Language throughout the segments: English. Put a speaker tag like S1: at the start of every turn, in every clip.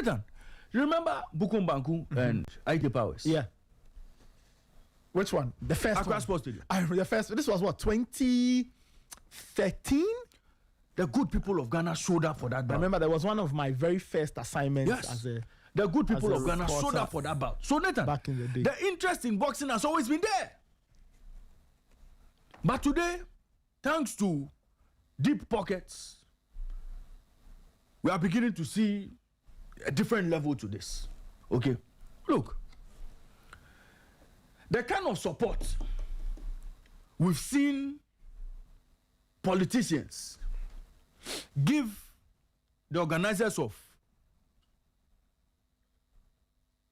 S1: Nathan, you remember Bukum Banku and IT Powers?
S2: Yeah. Which one? The first
S1: Accra
S2: one.
S1: Sports Stadium.
S2: I remember the first. This was what, 2013?
S1: The good people of Ghana showed up for that bout.
S2: I remember that was one of my very first assignments.
S1: Yes. The good people of Ghana showed up for that bout. So Nathan,
S2: back in the day,
S1: the interest in boxing has always been there. But today, thanks to deep pockets, we are beginning to see a different level to this. Okay, look, the kind of support we've seen politicians give the organizers of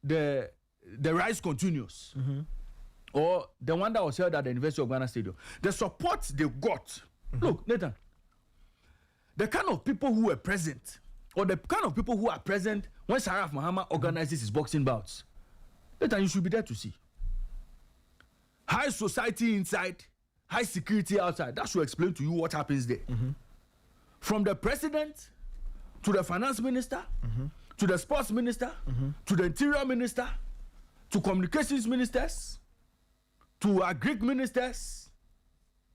S1: the Rise Continues, or the one that was held at the University of Ghana Stadium, the support they got. Look, Nathan, the kind of people who were present, or the kind of people who are present when Saraf Muhammad organizes his boxing bouts, Nathan, you should be there to see. High society inside, high security outside. That should explain to you what happens there. From the president to the finance minister, to the sports minister, to the interior minister, to communications ministers, to our Greek ministers.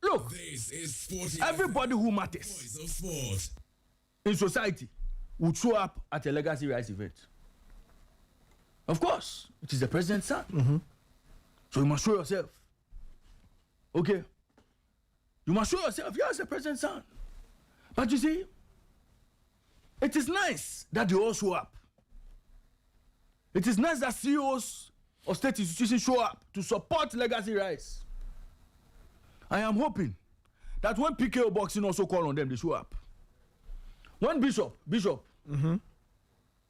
S1: Look,
S3: this is Sporty
S1: everybody who matters
S3: Voice of Sport
S1: in society would show up at a Legacy Rise event. Of course, it is the president's son. So you must show yourself. Okay? You must show yourself. Yes, the president's son. But you see, it is nice that they all show up. It is nice that CEOs of state institutions show up to support Legacy Rise. I am hoping that when PKO Boxing also call on them, they show up. When Bishop,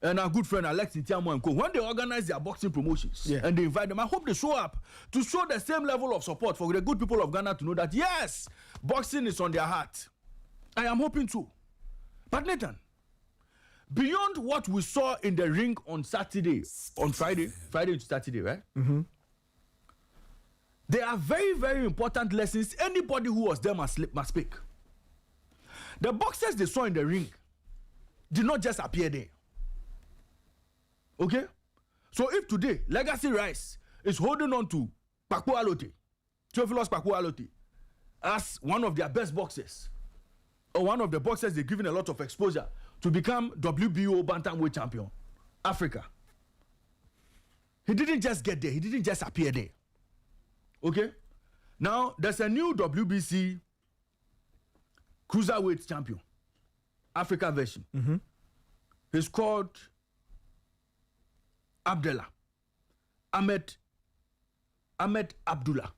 S1: and our good friend Alex Ntiamo and Co, when they organize their boxing promotions and they invite them, I hope they show up to show the same level of support for the good people of Ghana to know that yes, boxing is on their heart. I am hoping to. But Nathan, beyond what we saw in the ring on Saturday, on Friday to Saturday, right? There are very, very important lessons anybody who was there must speak. The boxers they saw in the ring did not just appear there. Okay? So if today Legacy Rise is holding on to Paku Alote, Theophilus Paku Alote, as one of their best boxers, or one of the boxers they're giving a lot of exposure to become WBO bantamweight champion, Africa. He didn't just get there. He didn't just appear there. Okay? Now, there's a new WBC cruiserweight champion, Africa version. He's called Abdullah. Ahmed Abdullah.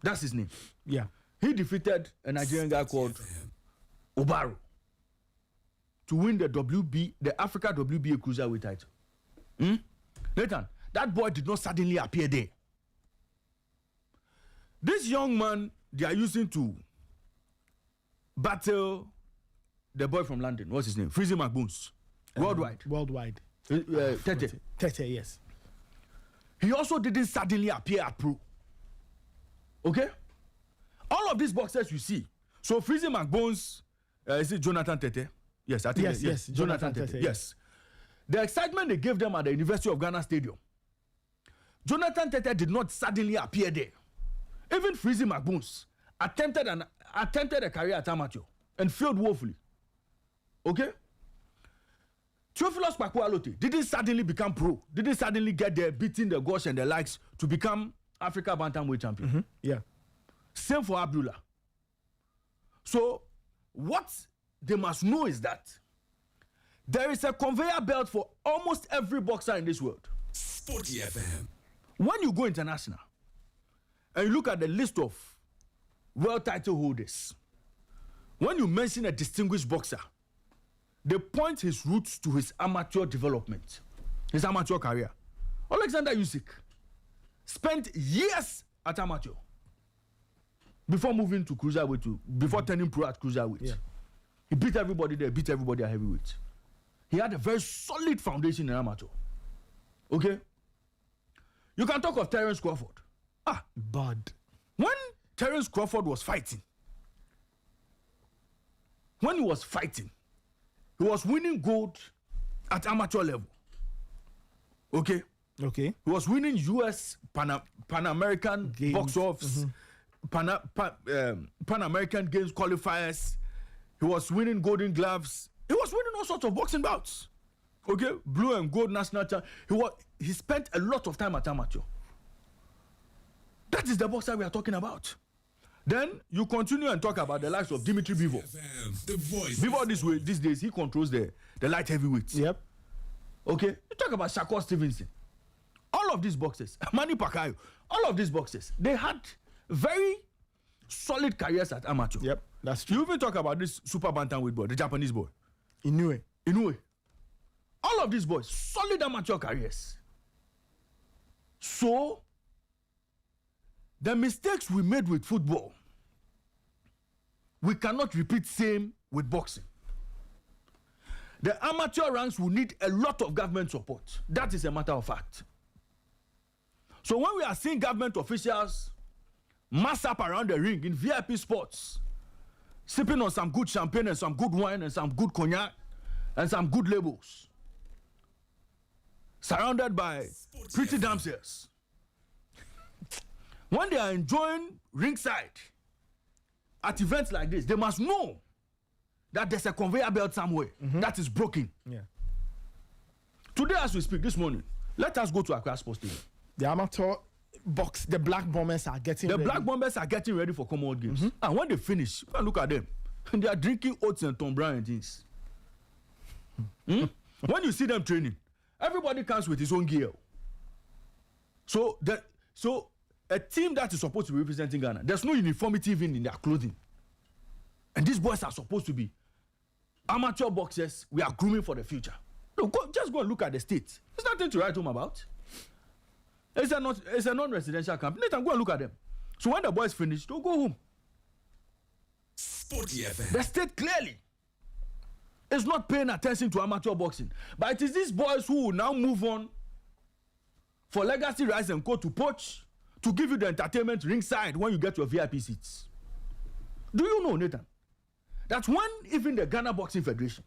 S1: That's his name.
S2: Yeah.
S1: He defeated a Nigerian guy called Obaru to win the Africa WBA cruiserweight title. Nathan, that boy did not suddenly appear there. This young man they are using to battle the boy from London. What's his name? Freezy McBones. Worldwide. Tete,
S2: yes.
S1: He also didn't suddenly appear at pro. Okay? All of these boxers you see. So Freezy McBones, is it Jonathan Tete? Yes, I think
S2: yes. Jonathan Tete.
S1: Yes. The excitement they gave them at the University of Ghana Stadium. Jonathan Tete did not suddenly appear there. Even Freezy McBones attempted a career at amateur and failed woefully. Okay? Theophilus Paku Alote didn't suddenly become pro. Didn't suddenly get there beating the Gosh and the likes to become Africa bantamweight champion.
S2: Yeah.
S1: Same for Abdullah. So what they must know is that there is a conveyor belt for almost every boxer in this world.
S3: Sporty FM.
S1: When you go international and you look at the list of world title holders, when you mention a distinguished boxer, they point his roots to his amateur development, his amateur career. Alexander Usyk spent years at amateur before moving to cruiserweight, before turning pro at cruiserweight.
S2: Yeah.
S1: He beat everybody there, beat everybody at heavyweight. He had a very solid foundation in amateur. Okay? You can talk of Terence Crawford.
S2: Bad.
S1: When Terence Crawford was fighting, he was winning gold at amateur level. Okay?
S2: Okay.
S1: He was winning US Pan American
S2: Games.
S1: box offs, Pan American Games qualifiers. He was winning Golden Gloves. He was winning all sorts of boxing bouts. Okay? Blue and gold national champ. He spent a lot of time at amateur. That is the boxer we are talking about. Then you continue and talk about the likes of Dimitri Bivol.
S3: FM, the voice.
S1: Bivol these days, he controls the light heavyweights.
S2: Yep.
S1: Okay? You talk about Shakur Stevenson. All of these boxers, Manny Pacquiao, all of these boxers, they had very solid careers at amateur.
S2: Yep. That's true.
S1: You even talk about this super bantamweight boy, the Japanese boy,
S2: Inoue.
S1: Inoue. All of these boys, solid amateur careers. So, the mistakes we made with football, we cannot repeat same with boxing. The amateur ranks will need a lot of government support. That is a matter of fact. So when we are seeing government officials mass up around the ring in VIP sports, sipping on some good champagne and some good wine and some good cognac and some good labels, surrounded by pretty damsels, when they are enjoying ringside at events like this, they must know that there's a conveyor belt somewhere that is broken.
S2: Yeah.
S1: Today, as we speak, this morning, let us go to Accra Sports Stadium.
S2: The amateur box, the Black Bombers are getting ready.
S1: Black Bombers are getting ready for Commonwealth Games. And when they finish, go and look at them. They are drinking oats and Tom Brown and things. When you see them training, everybody comes with his own gear. So a team that is supposed to be representing Ghana, there's no uniformity even in their clothing. And these boys are supposed to be amateur boxers. We are grooming for the future. No, just go and look at the state. There's nothing to write home about. It's a non-residential camp. Nathan, go and look at them. So when the boys finish, they'll go home.
S3: Sporty FM.
S1: The state clearly is not paying attention to amateur boxing. But it is these boys who will now move on for Legacy Rice and Co. to poach, to give you the entertainment ringside when you get your VIP seats. Do you know, Nathan, that when even the Ghana Boxing Federation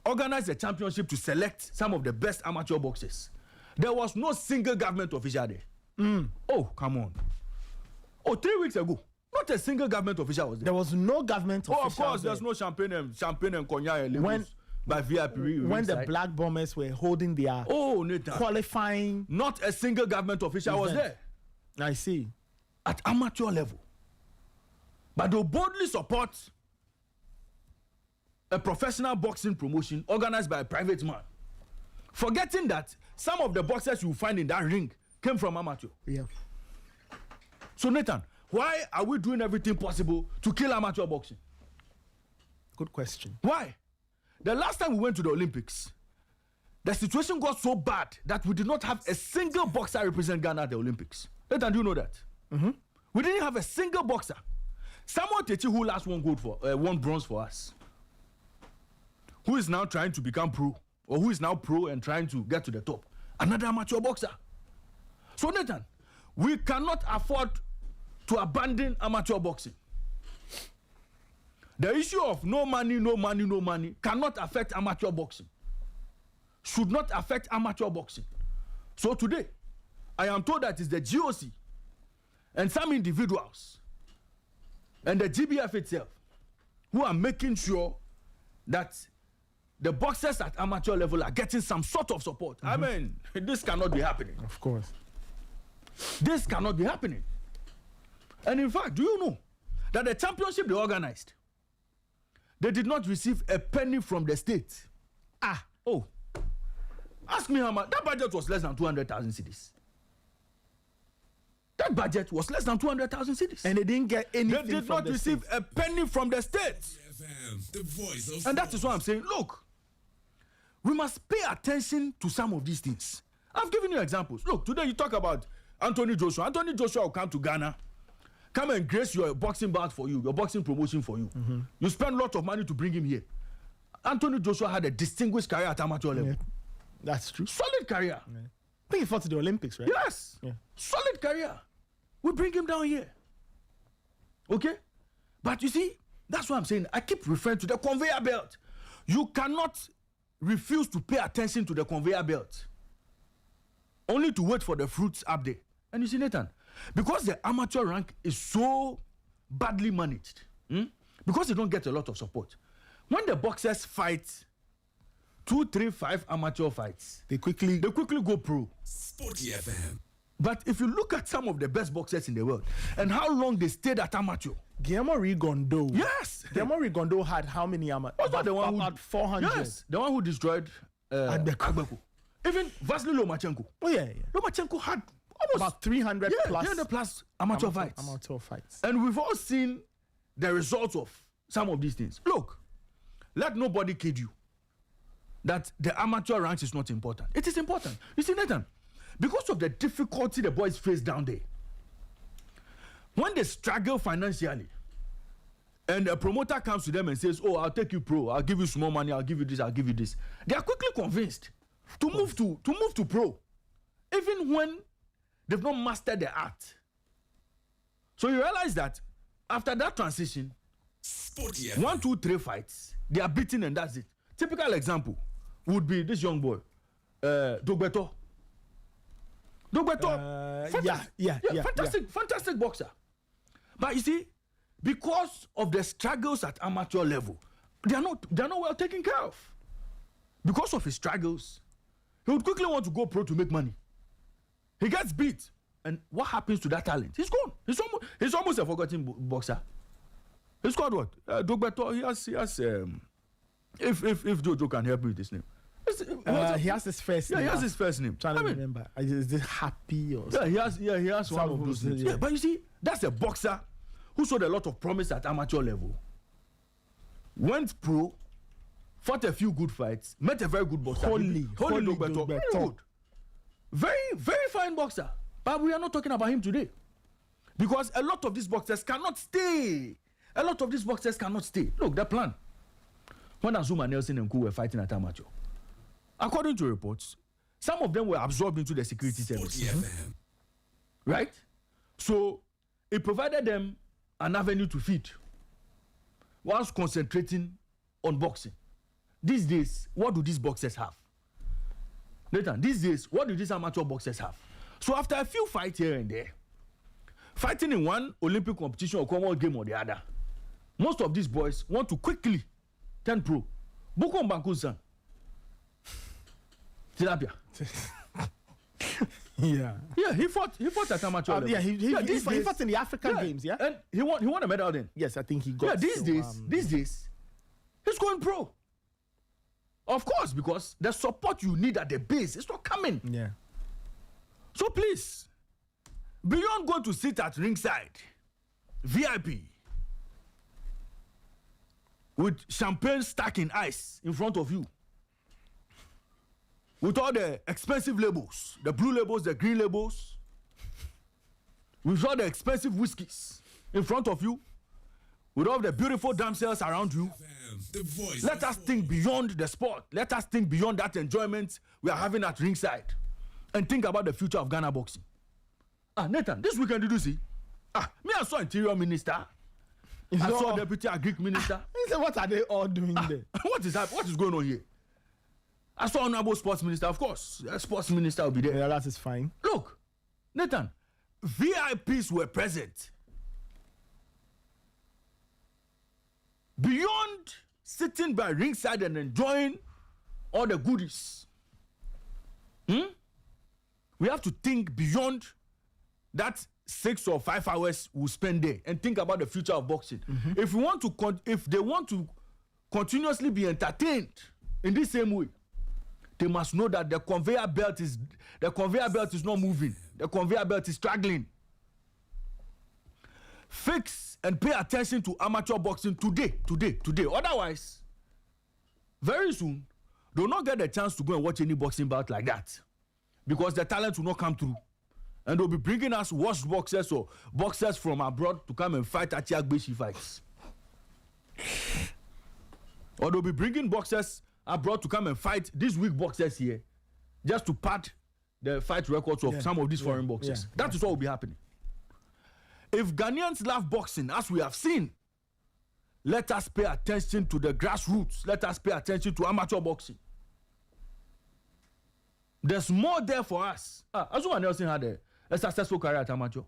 S1: organized a championship to select some of the best amateur boxers, there was no single government official there. Oh, come on. Oh, 3 weeks ago, not a single government official was there.
S2: There was no government official.
S1: Oh, of course,
S2: there.
S1: there's no champagne and cognac and labels by VIP.
S2: When the Black Bombers were holding their
S1: Nathan,
S2: qualifying,
S1: not a single government official was there.
S2: I see.
S1: At amateur level. But they'll boldly support a professional boxing promotion organized by a private man, forgetting that some of the boxers you find in that ring came from amateur.
S2: Yeah.
S1: So Nathan, why are we doing everything possible to kill amateur boxing?
S2: Good question.
S1: Why? The last time we went to the Olympics, the situation got so bad that we did not have a single boxer represent Ghana at the Olympics. Nathan, do you know that? We didn't have a single boxer. Samuel Techi, who last won bronze for us, who is now trying to become pro, or who is now pro and trying to get to the top, another amateur boxer. So Nathan, we cannot afford to abandon amateur boxing. The issue of no money cannot affect amateur boxing. Should not affect amateur boxing. So today, I am told that it's the GOC and some individuals and the GBF itself who are making sure that the boxers at amateur level are getting some sort of support. I mean, this cannot be happening.
S2: Of course.
S1: This cannot be happening. And in fact, do you know that the championship they organized, they did not receive a penny from the state? Ask me how much. That budget was less than 200,000 cedis. That budget was less than 200,000 cedis.
S2: And they didn't get anything.
S1: They did not receive a penny from the state.
S3: FM, the voice of
S1: And that is why I'm saying, look, we must pay attention to some of these things. I've given you examples. Look, today you talk about Anthony Joshua. Anthony Joshua will come to Ghana, come and grace your boxing bout for you, your boxing promotion for you. You spend a lot of money to bring him here. Anthony Joshua had a distinguished career at amateur level.
S2: Yeah. That's true.
S1: Solid career.
S2: Yeah. I think he fought to the Olympics, right?
S1: Yes.
S2: Yeah.
S1: Solid career. We bring him down here. Okay? But you see, that's what I'm saying. I keep referring to the conveyor belt. You cannot refuse to pay attention to the conveyor belt. only to wait for the fruits up there. And you see, Nathan, because the amateur rank is so badly managed, because they don't get a lot of support, when the boxers fight 2, 3, 5 amateur fights,
S2: They quickly
S1: go pro.
S3: Sporty FM.
S1: But if you look at some of the best boxers in the world and how long they stayed at amateur,
S2: Guillermo Rigondeaux.
S1: yes,
S2: Guillermo Rigondeaux had how many amateurs?
S1: was not the one
S2: About 400.
S1: Yes, the one who destroyed Agbeku. Even Vasily Lomachenko.
S2: Oh yeah.
S1: Lomachenko had almost
S2: About 300 plus
S1: 300 plus amateur fights.
S2: Amateur fights.
S1: And we've all seen the results of some of these things. Look, let nobody kid you that the amateur ranks is not important. It is important. You see, Nathan, because of the difficulty the boys face down there, when they struggle financially, and a promoter comes to them and says, "Oh, I'll take you pro. I'll give you small money. I'll give you this. I'll give you this," they are quickly convinced to move to pro, even when they've not mastered the art. So you realize that after that transition,
S3: Sporty FM.
S1: 1, 2, 3 fights, they are beaten and that's it. Typical example would be this young boy, Dogbeto. Fantastic boxer. But you see, because of the struggles at amateur level, they are not well taken care of. Because of his struggles, he would quickly want to go pro to make money. He gets beat, and what happens to that talent? He's gone. He's almost a forgotten boxer. He scored what? Dogbeto. He has. If Jojo can help me with his name.
S2: He has his first name.
S1: Yeah, he has his first name.
S2: Trying to remember. Is this Happy or something?
S1: Yeah, he has one of those names. Yeah, but you see, that's a boxer who showed a lot of promise at amateur level. Went pro, fought a few good fights, met a very good boxer. Holy Dogbeto. Very good. Very, very fine boxer. But we are not talking about him today. Because a lot of these boxers cannot stay. Look, the plan. When Azuma, Nelson, and Ku were fighting at amateur, according to reports, some of them were absorbed into the security service. Right? So it provided them an avenue to feed whilst concentrating on boxing. These days, what do these boxers have? Nathan, these days, what do these amateur boxers have? So after a few fights here and there, fighting in one Olympic competition or Commonwealth game or the other, most of these boys want to quickly turn pro. Boko Mbankusan. Tilapia.
S2: Yeah,
S1: he fought at amateur level.
S2: He fought in the African Games, yeah?
S1: And he won a medal then.
S2: Yes, I think he got.
S1: These days, he's going pro. Of course, because the support you need at the base is not coming.
S2: Yeah.
S1: So please, beyond going to sit at ringside, VIP, with champagne stacked in ice in front of you, with all the expensive labels, the blue labels, the green labels, with all the expensive whiskeys in front of you, with all the beautiful damsels around you, let us think beyond the sport. Let us think beyond that enjoyment we are having at ringside and think about the future of Ghana boxing. Nathan, this weekend did you see? Me I saw Interior Minister. I saw Deputy Agric Minister.
S2: What are they all doing there?
S1: What is going on here? I saw Honorable Sports Minister, of course. Sports Minister will be there.
S2: Yeah, that is fine.
S1: Look, Nathan, VIPs were present. Beyond sitting by ringside and enjoying all the goodies, we have to think beyond that 6 or 5 hours we spend there and think about the future of boxing. If they want to continuously be entertained in this same way, they must know that the conveyor belt is not moving. The conveyor belt is struggling. Fix and pay attention to amateur boxing today. Otherwise, very soon, they will not get the chance to go and watch any boxing bout like that, because the talent will not come through, and they'll be bringing us washed boxers or boxers from abroad to come and fight at Yagbeshi fights, or they'll be bringing boxers abroad to come and fight these weak boxers here, just to pad the fight records of some of these foreign boxers. That is what will be happening. If Ghanaians love boxing, as we have seen, let us pay attention to the grassroots. Let us pay attention to amateur boxing. There's more there for us. Azuma Nelson had a successful career at amateur.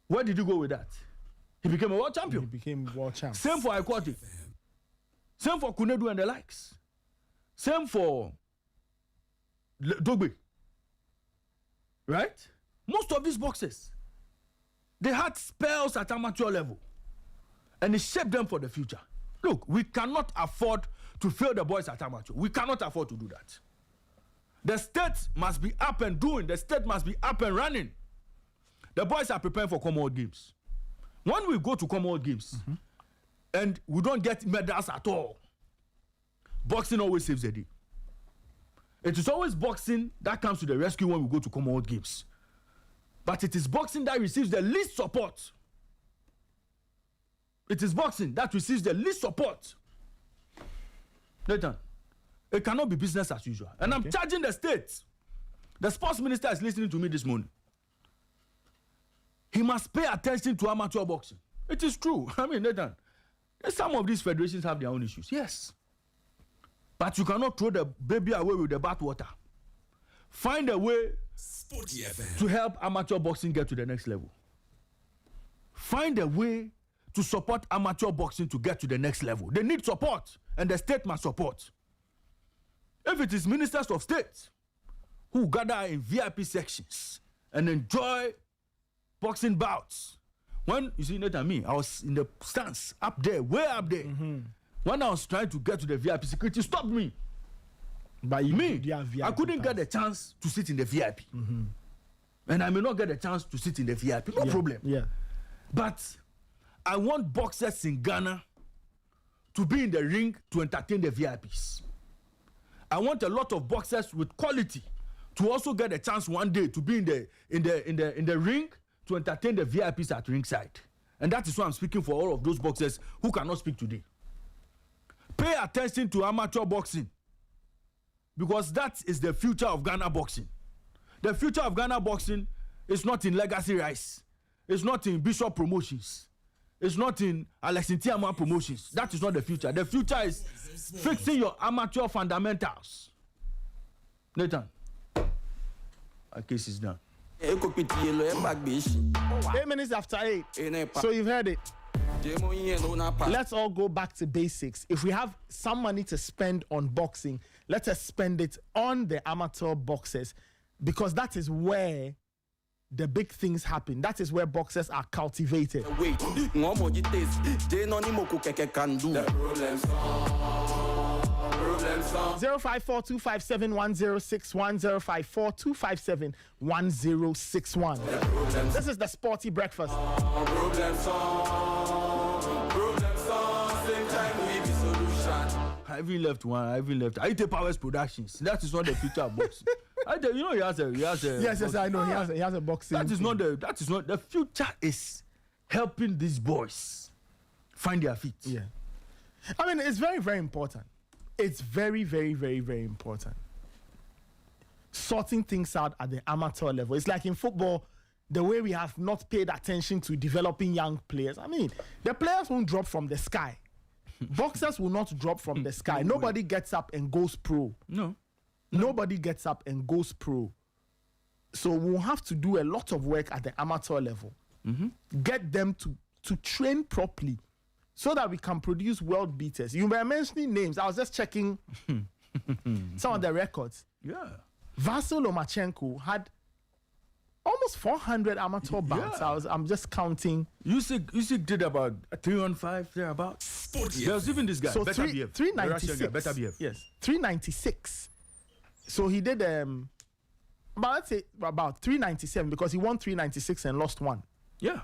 S1: Where did you go with that? He became a world champion.
S2: He became world champion.
S1: Same for Ikwati. Same for Kunedu and the likes. Same for Dogbe. Right? Most of these boxers, they had spells at amateur level. And it shaped them for the future. Look, we cannot afford to fail the boys at amateur. We cannot afford to do that. The state must be up and doing. The state must be up and running. The boys are preparing for Commonwealth Games. When we go to Commonwealth Games and we don't get medals at all, boxing always saves the day. It is always boxing that comes to the rescue when we go to Commonwealth Games. But it is boxing that receives the least support. It is boxing that receives the least support. Nathan, it cannot be business as usual. And I'm charging the state. The sports minister is listening to me this morning. He must pay attention to amateur boxing. It is true. I mean, Nathan, some of these federations have their own issues. Yes. But you cannot throw the baby away with the bathwater. Find a way to help amateur boxing get to the next level. Find a way to support amateur boxing to get to the next level. They need support, and the state must support. If it is ministers of state who gather in VIP sections and enjoy boxing bouts, when you see Nathan and me, I was in the stands up there, way up there. When I was trying to get to the VIP, security stopped me.
S2: But
S1: I couldn't get a chance to sit in the VIP. And I may not get a chance to sit in the VIP. No problem.
S2: Yeah.
S1: But I want boxers in Ghana to be in the ring to entertain the VIPs. I want a lot of boxers with quality to also get a chance one day to be in the ring to entertain the VIPs at ringside. And that is why I'm speaking for all of those boxers who cannot speak today. Pay attention to amateur boxing, because that is the future of Ghana boxing. The future of Ghana boxing is not in Legacy Rice. It's not in Bishop Promotions. It's not in Alex Ntiama Promotions. That is not the future. The future is fixing your amateur fundamentals. Nathan, our case is done.
S2: 8 minutes after 8. So you've heard it. Let's all go back to basics. If we have some money to spend on boxing, let us spend it on the amateur boxers, because that is where the big things happen. That is where boxers are cultivated. 054-257-1061, 054-257-1061. This is the Sporty Breakfast.
S1: I even left one. I take Powers Productions. That is not the future of boxing. You know he has a
S2: Yes, I know. He has a boxing.
S1: That is not the future is helping these boys find their feet.
S2: Yeah. I mean, it's very, very important. It's very, very, very, very important. Sorting things out at the amateur level. It's like in football, the way we have not paid attention to developing young players. I mean, the players won't drop from the sky. Boxers will not drop from the sky. Nobody gets up and goes pro.
S1: No.
S2: Nobody gets up and goes pro. So we'll have to do a lot of work at the amateur level. Get them to train properly so that we can produce world beaters. You were mentioning names. I was just checking some of the records.
S1: Yeah.
S2: Vasyl Lomachenko had almost 400 amateur bouts.
S1: Yeah.
S2: I'm just counting.
S1: Usyk did about 315 thereabouts. There was even this guy,
S2: So
S1: Better BF.
S2: 396.
S1: Better BF.
S2: Yes, 396. So he did but let's say about 397, because he won 396 and lost one.
S1: Yeah.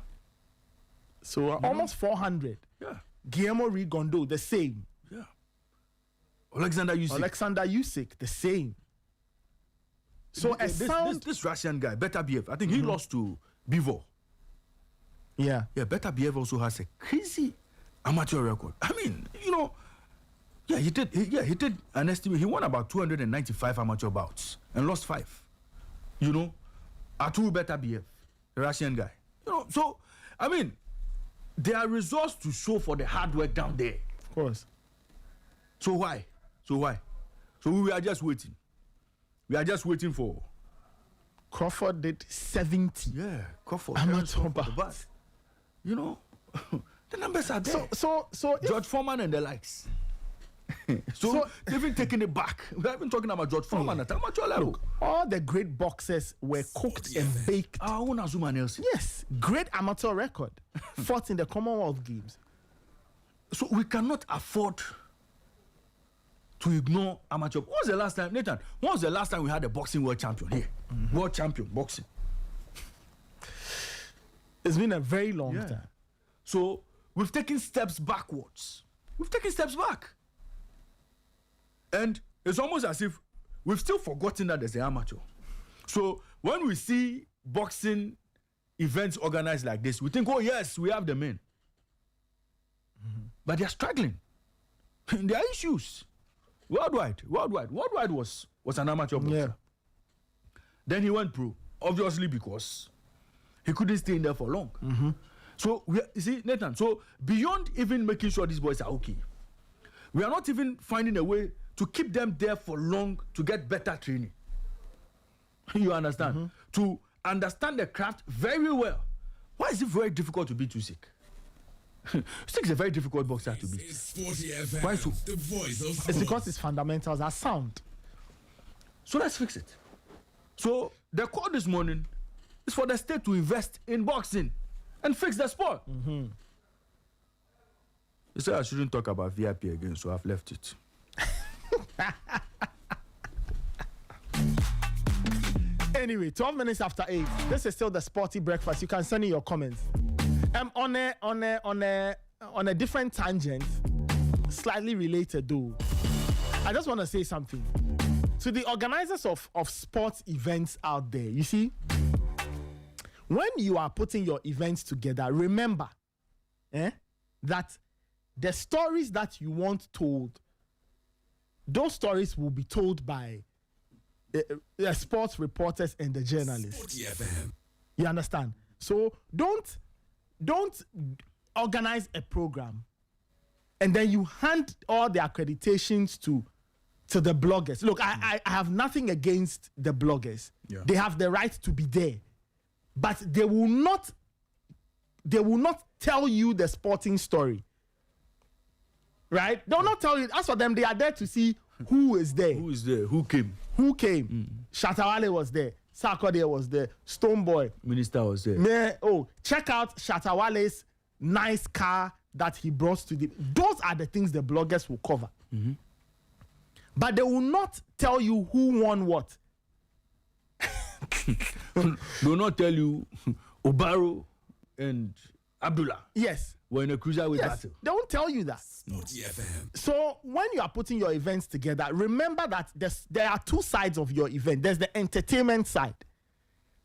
S2: So almost 400.
S1: Yeah.
S2: Guillermo Rigondo, the same.
S1: Yeah. Alexander
S2: Usyk, the same. So
S1: this Russian guy, Better BF, I think he lost to Bivol.
S2: Yeah.
S1: Yeah, Better BF also has a crazy amateur record. I mean, he did an estimate. He won about 295 amateur bouts and lost 5. Atu Better BF, the Russian guy. So, I mean, there are results to show for the hard work down there.
S2: Of course.
S1: So why? So we are just waiting. We are just waiting for.
S2: Crawford did 70.
S1: Yeah, Crawford.
S2: Amateur bouts.
S1: But, you know, the numbers are there.
S2: So
S1: George Foreman and the likes. so they've been taking it back. We have been talking about George Foreman at amateur level.
S2: Look, all the great boxers were cooked and baked. Yes, great amateur record. Fought in the Commonwealth Games.
S1: So we cannot afford to ignore amateur. When was the last time, Nathan? When was the last time we had a boxing world champion here? World champion boxing.
S2: It's been a very long time.
S1: So we've taken steps backwards. We've taken steps back. And it's almost as if we've still forgotten that there's an amateur. So when we see boxing events organized like this, we think, oh yes, we have the men. But they're struggling. There are issues. Worldwide was an amateur boxer.
S2: Yeah.
S1: Then he went pro, obviously because he couldn't stay in there for long. So you see, Nathan, so beyond even making sure these boys are okay, we are not even finding a way to keep them there for long to get better training. You understand? To understand the craft very well. Why is it very difficult to beat Usyk? Usyk is a very difficult boxer to beat.
S3: Why so? The voice of
S2: it's because his fundamentals are sound.
S1: So let's fix it. So the call this morning is for the state to invest in boxing and fix the sport. You said I shouldn't talk about VIP again, so I've left it.
S2: Anyway, 12 minutes after 8. This is still the Sporty Breakfast. You can send in your comments. On a different tangent, slightly related though. I just want to say something to the organizers of sports events out there. You see, when you are putting your events together, remember that the stories that you want told, those stories will be told by the sports reporters and the journalists. You understand? So don't organize a program and then you hand all the accreditations to the bloggers. Look, I have nothing against the bloggers.
S1: Yeah.
S2: They have the right to be there, but they will not tell you the sporting story. Right? They'll not tell you. As for them, they are there to see who is there.
S1: Who is there? Who came?
S2: Shatawale was there. Sarkodie was there. Stoneboy.
S1: Minister was there.
S2: Check out Shatawale's nice car that he brought to the... Those are the things the bloggers will cover. But they will not tell you who won what.
S1: They will not tell you Obaro and Abdullah.
S2: Yes.
S1: Were in a cruiserweight battle.
S2: They won't tell you that. So when you are putting your events together, remember that there are two sides of your event. There's the entertainment side,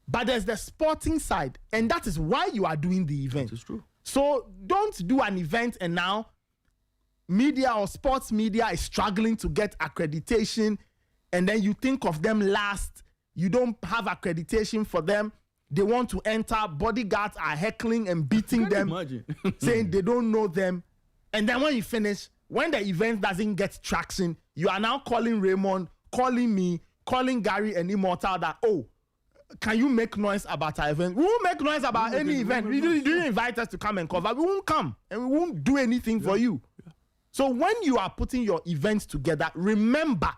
S2: but there's the sporting side, and that is why you are doing the event.
S1: That is true.
S2: So don't do an event and now media or sports media is struggling to get accreditation, and then you think of them last. You don't have accreditation for them. They want to enter. Bodyguards are heckling and beating them, saying they don't know them. And then when you finish, when the event doesn't get traction, you are now calling Raymond, calling me, calling Gary and Immortal that, oh, can you make noise about our event? We won't make noise about any event. You didn't invite us to come and cover. We won't come and we won't do anything for you. So when you are putting your events together, remember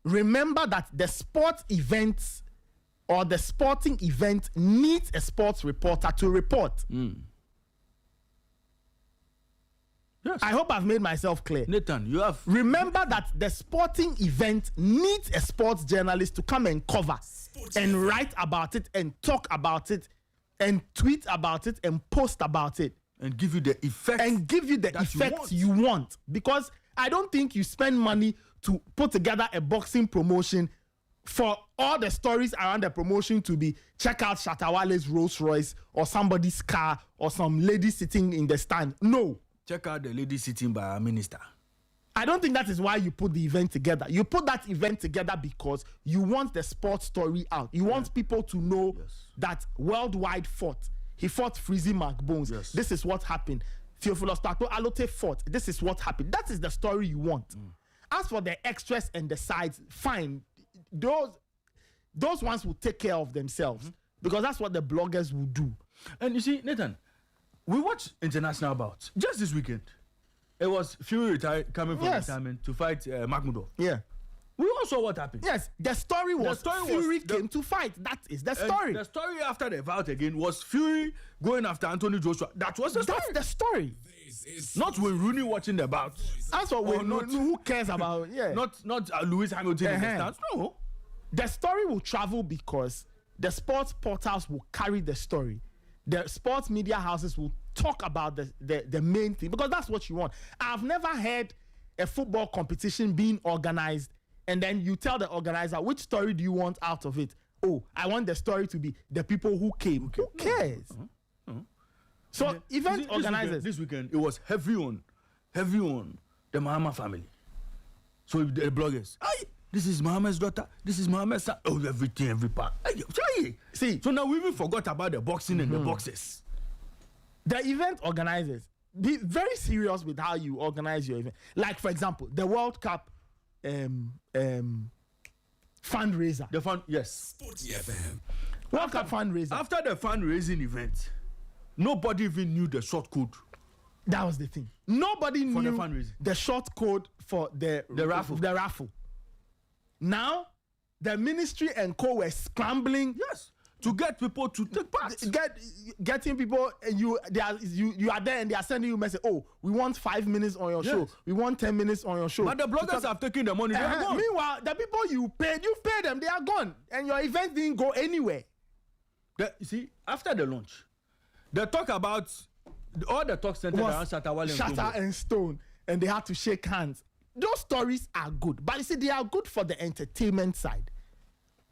S2: that the sports events or the sporting event needs a sports reporter to report.
S1: Yes.
S2: I hope I've made myself clear.
S1: Nathan, you have...
S2: Remember that the sporting event needs a sports journalist to come and cover and write about it and talk about it and tweet about it and post about it.
S1: And give you the effect.
S2: And give you the effect you want. Because I don't think you spend money to put together a boxing promotion for all the stories around the promotion to be check out Shatawale's Rolls Royce or somebody's car or some lady sitting in the stand. No.
S1: Check out the lady sitting by our minister.
S2: I don't think that is why you put the event together. You put that event together because you want the sports story out. You want people to know that Worldwide fought. He fought Freezy Mark Bones.
S1: Yes.
S2: This is what happened. Theophilus Tato Alote fought. This is what happened. That is the story you want. As for the extras and the sides, fine. Those ones will take care of themselves because that's what the bloggers will do.
S1: And you see, Nathan, we watch international bouts just this weekend. It was Fury coming from retirement to fight Makhmudov.
S2: Yeah.
S1: We all saw what happened.
S2: Yes, the story was Fury came to fight. That is the story.
S1: The story after the bout again was Fury going after Anthony Joshua. That was the story.
S2: That's the story.
S1: Not when Rooney watching the bout.
S2: That's what we know. Who cares about? Yeah.
S1: Not Lewis Hamilton in the stands. No.
S2: The story will travel because the sports portals will carry the story. The sports media houses will talk about the main thing because that's what you want. I've never heard a football competition being organized and then you tell the organizer, which story do you want out of it? Oh, I want the story to be the people who came. Who cares? So event organizers.
S1: This weekend, it was heavy on the Mahama family. So the bloggers, this is Mahama's daughter, this is Mahama's son. Oh, everything, every part.
S2: See,
S1: so now we even forgot about the boxing and the boxes.
S2: The event organizers, be very serious with how you organize your event. Like, for example, the World Cup fundraiser.
S1: The fund, yes.
S3: Sporty FM.
S2: World Cup fundraiser.
S1: After the fundraising event, nobody even knew the short code.
S2: That was the thing. Nobody knew
S1: the fundraising.
S2: The short code for the raffle. Now, the ministry and co were scrambling.
S1: Yes. To get people to take part.
S2: Getting people, you are there and they are sending you a message. Oh, we want 5 minutes on your show. We want 10 minutes on your show.
S1: But the bloggers have taken the money. They are gone.
S2: Meanwhile, the people you've paid them. They are gone, and your event didn't go anywhere.
S1: You see, after the launch, they talk about all the talk centered around
S2: Shatta and Stone, and they had to shake hands. Those stories are good, but you see, they are good for the entertainment side.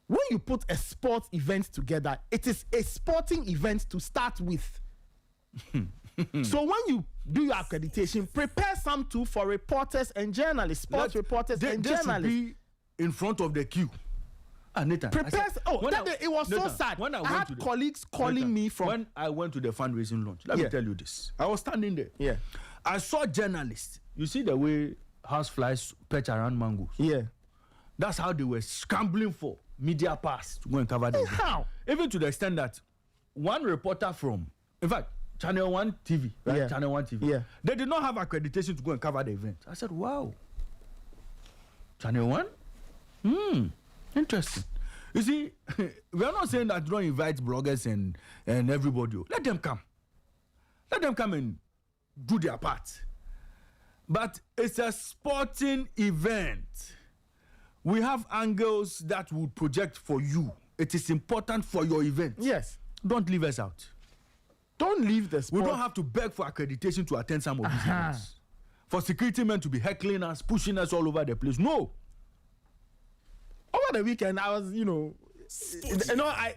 S2: When you put a sports event together, it is a sporting event to start with. So when you do your accreditation, prepare some too for reporters and journalists, sports reporters and journalists.
S1: They should be in front of the queue. Nathan,
S2: it was Nathan, so sad. When I had colleagues calling me from...
S1: When I went to the fundraising launch, let me tell you this. I was standing there.
S2: Yeah.
S1: I saw journalists. You see the way houseflies perch around mangoes?
S2: Yeah.
S1: That's how they were scrambling for media pass to go and cover the event.
S2: How?
S1: Even to the extent that one reporter from, in fact, Channel 1 TV, right?
S2: Yeah.
S1: Channel 1 TV.
S2: Yeah.
S1: They did not have accreditation to go and cover the event. I said, wow. Channel 1? Interesting. You see, we are not saying that don't invite bloggers and everybody. Let them come. Let them come and do their part. But it's a sporting event. We have angles that would project for you. It is important for your event.
S2: Yes.
S1: Don't leave us out.
S2: Don't leave the sport.
S1: We don't have to beg for accreditation to attend some of these events. For security men to be heckling us, pushing us all over the place. No.
S2: Over the weekend, I was,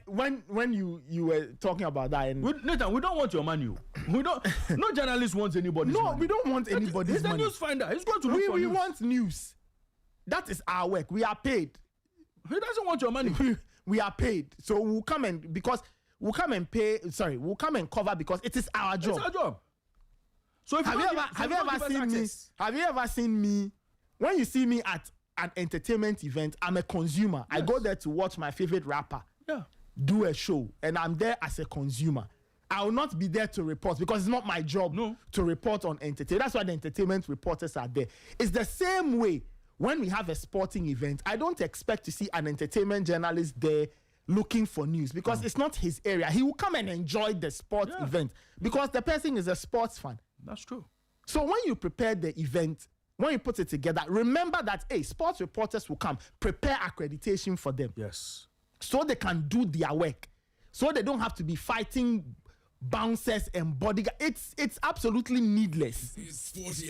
S2: when you were talking about that, and
S1: Nathan, we don't want your money. We don't. No journalist wants anybody's money.
S2: No, we don't want anybody's money.
S1: He's a news finder. He's going to look for
S2: news.
S1: We
S2: want news. That is our work. We are paid.
S1: He doesn't want your money.
S2: We are paid, so we'll come and we'll come and cover because it is our job.
S1: It's our job. So
S2: have you ever seen me? When you see me at an entertainment event, I'm a consumer. Yes. I go there to watch my favorite rapper do a show, and I'm there as a consumer. I will not be there to report because it's not my job to report on entertainment. That's why the entertainment reporters are there. It's the same way when we have a sporting event. I don't expect to see an entertainment journalist there looking for news because it's not his area. He will come and enjoy the sports event because the person is a sports fan.
S1: That's true.
S2: So when you prepare the event, when you put it together, remember that, sports reporters will come. Prepare accreditation for them.
S1: Yes.
S2: So they can do their work. So they don't have to be fighting bouncers and bodyguards. It's absolutely needless.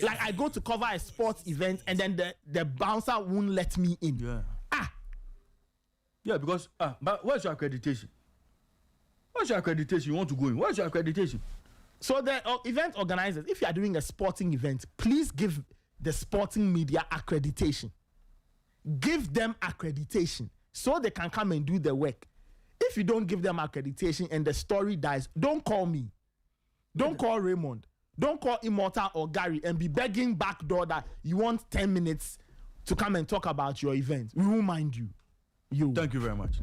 S2: Like I go to cover a sports event and then the bouncer won't let me in.
S1: Yeah. Yeah, because but where's your accreditation? Where's your accreditation? You want to go in? Where's your accreditation?
S2: So the event organizers, if you are doing a sporting event, please give the sporting media accreditation. Give them accreditation so they can come and do the work. If you don't give them accreditation and the story dies, don't call me. Don't call Raymond. Don't call Immortal or Gary and be begging backdoor that you want 10 minutes to come and talk about your event. We won't mind you.
S1: Thank you very much.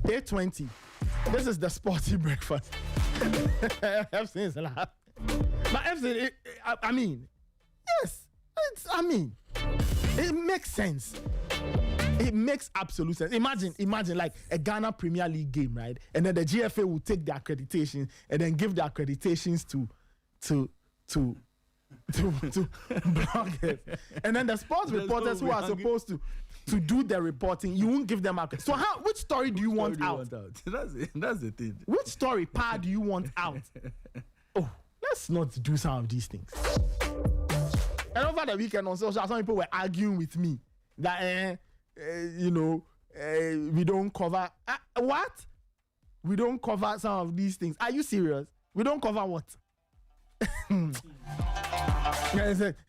S2: Day 20. This is the Sporty Breakfast. FC is loud. But FC, I mean, yes. It makes sense. It makes absolute sense. Imagine like a Ghana Premier League game, right? And then the GFA will take the accreditation and then give the accreditations to bloggers. And then the sports reporters who are supposed to do the reporting, you won't give them accreditation. So which story do you want out?
S1: That's the thing.
S2: Which story part do you want out? Oh, let's not do some of these things. And over the weekend on social, some people were arguing with me that we don't cover what? We don't cover some of these things. Are you serious? We don't cover what?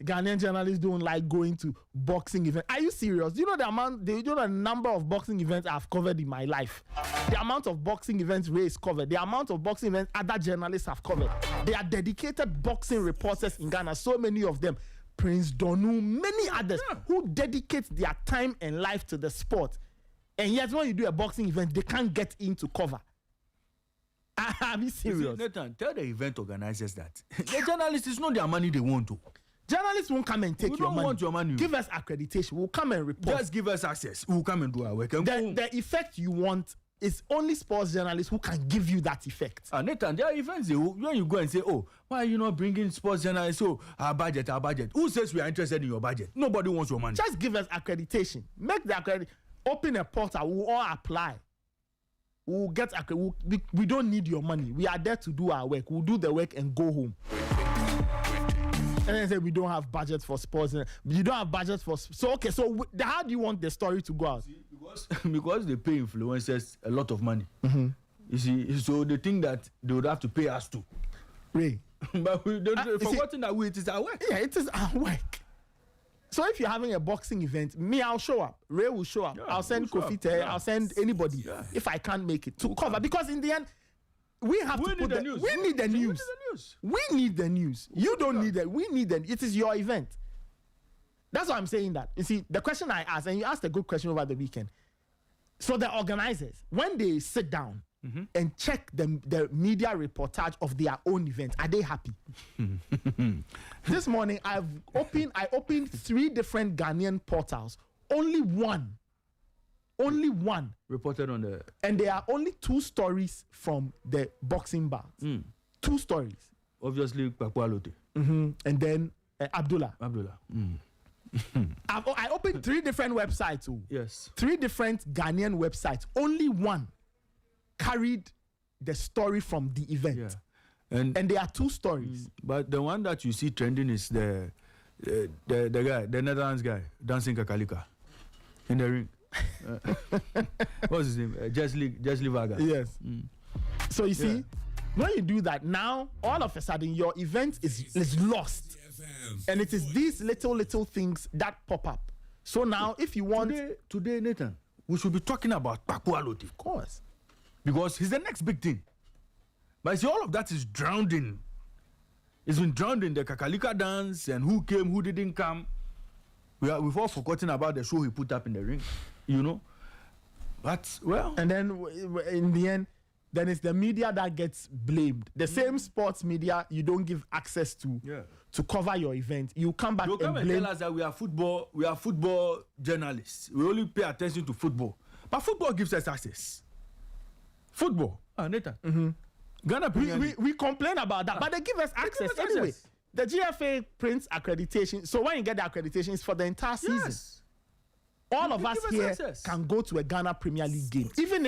S2: Ghanaian journalists don't like going to boxing events. Are you serious? Do you know the number of boxing events I've covered in my life? The amount of boxing events Ray is covered. The amount of boxing events other journalists have covered. They are dedicated boxing reporters in Ghana. So many of them. Prince Donu, many others who dedicate their time and life to the sport. And yet when you do a boxing event, they can't get into cover. Are you serious?
S1: Nathan, tell the event organizers that the journalists, it's not their money they want to.
S2: Journalists won't come and take your money.
S1: We don't want your money.
S2: Give us accreditation. We'll come and report.
S1: Just give us access. We'll come and do our work.
S2: The effect you want is only sports journalists who can give you that effect.
S1: Nathan, there are events when you go and say, oh, why are you not bringing sports journalists? Oh, our budget. Who says we are interested in your budget? Nobody wants your money.
S2: Just give us accreditation. Make the accreditation. Open a portal. We'll all apply. We'll get we don't need your money. We are there to do our work. We'll do the work and go home. And then say we don't have budget for sports. You don't have budget for so how do you want the story to go out?
S1: See, because they pay influencers a lot of money.
S2: Mm-hmm.
S1: You see, so they think that they would have to pay us too.
S2: Ray.
S1: But they've forgotten that it is our work.
S2: Yeah, it is our work. So if you're having a boxing event, I'll show up. Ray will show up. I'll send Kofi Te. I'll send anybody if I can't make it to cover. Because in the end, we have to put the news. We need the news. We need the news. You don't need it. We need it. It is your event. That's why I'm saying that. You see, the question I asked, and you asked a good question over the weekend. So the organizers, when they sit down and check the media reportage of their own event, are they happy? This morning, I opened 3 different Ghanaian portals. Only one
S1: reported on the...
S2: And there are only 2 stories from the boxing bouts. 2 stories.
S1: Obviously, Papualote.
S2: And then Abdullah. I opened 3 different websites.
S1: Yes.
S2: 3 different Ghanaian websites. Only one carried the story from the event.
S1: Yeah. And
S2: there are 2 stories.
S1: But the one that you see trending is the guy, the Netherlands guy, dancing kakalika in the ring. What's his name? Jesli Vargas.
S2: Yes. So you see, when you do that, now all of a sudden your event is lost. And it is these little things that pop up. So now if you want...
S1: Today, Nathan, we should be talking about Papualote.
S2: Of course.
S1: Because he's the next big thing. But see, all of that is drowned in. It's been drowned in the kakalika dance and who came, who didn't come. We've all forgotten about the show he put up in the ring, you know. But, well... And
S2: then, in the end, then it's the media that gets blamed. The same sports media you don't give access to cover your event. You come back and
S1: tell us that we are football journalists. We only pay attention to football. But football gives us access. Football. Nathan. Ghana
S2: we complain about that, but they give us access anyway. The GFA prints accreditation. So when you get the accreditation, it's for the entire season. Yes. All of us here can go to a Ghana Premier League game. Even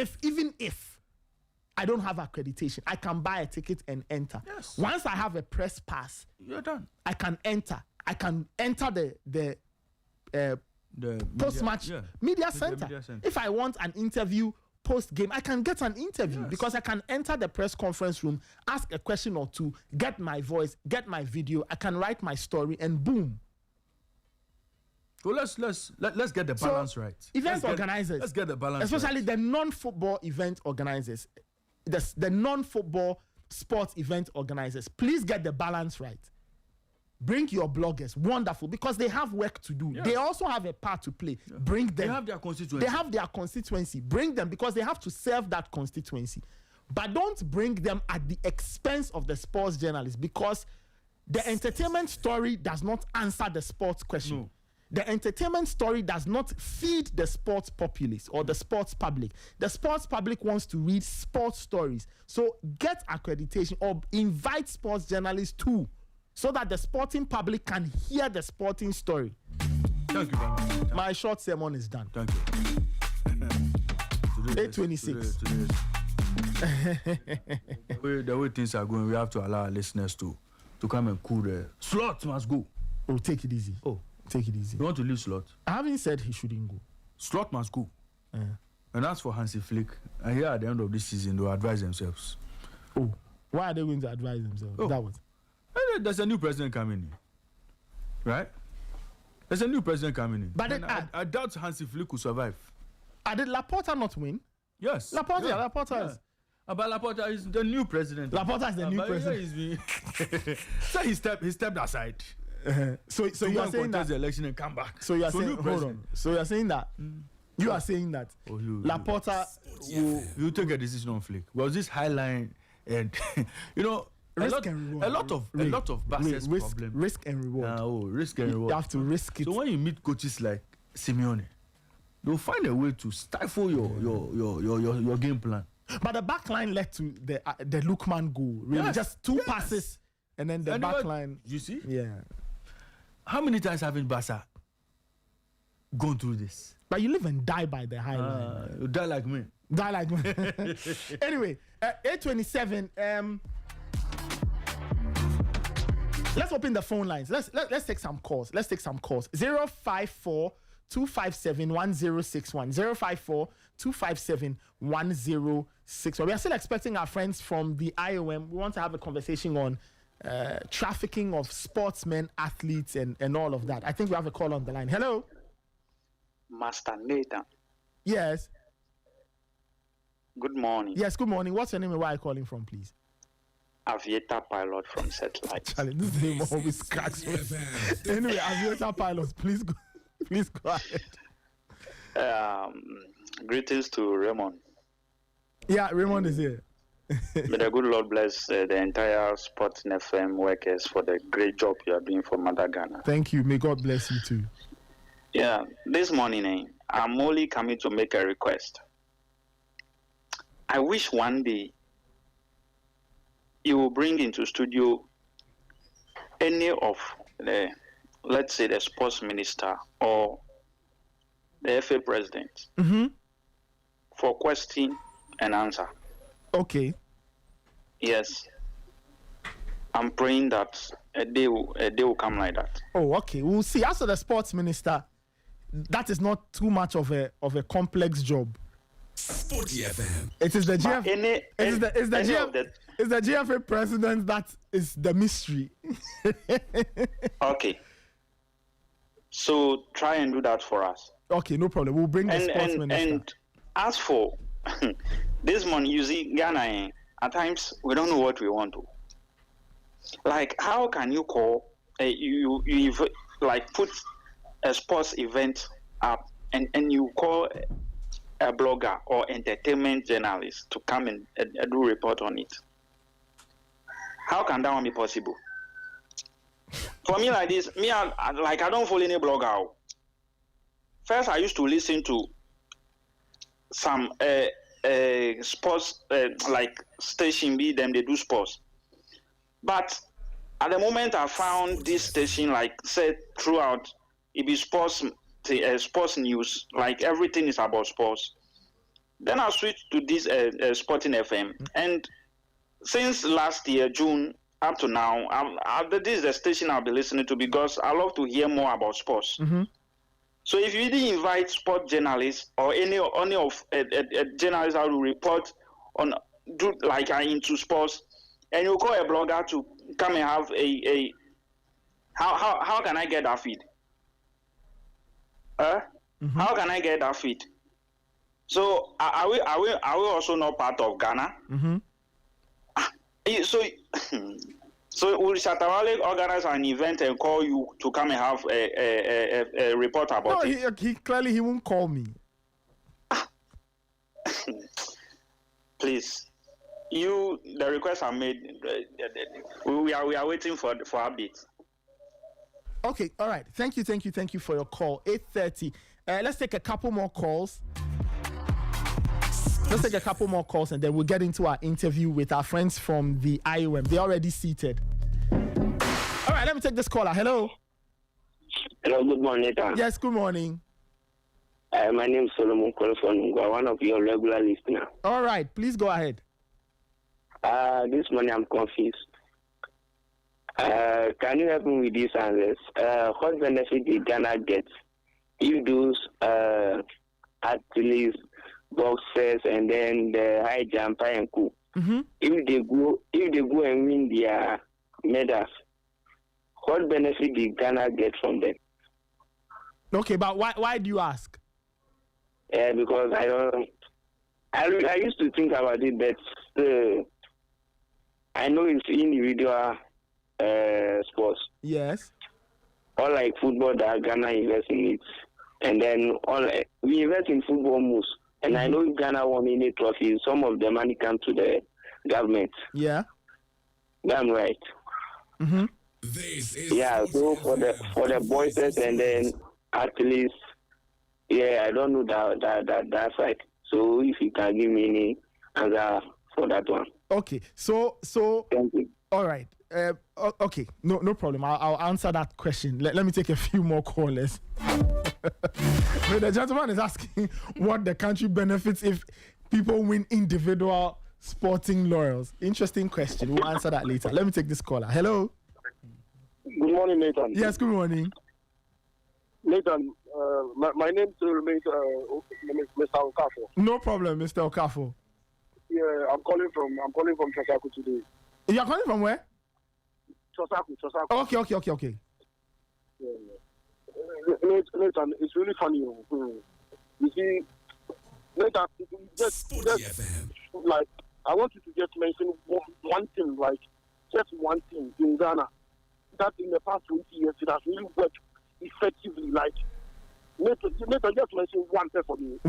S2: if I don't have accreditation, I can buy a ticket and enter.
S1: Yes.
S2: Once I have a press pass,
S1: you're done.
S2: I can enter. I can enter the post-match media center. If I want an interview post-game, I can get an interview because I can enter the press conference room, ask a question or 2, get my voice, get my video, I can write my story, and boom.
S1: Well, let's get the balance right.
S2: Event organizers,
S1: let's get the balance
S2: especially
S1: right.
S2: The non-football event organizers, the non-football sports event organizers, please get the balance right. Bring your bloggers. Wonderful, because they have work to do. Yeah. They also have a part to play. Yeah. Bring them.
S1: They have their constituency.
S2: Bring them because they have to serve that constituency. But don't bring them at the expense of the sports journalists, because the entertainment story does not answer the sports question. No. The entertainment story does not feed the sports populace or the sports public. The sports public wants to read sports stories. So get accreditation or invite sports journalists too, so that the sporting public can hear the sporting story.
S1: Thank you very much.
S2: My short sermon is done.
S1: Thank you.
S2: 8:26.
S1: The way things are going, we have to allow our listeners to come and cool the slot must go.
S2: Oh, take it easy. Take it easy.
S1: You want to leave slot?
S2: I haven't said he shouldn't go.
S1: Slot must go. And that's for Hansi Flick. And here at the end of this season, they'll advise themselves.
S2: Oh, why are they going to advise themselves? That was.
S1: There's a new president coming in, right? There's a new president coming in.
S2: But
S1: I doubt Hansi Flick will survive.
S2: Did Laporta not win?
S1: Yes.
S2: Laporta is.
S1: But Laporta is the new president.
S2: Laporta is the new president.
S1: So he stepped aside.
S2: So you are saying that
S1: the election and come back.
S2: So you are saying, hold on. So you are saying that you are saying that Laporta
S1: will take a decision on Flick. Was this high line and a lot of Barca's problem.
S2: Risk and reward.
S1: Risk and reward.
S2: You have to risk it.
S1: So when you meet coaches like Simeone, they'll find a way to stifle your game plan.
S2: But the back line led to the Lookman goal. Really, just two passes, and then the back line.
S1: You see?
S2: Yeah.
S1: How many times haven't Barca gone through this?
S2: But you live and die by the high line.
S1: You die like me.
S2: Anyway, 8:27. Let's open the phone lines. Let's take some calls. 054 257 1061. 054 257 1061. We are still expecting our friends from the IOM. We want to have a conversation on trafficking of sportsmen, athletes, and all of that. I think we have a call on the line. Hello,
S4: Master Nathan.
S2: Yes.
S4: Good morning.
S2: Yes, good morning. What's your name and where are you calling from, please?
S4: Aviator Pilot from Satellite.
S2: Charlie, this name always cracks me. Anyway, Aviator Pilot, please go ahead.
S4: Greetings to Raymond.
S2: Yeah, Raymond is here.
S4: May the good Lord bless the entire Sports FM workers for the great job you are doing for Mother Ghana.
S2: Thank you. May God bless you too.
S4: Yeah, this morning I'm only coming to make a request. I wish one day you will bring into studio any of the, let's say, the sports minister or the FA president for question and answer.
S2: Okay.
S4: Yes. I'm praying that a day will come like that.
S2: Oh, okay. We'll see. As for the sports minister, that is not too much of a complex job.
S3: Sporty FM.
S2: It is the GFA. It's the GFA president that is the mystery.
S4: Okay. So try and do that for us.
S2: Okay, no problem. We'll bring the sports minister.
S4: And as for this money, you see, Ghana, at times we don't know what we want to. Like, how can you call you like put a sports event up and you call a blogger or entertainment journalist to come and do a report on it? How can that one be possible? For me, like this, I don't follow any blogger. First, I used to listen to some sports like station B, them they do sports. But at the moment, I found this station like said throughout it be sports news, like everything is about sports. Then I switched to this Sporting FM, and since last year June up to now, this is the station I'll be listening to because I love to hear more about sports. So if you really invite sport journalists or any of journalists that will report on into sports, and you call a blogger to come and have how can I get that feed? How can I get that feed? So are we also not part of Ghana? So So will Shatawale organize an event and call you to come and have a report about it?
S2: No, he clearly he won't call me.
S4: Please, the requests are made. We are waiting for updates.
S2: Okay, all right. Thank you for your call. 8:30. Let's take a couple more calls. And then we'll get into our interview with our friends from the IOM. They're already seated. All right, let me take this caller. Hello.
S5: Hello, good morning, Nathan.
S2: Yes, good morning.
S5: My name is Solomon Kolofon, one of your regular listeners.
S2: All right, please go ahead.
S5: This morning I'm confused. Can you help me with these answers? What benefit did Ghana get if those athletes, boxers, and then the high jumper and coup?
S2: Mm-hmm.
S5: If they go and win their medals, what benefit did Ghana get from them?
S2: Okay, but why do you ask?
S5: Because I used to think about it, but I know it's individual sports.
S2: Yes.
S5: Or like football that Ghana invests in it. And then we invest in football most. And I know if Ghana won any trophies, some of the money comes to the government.
S2: Yeah.
S5: Damn right.
S2: Mm-hmm.
S5: So for the boys and then athletes, I don't know that side. So if you can give me any answer for that one.
S2: Okay. So
S5: thank you.
S2: All right. Okay. No problem. I'll answer that question. Let me take a few more callers. But the gentleman is asking what the country benefits if people win individual sporting laurels. Interesting question. We'll answer that later. Let me take this caller. Hello.
S6: Good morning, Nathan.
S2: Yes, good morning.
S6: Nathan, my name still remains Mr. Okafo.
S2: No problem, Mr. Okafo.
S6: Yeah, I'm calling from Chosaku today.
S2: You're calling from where?
S6: Chosaku.
S2: Okay.
S6: Yeah. Nathan, it's really funny. You see, Nathan, just like I want you to just mention one thing, like just one thing in Ghana that in the past 20 years it has really worked effectively. Like Nathan, just mention one thing for me.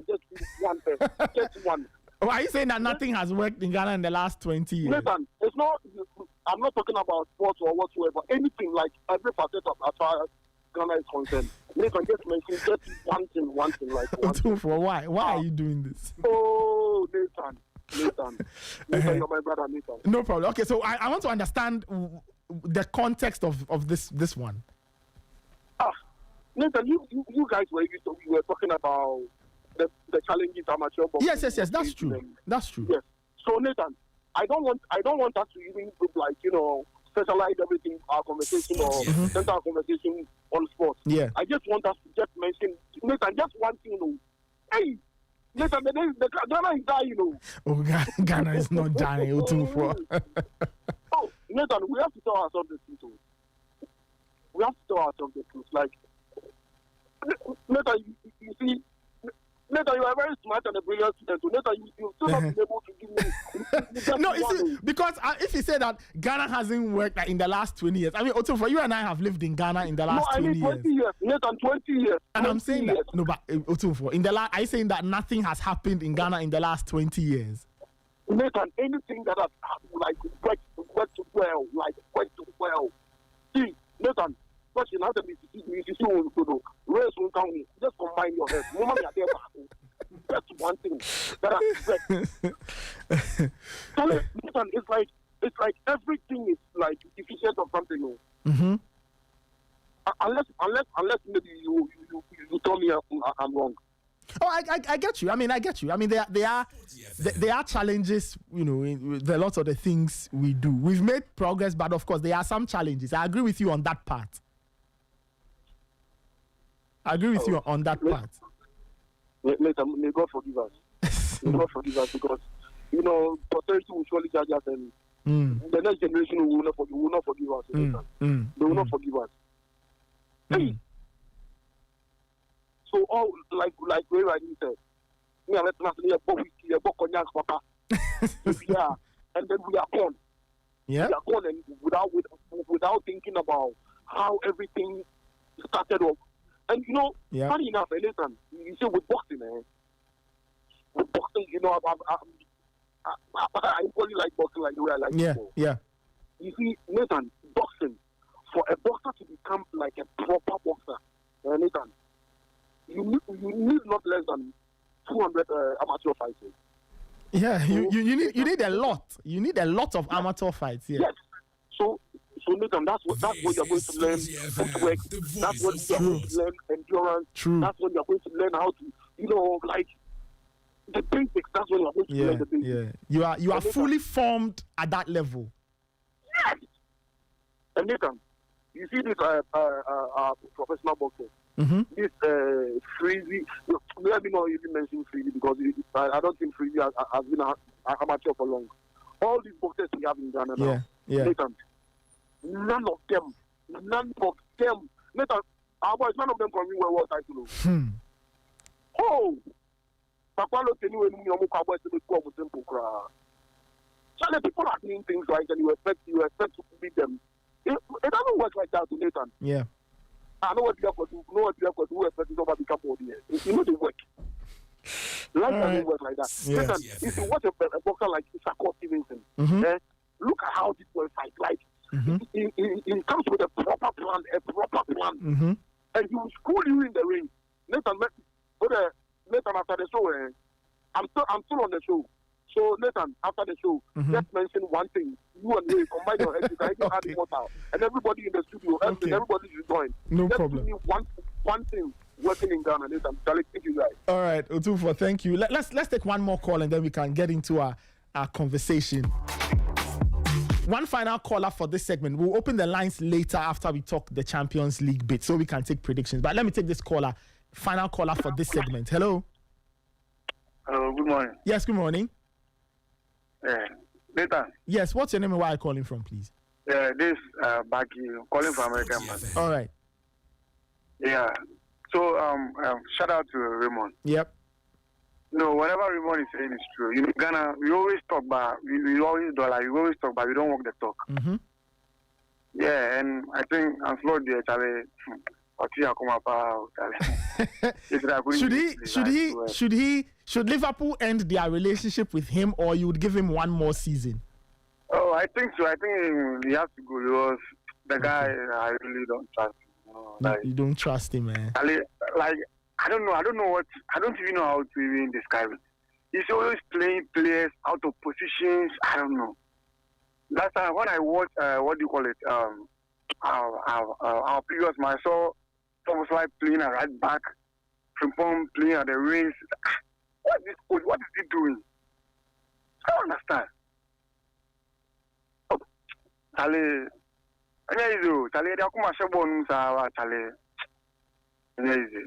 S6: Just one thing. Just one.
S2: Are you saying that nothing has worked in Ghana in the last 20 years?
S6: Nathan, it's not. I'm not talking about sports or whatsoever. Anything, like every facet of as far as Ghana is concerned. Nathan, just mention just one thing, like one thing.
S2: Why are you doing this?
S6: Oh, Nathan, you're my brother, Nathan.
S2: No problem. Okay, so I want to understand the context of this one.
S6: Nathan, you guys were talking about the challenges amateur boxing.
S2: Yes, that's true. That's true.
S6: Yes. So Nathan, I don't want us to even specialize everything our conversation or center our conversation on sports.
S2: Yeah.
S6: I just want us to just mention Nathan just one thing. Hey, Nathan, the Ghana is dying.
S2: Oh, Ghana is not dying.
S6: Oh, Nathan, we have to tell ourselves the truth. We have to tell ourselves the truth. Like Nathan, you see. Nathan, you are very smart and a brilliant student. So Nathan, you still not been able to give me.
S2: No, you see, because if you say that Ghana hasn't worked in the last 20 years, I mean, Otunfo, you and I have lived in Ghana in the last 20 years.
S6: 20 years. Nathan, 20 years.
S2: And I'm saying that, no, but Otunfo, are you saying that nothing has happened in Ghana in the last 20 years?
S6: Nathan, anything that has worked well. See, Nathan, but you know the race won't come. Just combine your head. That's one thing that I expect. So Nathan, it's like everything is like deficient of something.
S2: Mm-hmm.
S6: Unless maybe you tell me I'm wrong.
S2: Oh, I get you. I mean, there are challenges, with a lot of the things we do. We've made progress, but of course, there are some challenges. I agree with you on that part. May
S6: God forgive us. May God forgive us because, posterity will surely judge us and the next generation will not forgive us. They will not forgive us. Hey. So all like Ray Riding said, me and let's not a book cognac, papa. Yeah, and then we are gone.
S2: Yeah.
S6: They are gone and without thinking about how everything started off. And funny enough, listen, you see with boxing, with boxing, I equally like boxing like the way I like football.
S2: Yeah.
S6: You see, Nathan, boxing, for a boxer to become like a proper boxer, Nathan, you need not less than 200 amateur fighters.
S2: Yeah, you need a lot. You need a lot of amateur fights. Yeah.
S6: Yes. So Nathan, that's what you're going to learn footwork. That's what you're going to learn endurance.
S2: True.
S6: That's what you're going to learn how to, like the basics. That's what you're going to learn the basics.
S2: Yeah. You are fully formed at that level.
S6: Yes. And Nathan, you see this professional boxer.
S2: Mm-hmm.
S6: This Freezy. Let me know if you mention Freezy because I don't think Freezy has been an amateur for long. All these boxers we have in Ghana now, Nathan, none of them. Nathan, our boys, none of them can win world title. Oh, Papalo Tenu and Cowboys to be simple. So the people are doing things right, and you expect to beat them. It doesn't work like that, Nathan.
S2: Yeah.
S6: I know what you have to do. Who expects to become audience? You know the work. Life doesn't work like that. Nathan, if you watch a boxer like Isako Stevenson, look at how this boy fight. Like, he comes with a proper plan, and he will school you in the ring. Nathan, after the show, I'm still on the show. So, Nathan, after the show, just mention one thing. You and me combine your heads, you add more out. And everybody in the studio, everybody should join.
S2: No
S6: just
S2: problem.
S6: Give me one thing working in Ghana, Nathan. Thank you guys.
S2: All right, Otufo, thank you. Let's take one more call and then we can get into our conversation. One final caller for this segment. We'll open the lines later after we talk the Champions League bit so we can take predictions. But let me take this caller. Final caller for this segment. Hello.
S5: Hello, good morning.
S2: Yes, good morning.
S5: Nathan.
S2: Yes, what's your name and where are you calling from, please?
S5: This Baki, calling from American Man.
S2: All right.
S5: Yeah. So shout out to Raymond.
S2: Yep.
S5: Whatever Raymond is saying is true. Ghana, we always talk about, we always talk about, we don't walk the talk.
S2: Mm-hmm.
S5: Yeah, and I think I'm floored there, Charlie.
S2: Should Liverpool end their relationship with him, or you would give him one more season?
S5: Oh, I think so. I think he has to go because the guy, I really don't trust him.
S2: You don't trust him, man.
S5: Like, I don't know what, I don't even know how to even describe it. He's always playing players out of positions. I don't know. Last time when I watched, what do you call it? Our previous match, I saw Thomas White playing a right back, Frimpong playing at the wings. What is he doing? I don't understand. Charlie,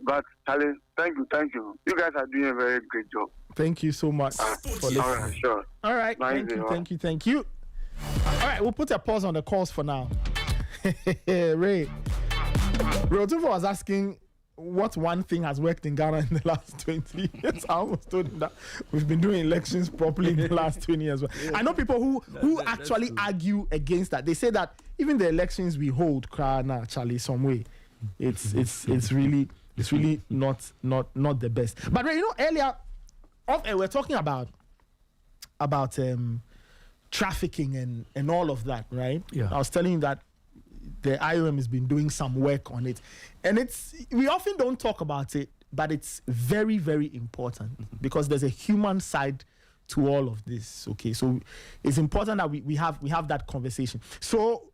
S5: but Charlie, thank you. You guys are doing a very great job.
S2: Thank you so much for listening.
S5: Sure.
S2: All right, thank you. All right, we'll put a pause on the calls for now. Ray Otufo was asking what one thing has worked in Ghana in the last 20 years. I almost told him that we've been doing elections properly in the last 20 years. I know people who actually argue against that. They say that even the elections we hold, Charlie, some way, it's really not the best. But Ray, earlier we're talking about trafficking and all of that, right?
S1: Yeah.
S2: I was telling you that the IOM has been doing some work on it, and we often don't talk about it, but it's very, very important because there's a human side to all of this. Okay, so it's important that we have that conversation. So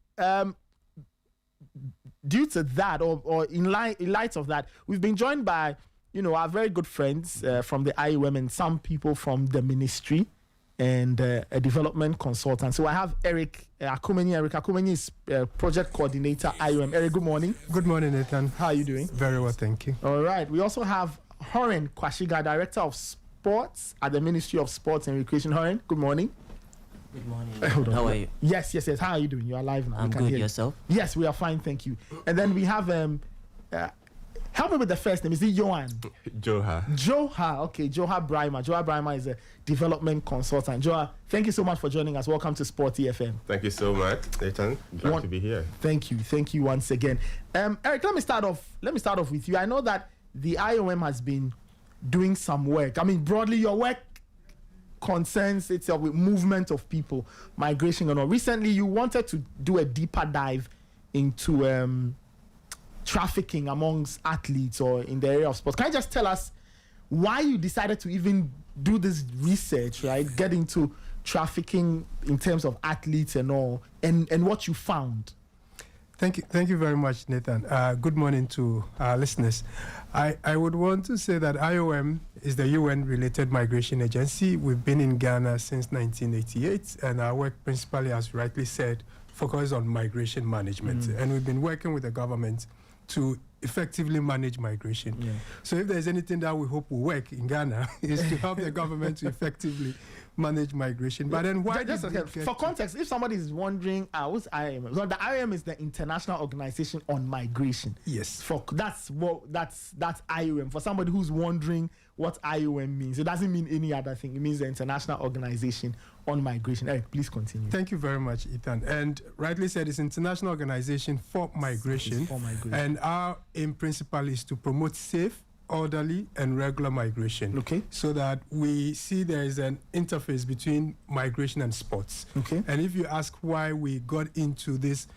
S2: due to that, or in light of that, we've been joined by our very good friends from the IOM and some people from the ministry and a development consultant. So I have Eric Akumeni. Eric Akumeni is project coordinator, IOM. Eric, good morning.
S7: Good morning, Nathan.
S2: How are you doing?
S7: Very well, thank you.
S2: All right. We also have Horen Kwashiga, director of sports at the Ministry of Sports and Recreation. Horen, good morning.
S8: Good morning. How are you?
S2: Yes. How are you doing? You are live now.
S8: I'm good. Yourself?
S2: Yes, we are fine, thank you. And then we have Help me with the first name. Is it Johan?
S7: Joha.
S2: Joha. Okay, Joha Brima. Joha Brima is a development consultant. Joha, thank you so much for joining us. Welcome to Sporty FM.
S7: Thank you so much, Nathan. Glad to be here.
S2: Thank you once again. Eric, let me start off with you. I know that the IOM has been doing some work. I mean, broadly, your work concerns itself with movement of people, migration and all. Recently, you wanted to do a deeper dive into trafficking amongst athletes or in the area of sports. Can you just tell us why you decided to even do this research, right? Get into trafficking in terms of athletes and all, and what you found?
S9: Thank you very much, Nathan. Good morning to our listeners. I would want to say that IOM is the UN-related migration agency. We've been in Ghana since 1988, and our work principally, as rightly said, focuses on migration management. And we've been working with the government to effectively manage migration. Yeah. So if there's anything that we hope will work in Ghana is to help the government to effectively manage migration. But then why
S2: for context, if somebody is wondering, what's IOM? So the IOM is the International Organization on Migration.
S9: Yes.
S2: That's IOM. For somebody who's wondering what IOM means, it doesn't mean any other thing. It means the International Organization on Migration. Eric, please continue.
S9: Thank you very much, Ethan. And rightly said, it's International Organization for Migration. And our aim principle is to promote safe, orderly and regular migration.
S2: Okay.
S9: So that we see there is an interface between migration and sports.
S2: Okay.
S9: And if you ask why we got into this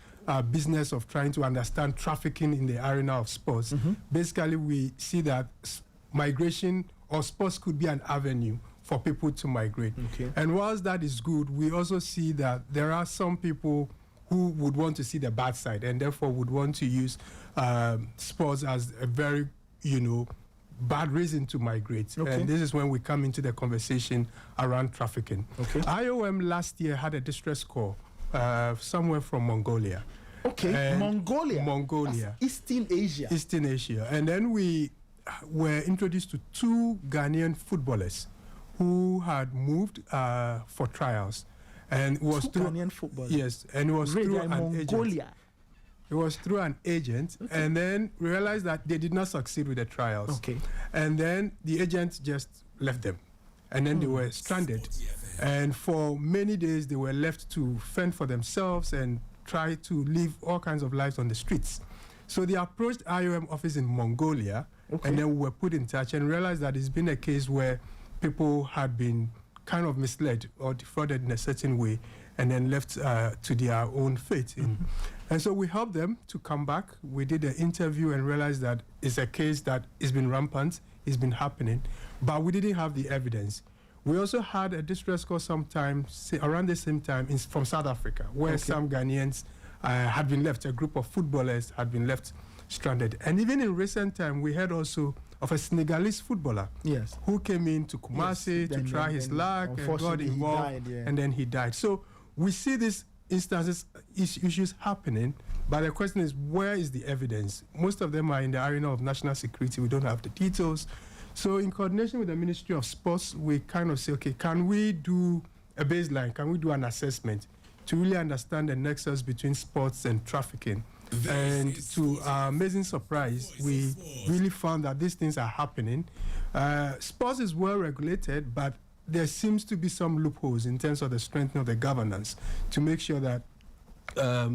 S9: business of trying to understand trafficking in the arena of sports, basically we see that migration or sports could be an avenue for people to migrate.
S2: Okay.
S9: And whilst that is good, we also see that there are some people who would want to see the bad side and therefore would want to use sports as a very, bad reason to migrate.
S2: Okay.
S9: And this is when we come into the conversation around trafficking.
S2: Okay.
S9: IOM last year had a distress call somewhere from Mongolia.
S2: Okay,
S9: and
S2: Mongolia.
S9: That's
S2: Eastern Asia.
S9: Eastern Asia. And then we were introduced to two Ghanaian footballers who had moved for trials. And it was
S2: two Ghanaian footballers?
S9: Yes, and it was through an
S2: Mongolia.
S9: agent. It was through an agent, and then realized that they did not succeed with the trials.
S2: Okay.
S9: And then the agent just left them, and then they were stranded. And for many days, they were left to fend for themselves and try to live all kinds of lives on the streets. So they approached IOM office in Mongolia, and then we were put in touch and realized that it's been a case where people had been kind of misled or defrauded in a certain way and then left to their own fate. And so we helped them to come back. We did an interview and realized that it's a case that has been rampant, it's been happening, but we didn't have the evidence. We also had a distress call sometime around the same time from South Africa, where some Ghanaians had been left, a group of footballers had been left stranded. And even in recent time, we heard also of a Senegalese footballer who came in to Kumasi to try his luck and got involved, and then he died. So we see these issues happening, but the question is, where is the evidence? Most of them are in the arena of national security. We don't have the details. So in coordination with the Ministry of Sports, we kind of say, okay, can we do a baseline? Can we do an assessment to really understand the nexus between sports and trafficking? And to our amazing surprise, we really found that these things are happening. Sports is well regulated, but there seems to be some loopholes in terms of the strengthening of the governance to make sure that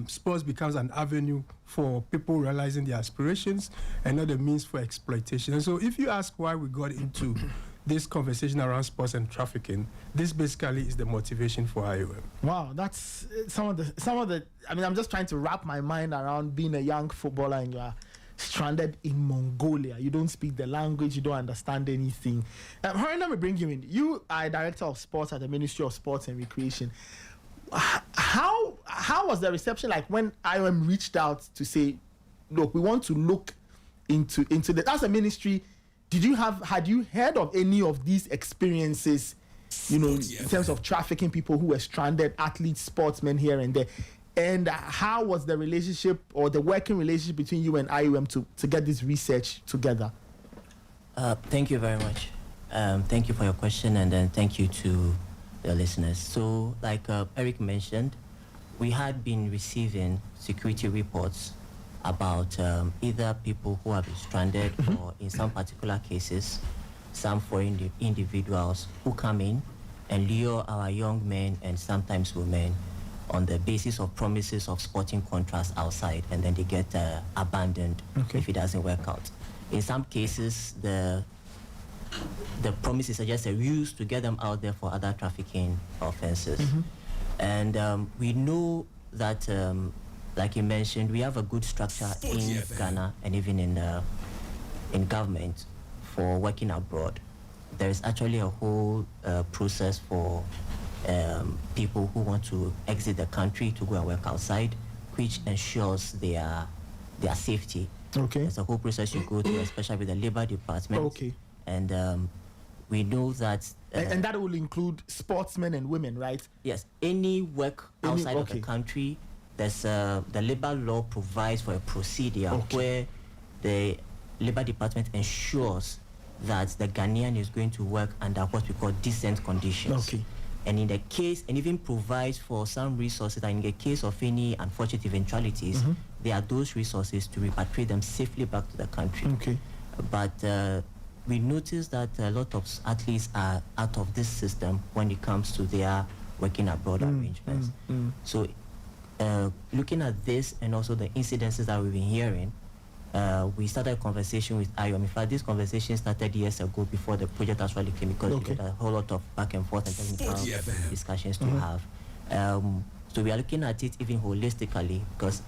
S9: sports becomes an avenue for people realizing their aspirations and not a means for exploitation. And so if you ask why we got into this conversation around sports and trafficking, this basically is the motivation for IOM.
S2: Wow, that's some of the I mean, I'm just trying to wrap my mind around being a young footballer and you are stranded in Mongolia. You don't speak the language, you don't understand anything. Harry, let me bring you in. You are director of sports at the Ministry of Sports and Recreation. How was the reception like when IOM reached out to say, look, we want to look into the, as a ministry, had you heard of any of these experiences, in terms of trafficking people who were stranded, athletes, sportsmen here and there? And how was the relationship or the working relationship between you and IOM to get this research together?
S8: Thank you very much. Thank you for your question, and then thank you to the listeners. So, like Eric mentioned, we had been receiving security reports about either people who have been stranded or in some particular cases, some foreign individuals who come in and lure our young men and sometimes women on the basis of promises of sporting contracts outside, and then they get abandoned if it doesn't work out. In some cases, the promises are just a ruse to get them out there for other trafficking offenses. And we know that, like you mentioned, we have a good structure in Ghana and even in government for working abroad. There is actually a whole process for people who want to exit the country to go and work outside, which ensures their safety. There's a whole process you go through, especially with the Labor Department. And we know that...
S2: and that will include sportsmen and women, right?
S8: Yes. Any work outside of the country, there's the labor law provides for a procedure where the Labor Department ensures that the Ghanaian is going to work under what we call decent conditions. And in the case, and even provides for some resources that in the case of any unfortunate eventualities, there are those resources to repatriate them safely back to the country. But we notice that a lot of athletes are out of this system when it comes to their working abroad arrangements. So looking at this and also the incidences that we've been hearing, we started a conversation with IOM. In fact, this conversation started years ago before the project actually came, because we had a whole lot of back and forth and technical discussions to have. So we are looking at it even holistically, because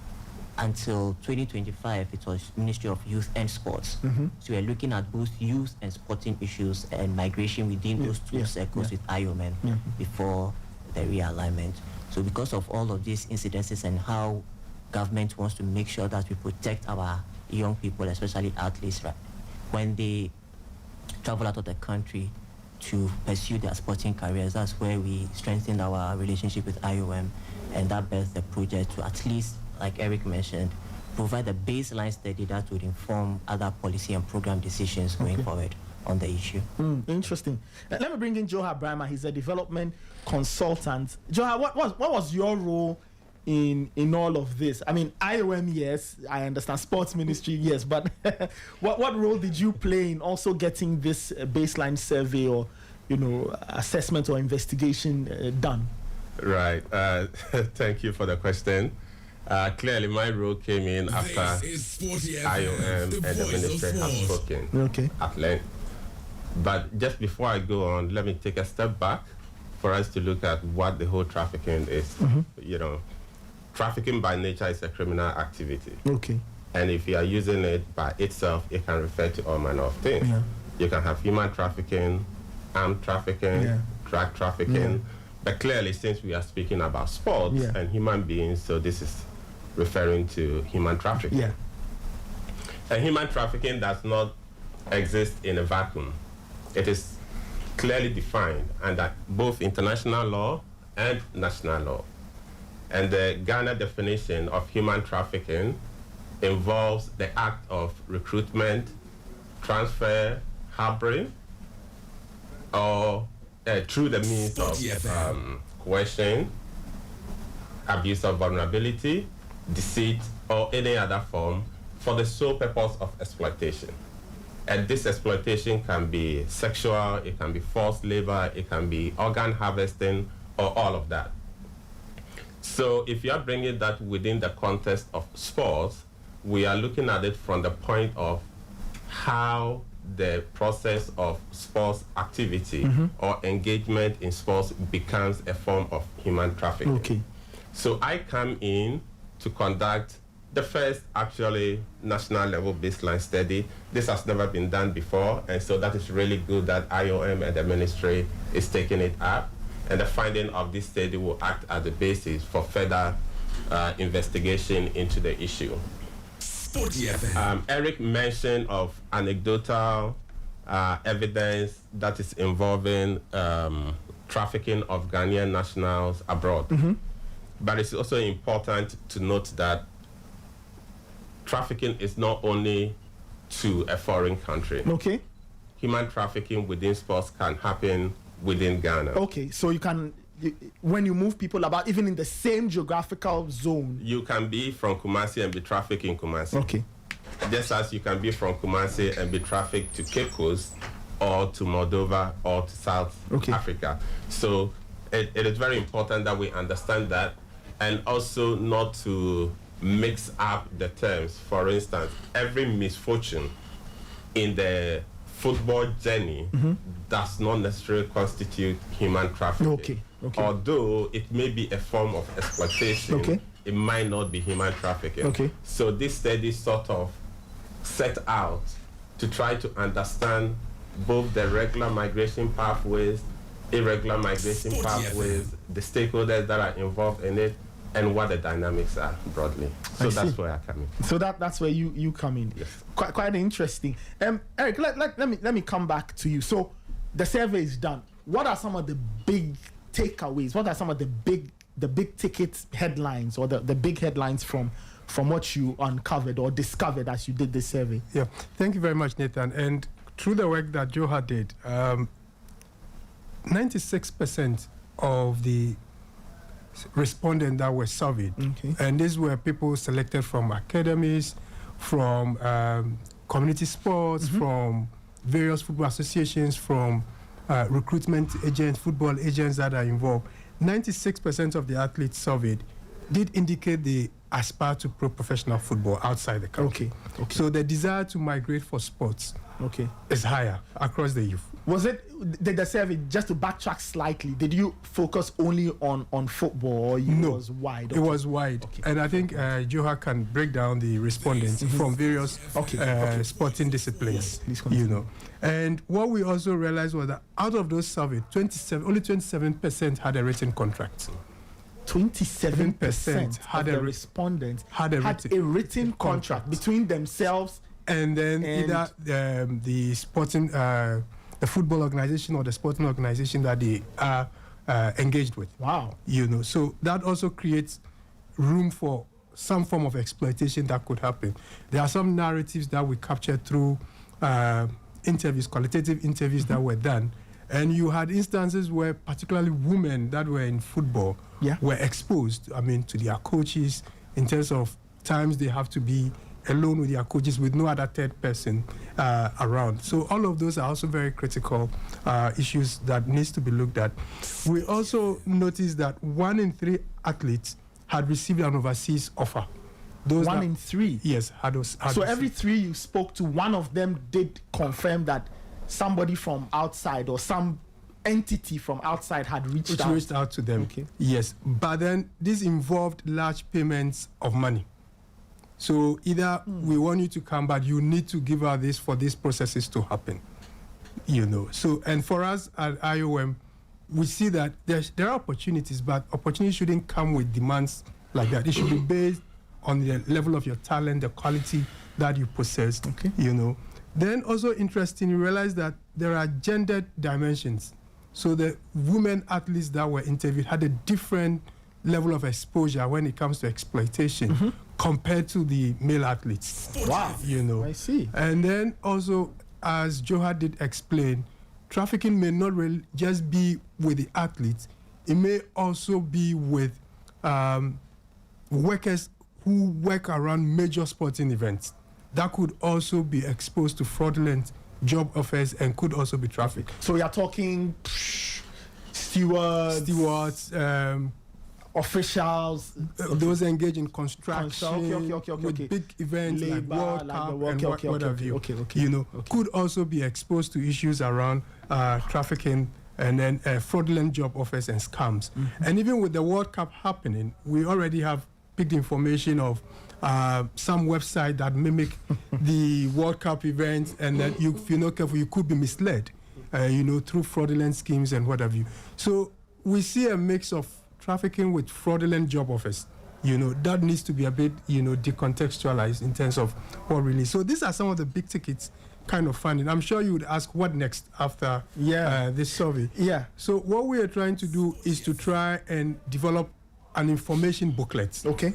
S8: until 2025, it was Ministry of Youth and Sports. So we are looking at both youth and sporting issues and migration within those two circles with IOM before the realignment. So because of all of these incidences and how government wants to make sure that we protect our young people, especially athletes, right, when they travel out of the country to pursue their sporting careers, that's where we strengthen our relationship with IOM, and that birthed the project to at least, like Eric mentioned, provide a baseline study that would inform other policy and program decisions going forward on the issue.
S2: Interesting. Let me bring in Joha Brahma. He's a development consultant. Joha, what was your role in all of this? I mean, IOM, yes, I understand. Sports Ministry, yes, but what role did you play in also getting this baseline survey or, assessment or investigation done?
S7: Right. Thank you for the question. Clearly, my role came in after IOM and the ministry have spoken at length. But just before I go on, let me take a step back for us to look at what the whole trafficking is. Trafficking by nature is a criminal activity. And if you are using it by itself, it can refer to all manner of things. You can have human trafficking, armed trafficking, drug trafficking. But clearly, since we are speaking about sports and human beings, so this is referring to human trafficking. And human trafficking does not exist in a vacuum. It is clearly defined under both international law and national law. And the Ghana definition of human trafficking involves the act of recruitment, transfer, harboring, or through the means of coercion, abuse of vulnerability, deceit, or any other form for the sole purpose of exploitation. And this exploitation can be sexual, it can be forced labor, it can be organ harvesting, or all of that. So if you are bringing that within the context of sports, we are looking at it from the point of how the process of sports activity or engagement in sports becomes a form of human trafficking. So I come in to conduct the first actually national level baseline study. This has never been done before, and so that is really good that IOM and the ministry is taking it up. And the finding of this study will act as the basis for further investigation into the issue. Eric mentioned of anecdotal evidence that is involving trafficking of Ghanaian nationals abroad. But it's also important to note that trafficking is not only to a foreign country.
S2: Okay.
S7: Human trafficking within sports can happen within Ghana.
S2: Okay, so you can when you move people about, even in the same geographical zone?
S7: You can be from Kumasi and be trafficked in Kumasi.
S2: Okay.
S7: Just as you can be from Kumasi and be trafficked to Cape Coast or to Moldova or to South Africa. So it is very important that we understand that, and also not to mix up the terms. For instance, every misfortune in the football journey does not necessarily constitute human trafficking. Although it may be a form of exploitation, it might not be human trafficking. So this study sort of set out to try to understand both the regular migration pathways, irregular migration pathways, the stakeholders that are involved in it, and what the dynamics are broadly. So that's where I come in.
S2: So that's where you come in.
S7: Yes.
S2: Quite interesting. Eric, let me come back to you. So the survey is done. What are some of the big takeaways? What are some of the big ticket headlines, or the big headlines from what you uncovered or discovered as you did this survey?
S9: Yeah, thank you very much, Nathan. And through the work that Joha did, 96% of the respondents that were surveyed, and these were people selected from academies, from community sports, from various football associations, from recruitment agents, football agents that are involved. 96% of the athletes surveyed did indicate they aspire to professional football outside the country. So the desire to migrate for sports is higher across the youth.
S2: Did the survey, just to backtrack slightly, did you focus only on football, or was wide?
S9: It was wide. And I think Joha can break down the respondents from various sporting disciplines. You know. And what we also realized was that out of those surveyed, only 27% had a written contract.
S2: 27% of the respondents had a written contract between themselves
S9: and either the sporting, the football organization or the sporting organization that they are engaged with.
S2: Wow.
S9: You know, so that also creates room for some form of exploitation that could happen. There are some narratives that we captured through interviews, qualitative interviews that were done. And you had instances where particularly women that were in football were exposed, to their coaches, in terms of times they have to be alone with their coaches with no other third person around. So all of those are also very critical issues that needs to be looked at. We also noticed that 1 in 3 athletes had received an overseas offer.
S2: Those 1 in 3?
S9: Yes.
S2: So every 3 you spoke to, one of them did confirm that somebody from outside or some entity from outside had reached
S9: out to them. Yes, but then this involved large payments of money. So either we want you to come, but you need to give out this for these processes to happen. You know. So, and for us at IOM, we see that there are opportunities, but opportunities shouldn't come with demands like that. It should be based on the level of your talent, the quality that you possess. You know. Then also interesting, you realize that there are gendered dimensions. So the women athletes that were interviewed had a different level of exposure when it comes to exploitation compared to the male athletes.
S2: Wow.
S9: You know.
S2: I see.
S9: And then also, as Joha did explain, trafficking may not really just be with the athletes. It may also be with workers who work around major sporting events. That could also be exposed to fraudulent job offers and could also be trafficked.
S2: So we are talking stewards, officials,
S9: those engaged in construction, with big events like World Cup and what have you. You know, could also be exposed to issues around trafficking and then fraudulent job offers and scams. And even with the World Cup happening, we already have picked information of some website that mimic the World Cup events, and that if you're not careful, you could be misled, through fraudulent schemes and what have you. So we see a mix of trafficking with fraudulent job offers. That needs to be a bit, decontextualized in terms of what really. So these are some of the big tickets kind of funding. I'm sure you would ask what next after this survey.
S2: Yeah.
S9: So what we are trying to do is to try and develop an information booklet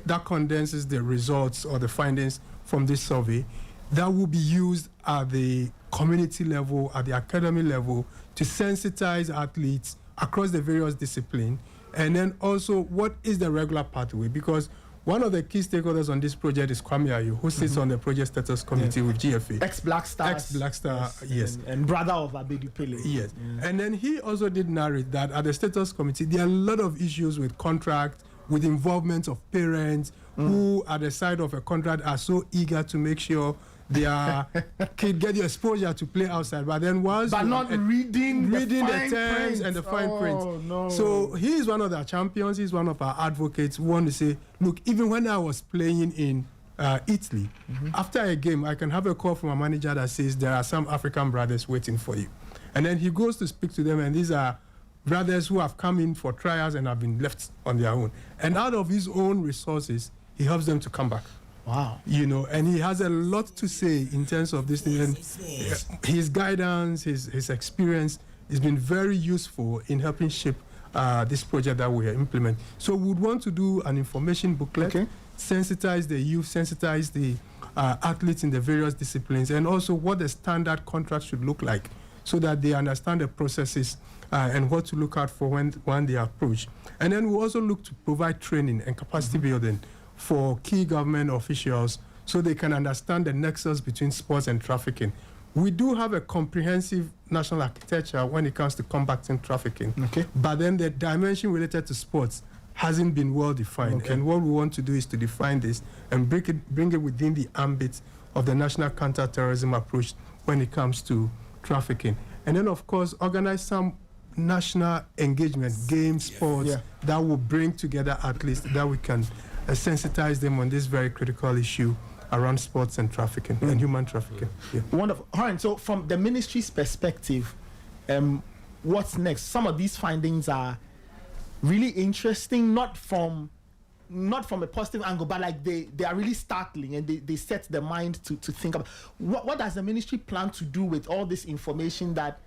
S9: that condenses the results or the findings from this survey that will be used at the community level, at the academy level, to sensitize athletes across the various disciplines, and then also what is the regular pathway, because one of the key stakeholders on this project is Kwame Ayu, who sits on the project status committee with GFA.
S2: Ex-Black Star.
S9: Ex-Black Star, yes.
S2: And brother of Abedu Pele.
S9: Yes. And then he also did narrate that at the status committee, there are a lot of issues with contract, with involvement of parents who, at the side of a contract, are so eager to make sure their kid get the exposure to play outside, but then
S2: not reading
S9: the terms and the fine print.
S2: No.
S9: So he is one of our champions. He's one of our advocates who want to say, look, even when I was playing in Italy, after a game, I can have a call from a manager that says there are some African brothers waiting for you, and then he goes to speak to them, and these are brothers who have come in for trials and have been left on their own, and out of his own resources, he helps them to come back.
S2: Wow.
S9: And he has a lot to say in terms of this thing. And his guidance, his experience has been very useful in helping shape this project that we are implementing. So we would want to do an information booklet, sensitize the youth, sensitize the athletes in the various disciplines, and also what the standard contract should look like so that they understand the processes and what to look out for when they approach. And then we also look to provide training and capacity building for key government officials so they can understand the nexus between sports and trafficking. We do have a comprehensive national architecture when it comes to combating trafficking, but then the dimension related to sports hasn't been well defined. And what we want to do is to define this and bring it within the ambit of the national counter-terrorism approach when it comes to trafficking. And then, of course, organize some national engagement, games, sports, that will bring together athletes that we can sensitize them on this very critical issue around sports and trafficking and human trafficking.
S2: Wonderful. All right, so from the ministry's perspective, what's next? Some of these findings are really interesting, not from a positive angle, but like they are really startling, and they set the mind to think about what does the ministry plan to do with all this information that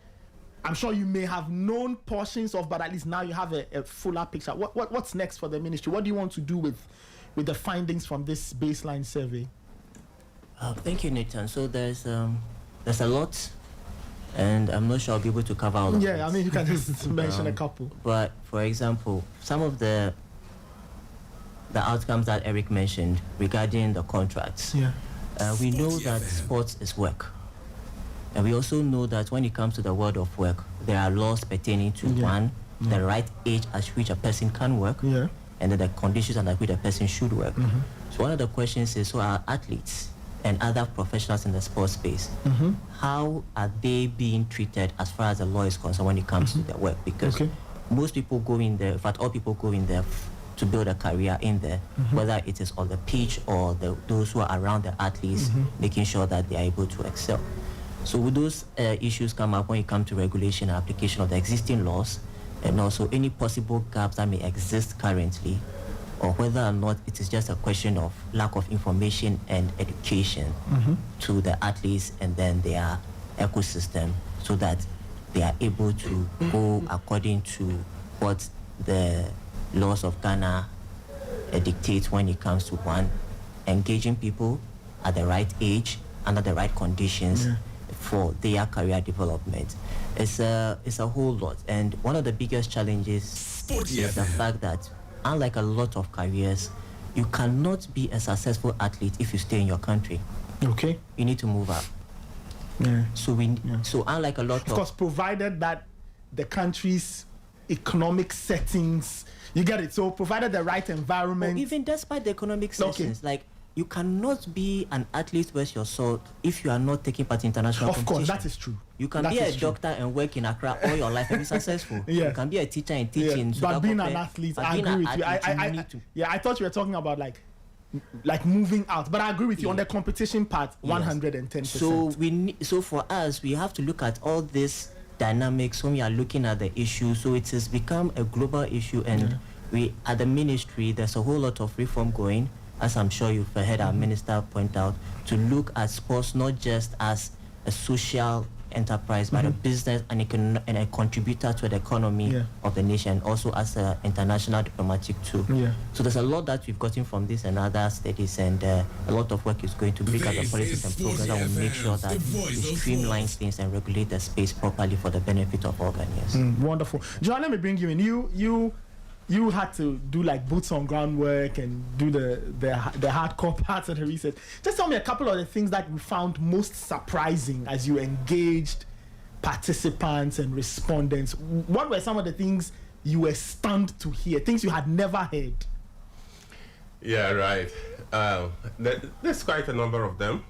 S2: I'm sure you may have known portions of, but at least now you have a fuller picture. What's next for the ministry? What do you want to do with the findings from this baseline survey?
S8: Thank you, Nathan. So there's a lot, and I'm not sure I'll be able to cover all of it.
S2: Yeah, I mean, you can just mention a couple.
S8: But for example, some of the outcomes that Eric mentioned regarding the contracts. We know that sports is work. And we also know that when it comes to the world of work, there are laws pertaining to the right age at which a person can work, and then the conditions under which a person should work. So one of the questions is, so our athletes and other professionals in the sports space, how are they being treated as far as the law is concerned when it comes to their work? Because most people go in there, in fact, all people go in there to build a career in there, whether it is on the pitch or those who are around the athletes, making sure that they are able to excel. So with those issues come up when it comes to regulation and application of the existing laws, and also any possible gaps that may exist currently, or whether or not it is just a question of lack of information and education to the athletes and then their ecosystem, so that they are able to go according to what the laws of Ghana dictate when it comes to engaging people at the right age, under the right conditions, for their career development. It's a whole lot, and one of the biggest challenges is the fact that, unlike a lot of careers, you cannot be a successful athlete if you stay in your country. You need to move up. So unlike a lot of
S2: course, provided that the country's economic settings, you get it, so provided the right environment.
S8: Even despite the economic settings, like, you cannot be an athlete worth your salt if you are not taking part in international competition.
S2: Of course, that is true.
S8: You can be a doctor and work in Accra all your life and be successful. You can be a teacher and teach in
S2: but being an athlete, I agree with you. I thought you were talking about like moving out, but I agree with you on the competition part, 110%.
S8: So for us, we have to look at all this dynamics when we are looking at the issue. So it has become a global issue, and we at the ministry, there's a whole lot of reform going, as I'm sure you've heard our minister point out, to look at sports not just as a social enterprise, but a business and a contributor to the economy of the nation, also as an international diplomatic tool. So there's a lot that we've gotten from this and other studies, and a lot of work is going to break out the policies and programs that will make sure that we streamline things and regulate the space properly for the benefit of all Ghanaians.
S2: Wonderful. John, let me bring you in. You had to do like boots on ground work and do the hardcore parts of the research. Just tell me a couple of the things that you found most surprising as you engaged participants and respondents. What were some of the things you were stunned to hear, things you had never heard?
S7: Yeah, right. There's quite a number of them.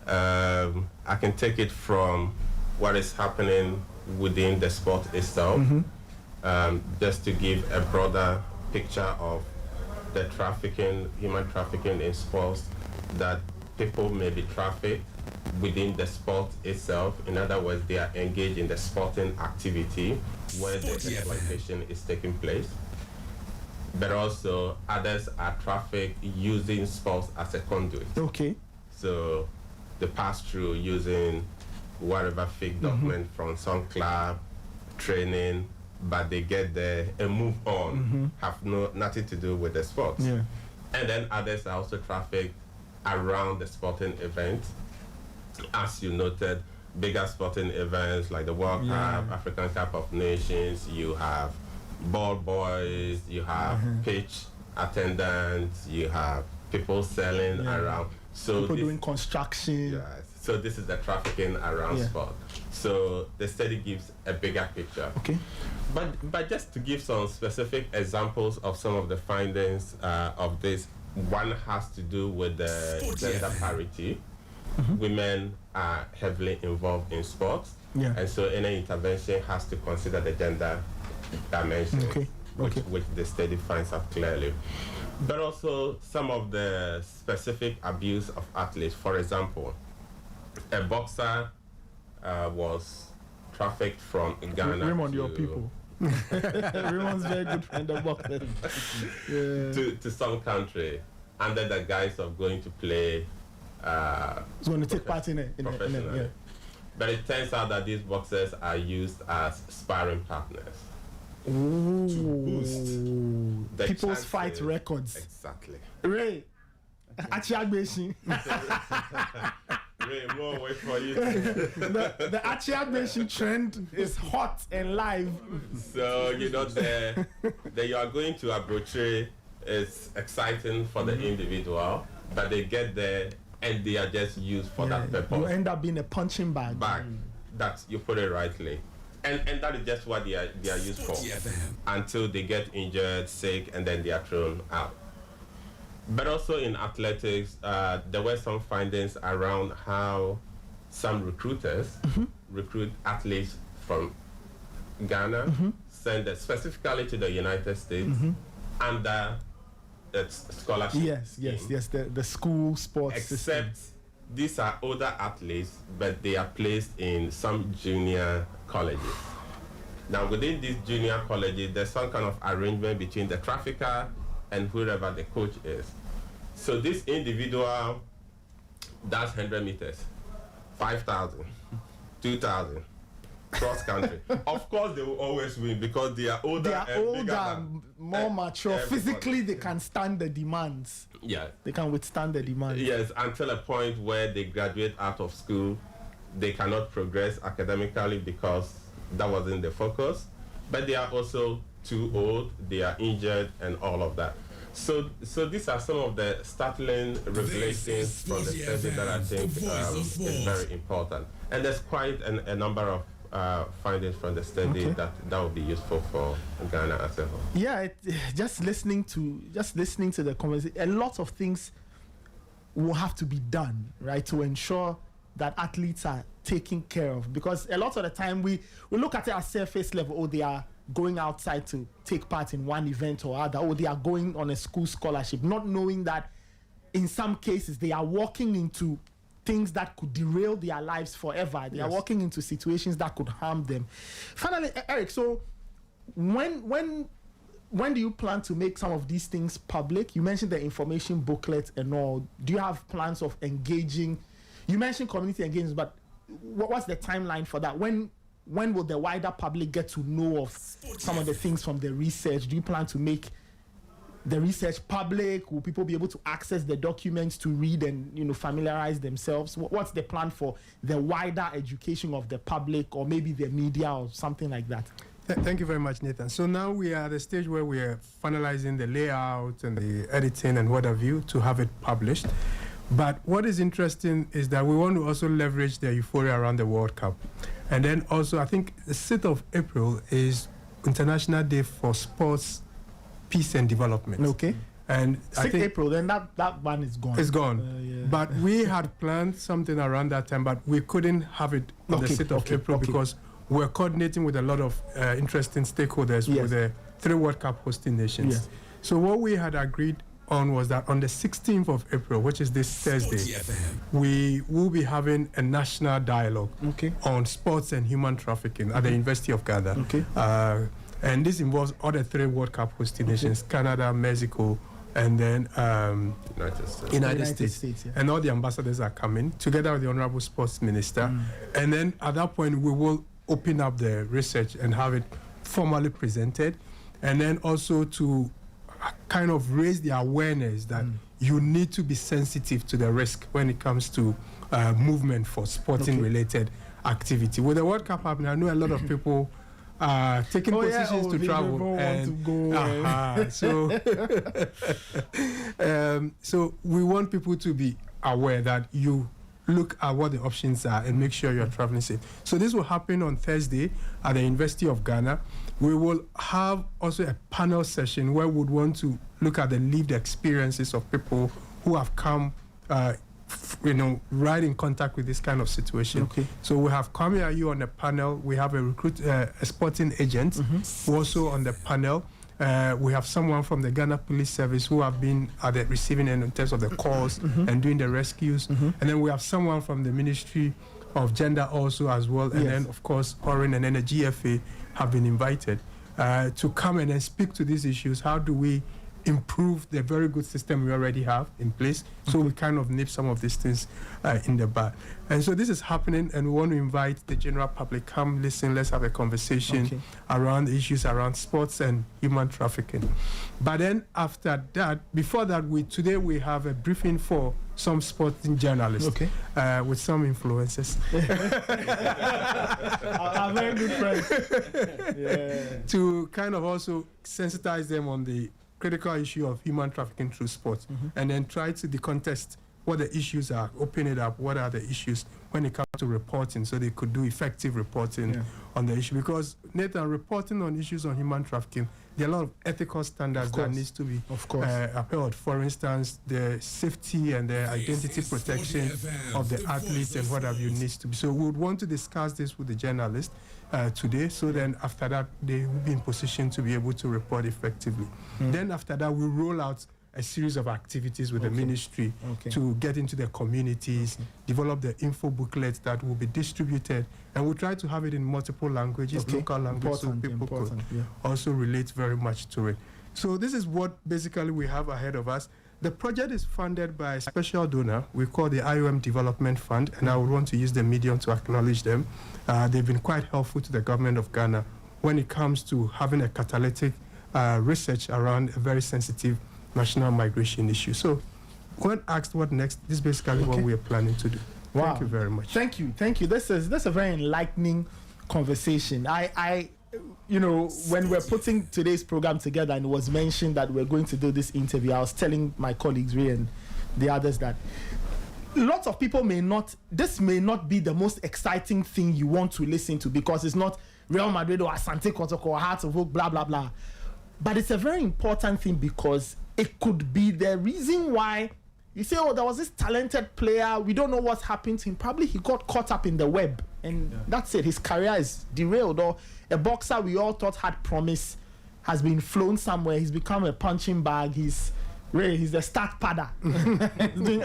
S7: I can take it from what is happening within the sport itself. Just to give a broader picture of the human trafficking in sports, that people may be trafficked within the sport itself. In other words, they are engaged in the sporting activity where the exploitation is taking place. But also, others are trafficked using sports as a conduit.
S2: Okay.
S7: So they pass through using whatever fake document from some club, training, but they get there and move on, have nothing to do with the sports. And then others are also trafficked around the sporting event. As you noted, bigger sporting events like the World Cup, African Cup of Nations, you have ball boys, you have pitch attendants, you have people selling around. So
S2: people doing construction.
S7: So this is the trafficking around sport. So the study gives a bigger picture.
S2: Okay.
S7: But just to give some specific examples of some of the findings of this, one has to do with the gender parity. Women are heavily involved in sports, and so any intervention has to consider the gender dimension, which the study finds out clearly. But also some of the specific abuse of athletes. For example, a boxer was trafficked from Ghana
S2: Raymond, your people. Raymond's very good friend of boxer.
S7: to some country under the guise of going to play.
S2: He's going to take part in it.
S7: But it turns out that these boxers are used as sparring partners.
S2: People's fight records.
S7: Exactly.
S2: Ray, Achiagbeshi.
S7: Ray, more wait for you.
S2: The Achiagbeshi trend is hot and live.
S7: So the you are going to a brochure is exciting for the individual, but they get there and they are just used for that purpose.
S2: You end up being a punching bag.
S7: That you put it rightly. And that is just what they are used for until they get injured, sick, and then they are thrown out. But also in athletics, there were some findings around how some recruiters recruit athletes from Ghana, send them specifically to the United States under its scholarship.
S2: Yes, the school sports
S7: Except
S2: system.
S7: These are older athletes, but they are placed in some junior colleges. Now, within these junior colleges, there's some kind of arrangement between the trafficker and whoever the coach is. So this individual does 100 meters, 5,000, 2,000, cross country. Of course, they will always win because they are older.
S2: They are older, more mature. Physically, they can stand the demands. They can withstand the demands.
S7: Yes, until a point where they graduate out of school, they cannot progress academically because that wasn't the focus. But they are also too old, they are injured, and all of that. So these are some of the startling revelations from the study that I think is very important. And there's quite a number of findings from the study that will be useful for Ghana as a whole.
S2: Just listening to the conversation, a lot of things will have to be done, right, to ensure that athletes are taken care of. Because a lot of the time we look at it at surface level, they are going outside to take part in one event or other, or they are going on a school scholarship, not knowing that in some cases they are walking into things that could derail their lives forever. They are walking into situations that could harm them. Finally, Eric, so when do you plan to make some of these things public? You mentioned the information booklet and all. Do you have plans of engaging You mentioned community engagement, but what's the timeline for that? When will the wider public get to know of some of the things from the research? Do you plan to make the research public? Will people be able to access the documents to read and familiarize themselves? What's the plan for the wider education of the public, or maybe the media or something like that?
S9: Thank you very much, Nathan. So now we are at the stage where we are finalizing the layout and the editing and what have you to have it published. But what is interesting is that we want to also leverage the euphoria around the World Cup. And then also, I think the 6th of April is International Day for Sports, Peace and Development.
S2: Okay.
S9: And
S2: 6th April, then that one is gone.
S9: It's gone.
S2: Yeah.
S9: But we had planned something around that time, but we couldn't have it on the 6th of April because we're coordinating with a lot of interesting stakeholders with the 3 World Cup hosting nations. Yes. So what we had agreed on was that on the 16th of April, which is this Thursday, we will be having a national dialogue on sports and human trafficking at the University of Ghana.
S2: Okay.
S9: And this involves all the 3 World Cup hosting nations, Canada, Mexico, and then United States. Yeah. And all the ambassadors are coming, together with the Honorable Sports Minister. And then at that point, we will open up the research and have it formally presented. And then also to kind of raise the awareness that you need to be sensitive to the risk when it comes to movement for sporting-related activity. With the World Cup happening, I know a lot of people taking positions to travel. So we want people to be aware that you look at what the options are and make sure you're traveling safe. So this will happen on Thursday at the University of Ghana. We will have also a panel session where we would want to look at the lived experiences of people who have come right in contact with this kind of situation. Okay. So we have Kwame Ayu on the panel. We have a sporting agent also on the panel. We have someone from the Ghana Police Service who have been at the receiving end in terms of the calls and doing the rescues. And then we have someone from the Ministry of Gender also as well. And then, of course, Orin and then the GFA have been invited to come and then speak to these issues. How do we improve the very good system we already have in place? So we kind of nip some of these things in the bud. And so this is happening, and we want to invite the general public, come listen, let's have a conversation around the issues around sports and human trafficking. But then after that, before that, today we have a briefing for some sporting journalists with some influencers.
S2: Our very good friends.
S9: To kind of also sensitize them on the critical issue of human trafficking through sports, and then try to decontest what the issues are, open it up, what are the issues when it comes to reporting, so they could do effective reporting on the issue. Because, Nathan, reporting on issues on human trafficking, there are a lot of ethical standards that needs to be upheld. For instance, the safety and the identity protection of the athletes and what have you needs to be. So we would want to discuss this with the journalists today, so then after that, they will be in position to be able to report effectively. Then after that, we'll roll out a series of activities with the ministry to get into the communities, develop the info booklets that will be distributed, and we'll try to have it in multiple languages, local languages, so people could also relate very much to it. So this is what basically we have ahead of us. The project is funded by a special donor we call the IOM Development Fund, and I would want to use the medium to acknowledge them. They've been quite helpful to the government of Ghana when it comes to having a catalytic research around a very sensitive national migration issue. So when asked what next, this is basically what we are planning to do. Wow. Thank you very much.
S2: Thank you. This is a very enlightening conversation. I when we're putting today's program together and it was mentioned that we're going to do this interview, I was telling my colleagues, Ray and the others, that lots of people this may not be the most exciting thing you want to listen to, because it's not Real Madrid or Asante Kotoko or Hearts of Oak, blah, blah, blah. But it's a very important thing, because it could be the reason why you say, there was this talented player, we don't know what's happened to him. Probably he got caught up in the web, and that's it. His career is derailed. Or a boxer we all thought had promise has been flown somewhere. He's become a punching bag. He's the start padder. Doing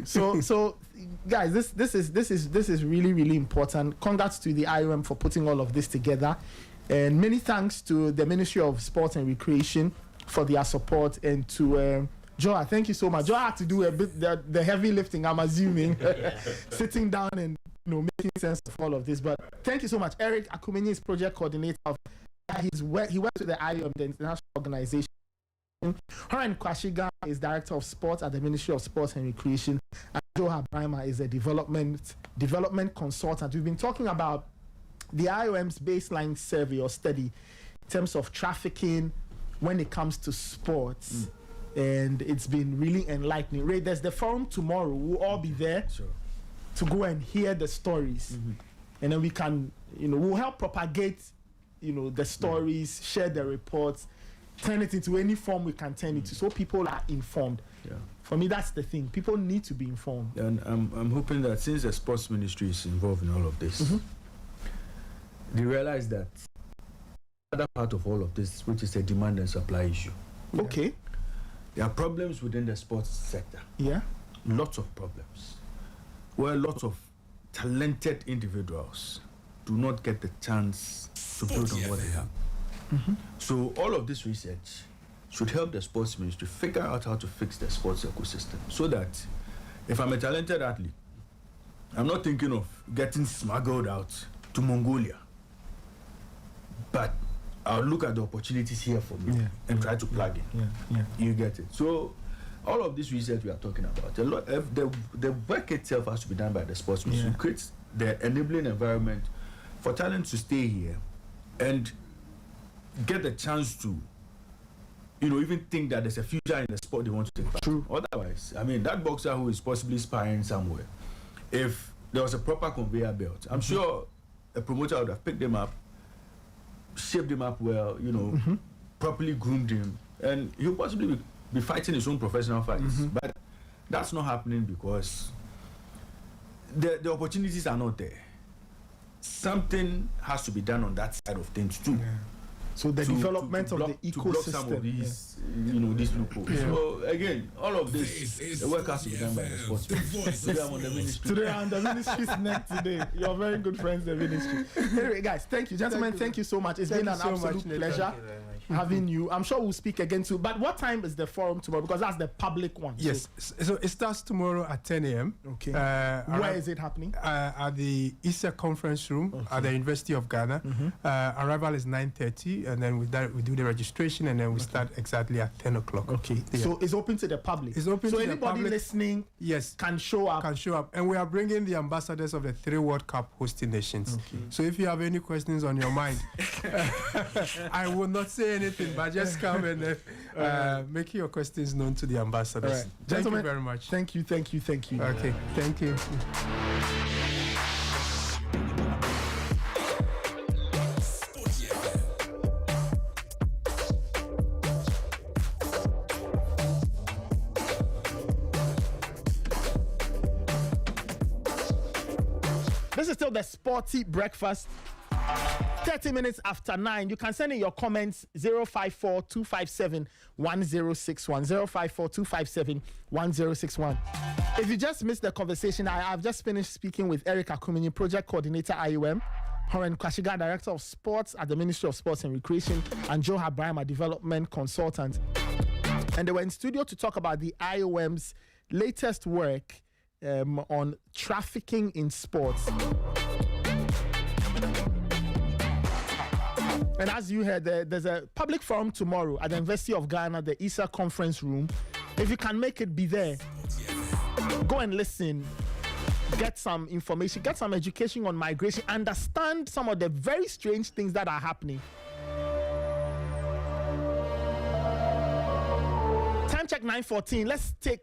S2: So guys, this is really, really important. Congrats to the IOM for putting all of this together. And many thanks to the Ministry of Sports and Recreation for their support, and to Joa, thank you so much. Joa had to do a bit the heavy lifting, I'm assuming, sitting down and making sense of all of this. But thank you so much. Eric Akumeni is project coordinator of he works with the IOM, the international organization. Horan Kwashiga is director of sports at the Ministry of Sports and Recreation, and Joha Brima is a development consultant. We've been talking about the IOM's baseline survey or study in terms of trafficking when it comes to sports, and it's been really enlightening. Ray, there's the forum tomorrow. We'll all be there to go and hear the stories, and then we can, we'll help propagate, the stories, share the reports, turn it into any form we can turn it to, so people are informed. Yeah. For me, that's the thing. People need to be informed.
S1: And I'm hoping that since the sports ministry is involved in all of this, they realize that the other part of all of this, which is a demand and supply issue.
S2: Yeah. Okay.
S1: There are problems within the sports sector.
S2: Yeah.
S1: Lots of problems. Where lots of talented individuals do not get the chance to build on what they have. So all of this research should help the sports ministry figure out how to fix the sports ecosystem, so that if I'm a talented athlete, I'm not thinking of getting smuggled out to Mongolia, but I'll look at the opportunities here for me and try to plug in. You get it? So all of this research we are talking about, a lot of the work itself has to be done by the sports ministry. Create the enabling environment for talent to stay here and get the chance to, even think that there's a future in the sport they want to take part.
S2: True.
S1: Otherwise, that boxer who is possibly sparring somewhere, if there was a proper conveyor belt, I'm sure a promoter would have picked them up, shaped him up well, properly groomed him, and he'll possibly be fighting his own professional fights. But that's not happening because the opportunities are not there. Something has to be done on that side of things too.
S2: So the development of the ecosystem, to block some of
S1: these, these loopholes. So again, all of this, the work has to be done by the sports. Today I'm on the ministry.
S2: Today I'm on the ministry's neck today. You're very good friends, the ministry. Anyway, guys, thank you, gentlemen. Thank you so much. It's been an absolute pleasure having you. I'm sure we'll speak again too. But what time is the forum tomorrow? Because that's the public one.
S9: Yes. So it starts tomorrow at 10 a.m.
S2: Okay. Where is it happening?
S9: At the ISA conference room at the University of Ghana. Arrival is 9:30, and then with that we do the registration, and then we start exactly at 10 o'clock.
S2: Okay. Yeah. So it's open to the public.
S9: It's open to the public.
S2: So anybody listening, can show up.
S9: And we are bringing the ambassadors of the 3 World Cup hosting nations. Okay. So if you have any questions on your mind, I will not say anything, but just come and make your questions known to the ambassadors.
S2: Right.
S9: Thank you very much.
S2: Thank you.
S9: Okay, thank you.
S2: This is still the Sporty Breakfast. 30 minutes after 9. You can send in your comments 054-257-1061. 054-257-1061. If you just missed the conversation, I've just finished speaking with Eric Akumeni, project coordinator IOM, Horan Kwashiga, director of sports at the Ministry of Sports and Recreation, and Joe Habrima, development consultant. And they were in studio to talk about the IOM's latest work on trafficking in sports. And as you heard, there's a public forum tomorrow at the University of Ghana, the ISA conference room. If you can make it, be there. Go and listen. Get some information, get some education on migration, understand some of the very strange things that are happening. Time check 9:14. Let's take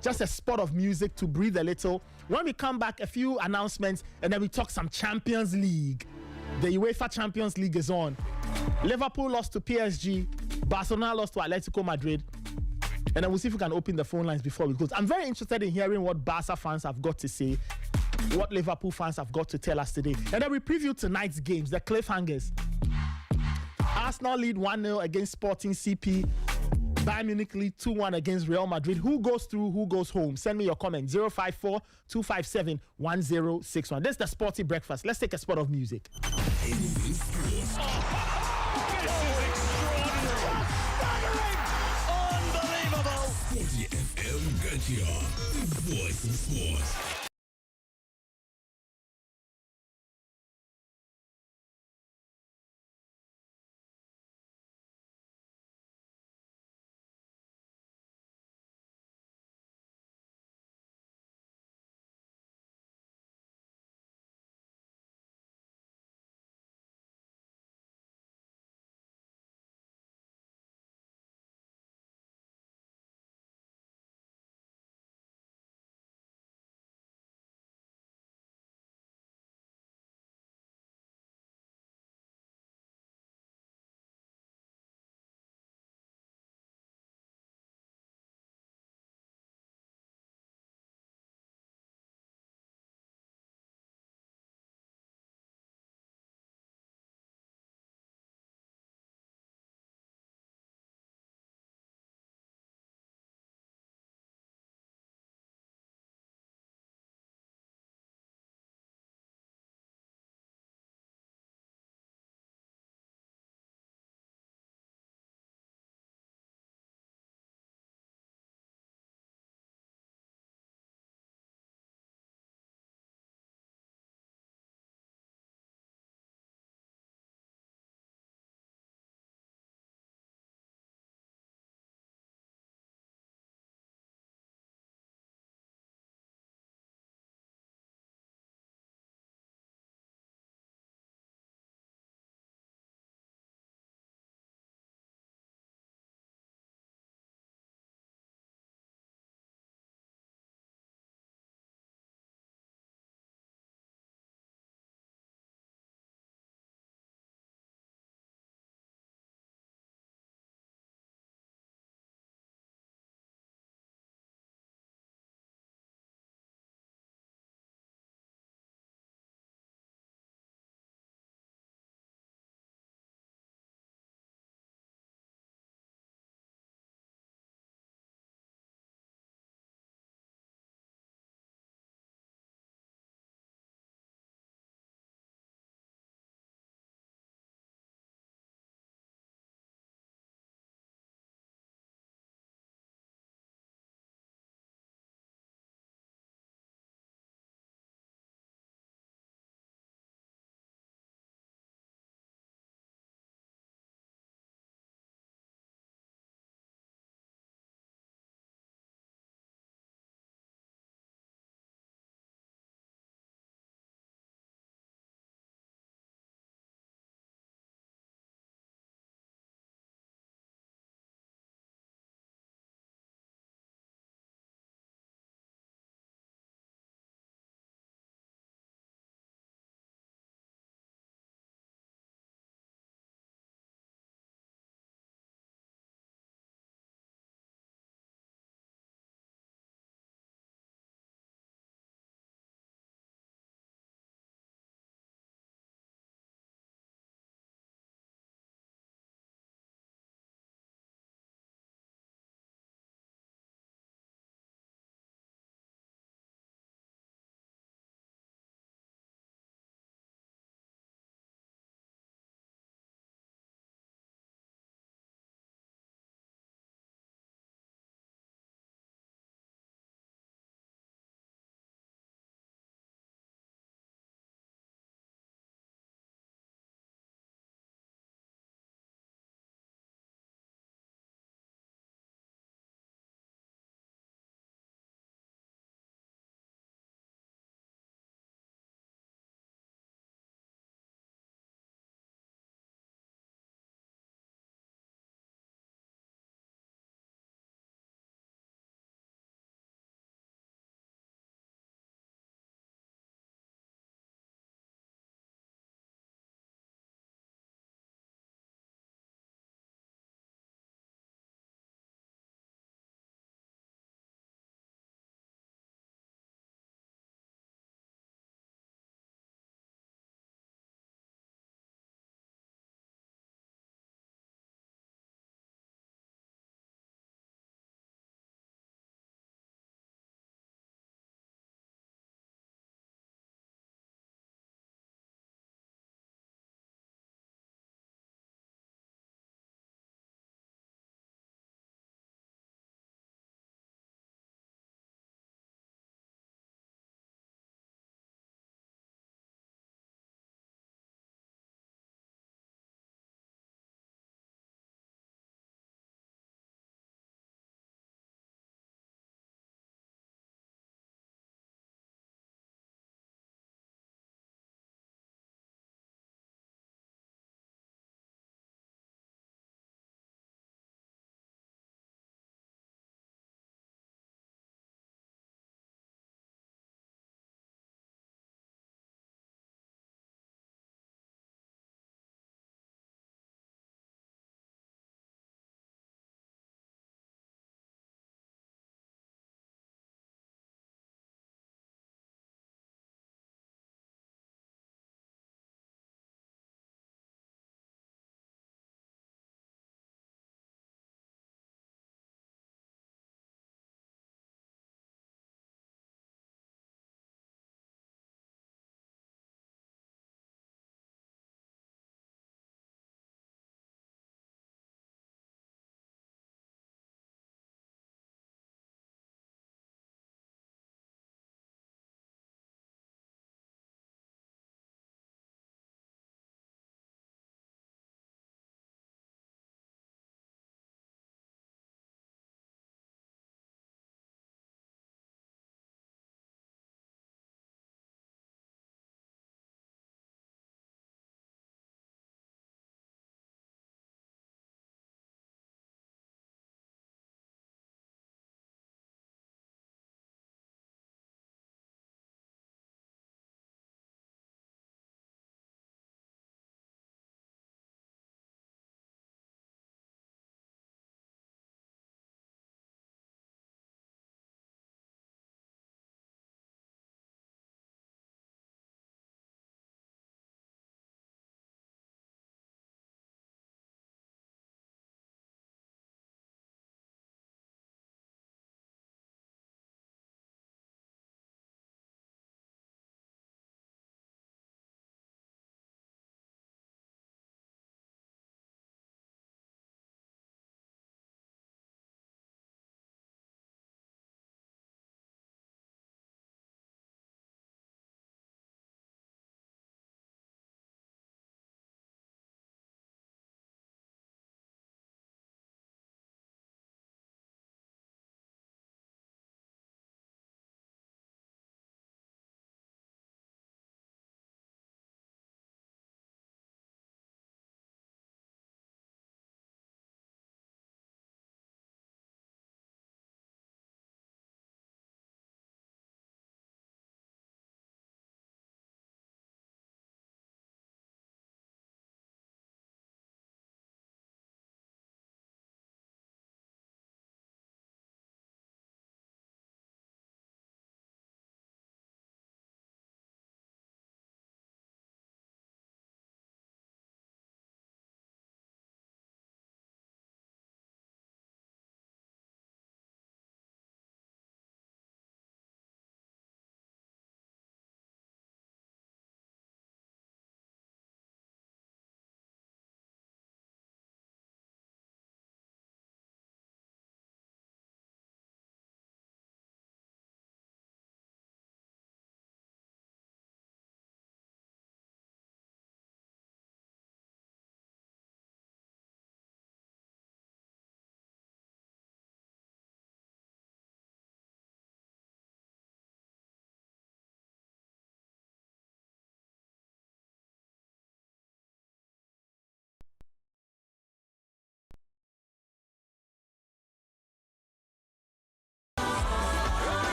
S2: just a spot of music to breathe a little. When we come back, a few announcements, and then we talk some Champions League. The UEFA Champions League is on. Liverpool lost to PSG. Barcelona lost to Atletico Madrid. And then we'll see if we can open the phone lines before we close. I'm very interested in hearing what Barca fans have got to say, what Liverpool fans have got to tell us today. And then we preview tonight's games, the cliffhangers. Arsenal lead 1-0 against Sporting CP. Bayern Munich lead 2-1 against Real Madrid. Who goes through, who goes home? Send me your comment. 054-257-1061. This is the Sporty Breakfast. Let's take a spot of music.
S3: Unbelievable. the voice of sports.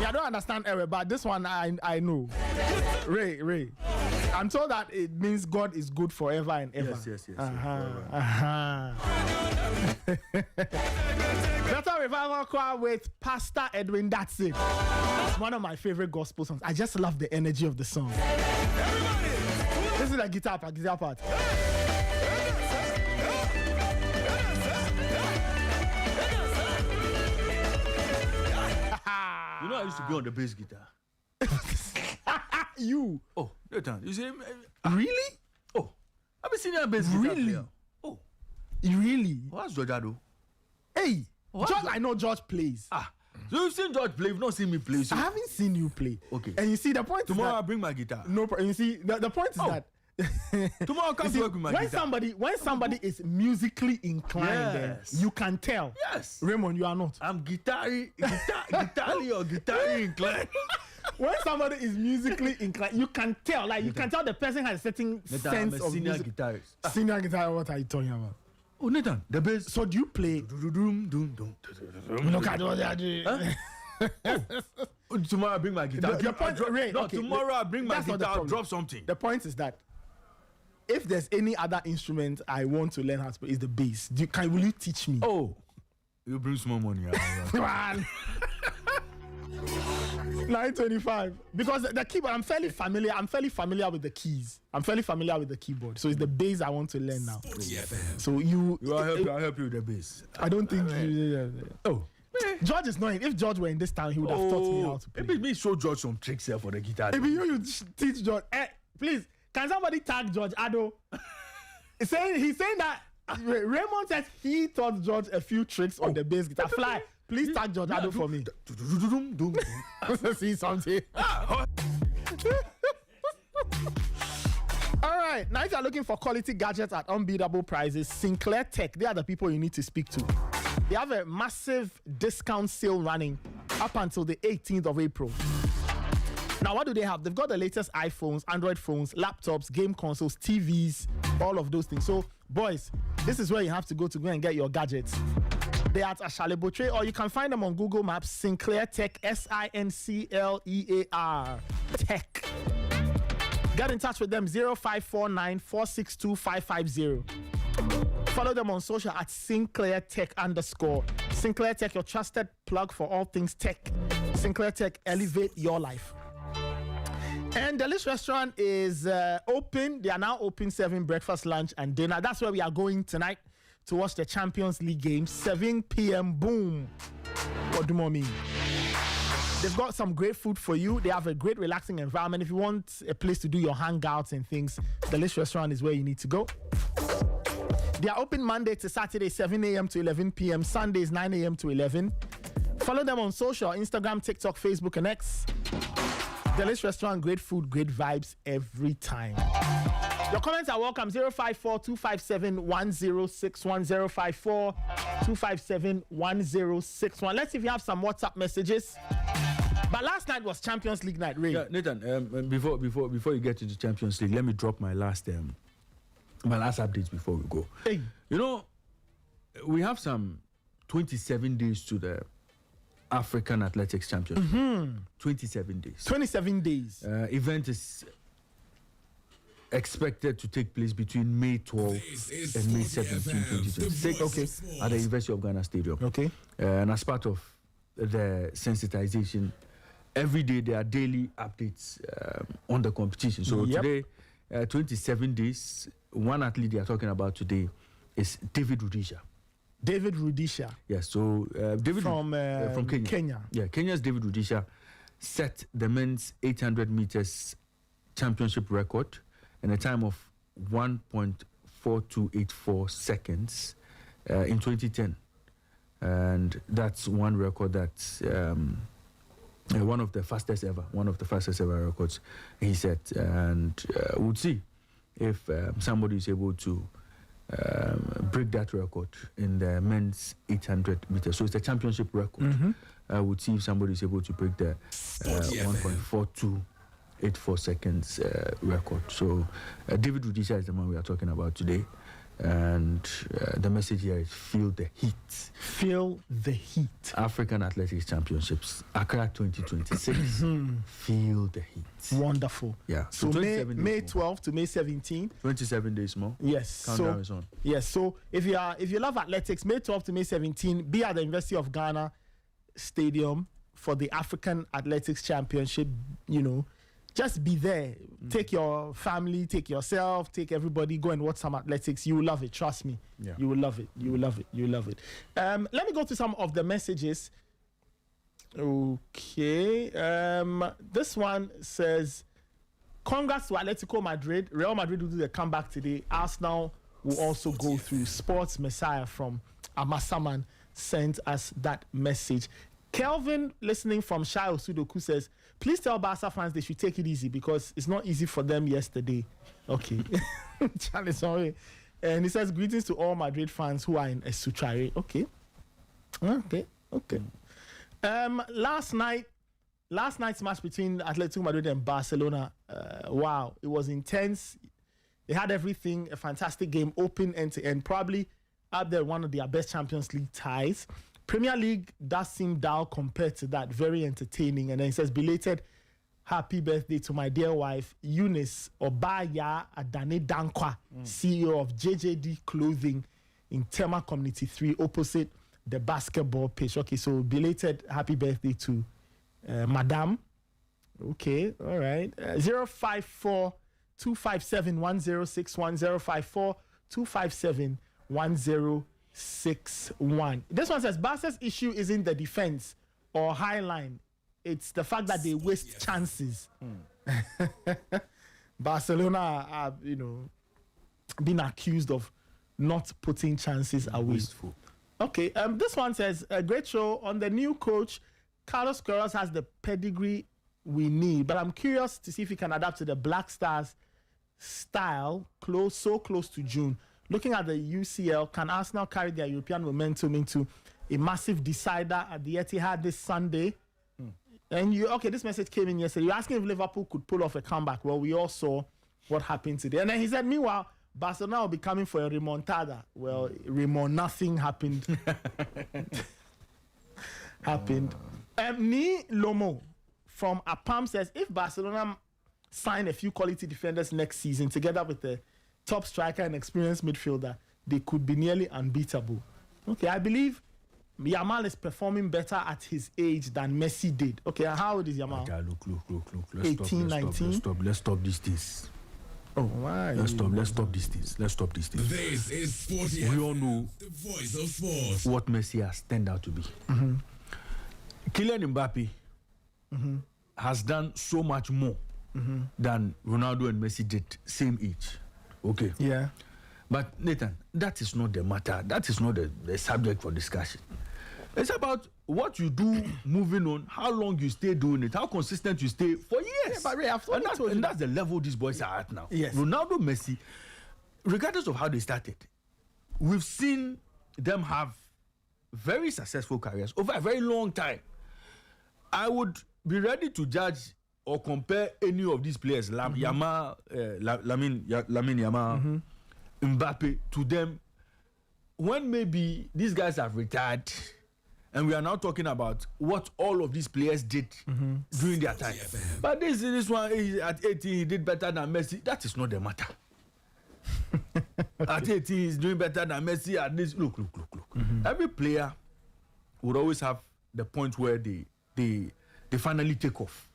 S2: Yeah, I don't understand error, but this one I know. Ray. I'm told that it means God is good forever and ever.
S1: Yes.
S2: Better Revival Choir with Pastor Edwin. That's it. It's one of my favorite gospel songs. I just love the energy of the song. This is the guitar part.
S1: You know, I used to be on the bass guitar.
S2: You?
S1: Oh, you see?
S2: Really?
S1: Oh, I've been singing a bass guitar.
S2: Really?
S1: Player. Oh,
S2: really?
S1: What's George do?
S2: Hey, George, I know George plays.
S1: So you've seen George play, you've not seen me play. So.
S2: I haven't seen you play.
S1: Okay.
S2: And you see, the point
S1: tomorrow
S2: is that,
S1: I'll bring my guitar.
S2: No problem. You see, the point is that
S1: tomorrow I'll come to work with my guitar.
S2: When somebody is musically inclined, then you can tell.
S1: Yes.
S2: Raymond, you are not.
S1: I'm guitar-y inclined.
S2: When somebody is musically inclined, you can tell. Like you can tell the person has a certain sense of
S1: senior
S2: music.
S1: guitarist.
S2: Senior guitarist. What are you talking about?
S1: Oh, Nathan, the bass.
S2: So do you play? Look at what they are doing.
S1: Tomorrow I bring my guitar. Tomorrow I bring my guitar. I'll drop something.
S2: The point is that if there's any other instrument I want to learn how to play, is the bass. Will you teach me?
S1: Oh, you bring small money.
S2: 925. Because the keyboard, I'm fairly familiar with the keys. I'm fairly familiar with the keyboard. So it's the bass I want to learn now. So
S1: I'll help you with the bass.
S2: I don't think George is not in. If George were in this town, he would have taught me how to play.
S1: Maybe me show George some tricks here for the guitar.
S2: Maybe you teach George. Please, can somebody tag George Ado? He's saying that Raymond says he taught George a few tricks on the bass guitar. Fly. Please tag George Ado for me. See something. All right. Now, if you're looking for quality gadgets at unbeatable prices, Sinclair Tech, they are the people you need to speak to. They have a massive discount sale running up until the 18th of April. Now, what do they have? They've got the latest iPhones, Android phones, laptops, game consoles, TVs, all of those things. So, boys, this is where you have to go and get your gadgets. They're at Ashale-Botre, or you can find them on Google Maps, Sinclair Tech, SINCLEAR Tech. Get in touch with them, 0549 462 550. Follow them on social at Sinclair Tech _. Sinclair Tech, your trusted plug for all things tech. Sinclair Tech, elevate your life. And the Delish restaurant is open. They are now open serving breakfast, lunch, and dinner. That's where we are going tonight to watch the Champions League game, 7 p.m. Boom. What do you mean? They've got some great food for you. They have a great relaxing environment. If you want a place to do your hangouts and things, the Delish restaurant is where you need to go. They are open Monday to Saturday, 7 a.m. to 11 p.m. Sundays, 9 a.m. to 11. Follow them on social, Instagram, TikTok, Facebook, and X. Delish Restaurant, great food, great vibes every time. Your comments are welcome. 054-257-1061, 054-257-1061. Let's see if you have some WhatsApp messages. But last night was Champions League night, Ray.
S1: Yeah, Nathan, before you get into Champions League, let me drop my last updates before we go.
S2: Hey.
S1: You know, we have some 27 days to the African Athletics Championship. 27 days.
S2: 27 days.
S1: Event is expected to take place between May 12 and May 17, 2026.
S2: Okay.
S1: At the University of Ghana Stadium.
S2: Okay.
S1: And as part of the sensitization, every day there are daily updates on the competition. So today, 27 days, one athlete they are talking about today is David Rudisha.
S2: David Rudisha.
S1: Yes, so David from Kenya. Yeah, Kenya's David Rudisha set the men's 800 meters championship record in a time of 1.4284 seconds in 2010. And that's one record that's one of the fastest ever records he set. And we'll see if somebody is able to break that record in the men's 800 meters. So it's a championship record. We'll see if somebody is able to break the 1.4284 seconds record. So David Rudisha is the man we are talking about today. And the message here is feel the heat.
S2: Feel the heat.
S1: African Athletics Championships, Accra 2026. Feel the heat.
S2: Wonderful.
S1: Yeah.
S2: So May 12 to May 17.
S1: 27 days more.
S2: Yes.
S1: Countdown is on.
S2: Yes. So if you love athletics, May 12 to May 17, be at the University of Ghana Stadium for the African Athletics Championship. You know, just be there. Take your family, take yourself, take everybody. Go and watch some athletics. You will love it. Trust me.
S1: Yeah.
S2: You will love it. You will love it. You will love it. Let me go to some of the messages. Okay. This one says, congrats to Atletico Madrid. Real Madrid will do the comeback today. Arsenal will also go through. Sports Messiah from Amasaman sent us that message. Kelvin, listening from Shai Osudoku, says, please tell Barca fans they should take it easy because it's not easy for them yesterday. Okay. Charlie, sorry. And he says, greetings to all Madrid fans who are in Esuchare. Okay. Last night's match between Atletico Madrid and Barcelona, wow, it was intense. They had everything, a fantastic game, open end-to-end, probably up there one of their best Champions League ties. Premier League does seem dull compared to that. Very entertaining. And then he says, belated happy birthday to my dear wife, Eunice Obaya Adane Dankwa, CEO of JJD Clothing in Tema Community 3, opposite the basketball pitch. Okay, so belated happy birthday to Madame. Okay, all right. 054 257 1061 054 257 1061. This one says Barca's issue isn't the defense or high line. It's the fact that they waste chances. Barcelona are, being accused of not putting chances away.
S1: Wasteful.
S2: Okay, this one says, a great show on the new coach. Carlos Queiroz has the pedigree we need, but I'm curious to see if he can adapt to the Black Stars style, so close to June. Looking at the UCL, can Arsenal carry their European momentum into a massive decider at the Etihad this Sunday? And this message came in yesterday. You're asking if Liverpool could pull off a comeback. Well, we all saw what happened today. And then he said, meanwhile, Barcelona will be coming for a remontada. Well, nothing happened. Ni Lomo from Apam says, if Barcelona sign a few quality defenders next season together with the top striker and experienced midfielder, they could be nearly unbeatable. Okay, I believe Yamal is performing better at his age than Messi did. Okay, how old is Yamal?
S1: Okay, look. Let's
S2: 18, 19?
S1: Let's stop these things.
S2: Oh, why?
S1: Let's stop these things. This
S3: is Sporty.
S1: We all know
S3: the voice of sports.
S1: What Messi has turned out to be. Kylian Mbappe has done so much more than Ronaldo and Messi did same age. Okay.
S2: Yeah.
S1: But Nathan, that is not the matter. That is not the subject for discussion. It's about what you do moving on, how long you stay doing it, how consistent you stay for years.
S2: Yeah, but Ray,
S1: and that's the level these boys are at now.
S2: Yes.
S1: Ronaldo, Messi, regardless of how they started, we've seen them have very successful careers over a very long time. I would be ready to judge or compare any of these players, Lamine Yamal, Mbappe, to them when maybe these guys have retired. And we are now talking about what all of these players did during their time. But this one, at 18, he did better than Messi. That is not the matter. At 18, he's doing better than Messi. At this, look. Every player would always have the point where they finally take off.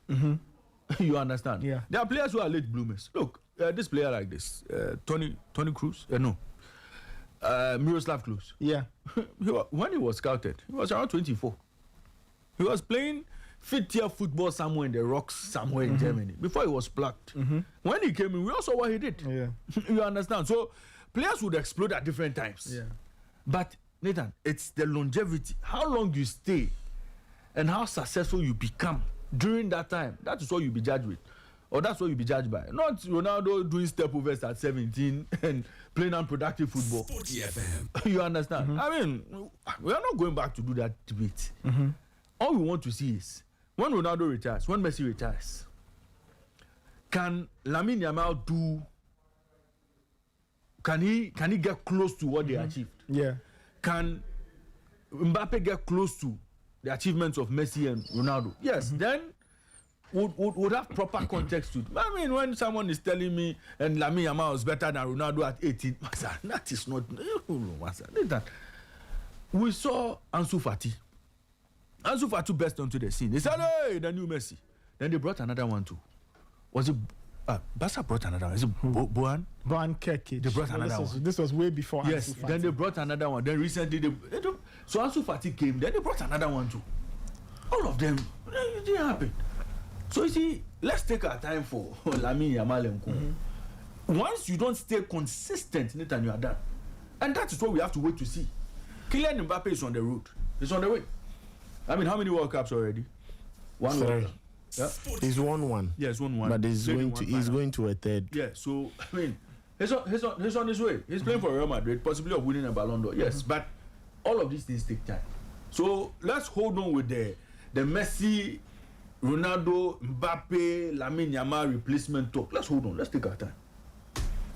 S1: You understand?
S2: Yeah.
S1: There are players who are late bloomers. Look, this player like this, Tony Cruz, Miroslav Klose.
S2: Yeah.
S1: When he was scouted, he was around 24. He was playing fifth-tier football somewhere in the rocks, somewhere in Germany, before he was plucked. When he came in, we all saw what he did.
S2: Yeah.
S1: You understand? So players would explode at different times.
S2: Yeah.
S1: But, Nathan, it's the longevity, how long you stay, and how successful you become during that time. That is what you'll be judged with. Or that's what you'll be judged by. Not Ronaldo doing step overs at 17 and playing unproductive football.
S3: Sporty FM.
S1: You understand? I mean, we are not going back to do that debate. All we want to see is when Ronaldo retires, when Messi retires, can Lamine Yamal Can he get close to what they achieved?
S2: Yeah.
S1: Can Mbappe get close to the achievements of Messi and Ronaldo? Yes. Then would have proper context to it. I mean, when someone is telling me and Lamine Yamal is better than Ronaldo at 18, that is not. That. We saw Ansu Fati. Ansu Fati burst onto the scene. They said, "Hey, the new Messi." Then they brought another one too. Was it? Barca brought another one. Is it Boan
S2: Keke.
S1: They brought another one.
S2: This was way before.
S1: Yes.
S2: Ansu Fati.
S1: Then they brought another one. Then recently so Ansu Fati came. Then they brought another one too. All of them, it didn't happen. So you see, let's take our time for Lamine Yamal and Co. Once you don't stay consistent, Nathan, you are done. And that is what we have to wait to see. Kylian Mbappe is on the road. He's on the way. I mean, how many World Cups already? One World Cup. Yeah.
S10: He's won one.
S1: Yeah, he's won one.
S10: But he's going to a third.
S1: Yeah, so I mean, he's on his way. He's playing for Real Madrid, possibly of winning a Ballon d'Or. Yes, but all of these things take time. So let's hold on with the Messi, Ronaldo, Mbappe, Lamine Yamal replacement talk. Let's hold on. Let's take our time.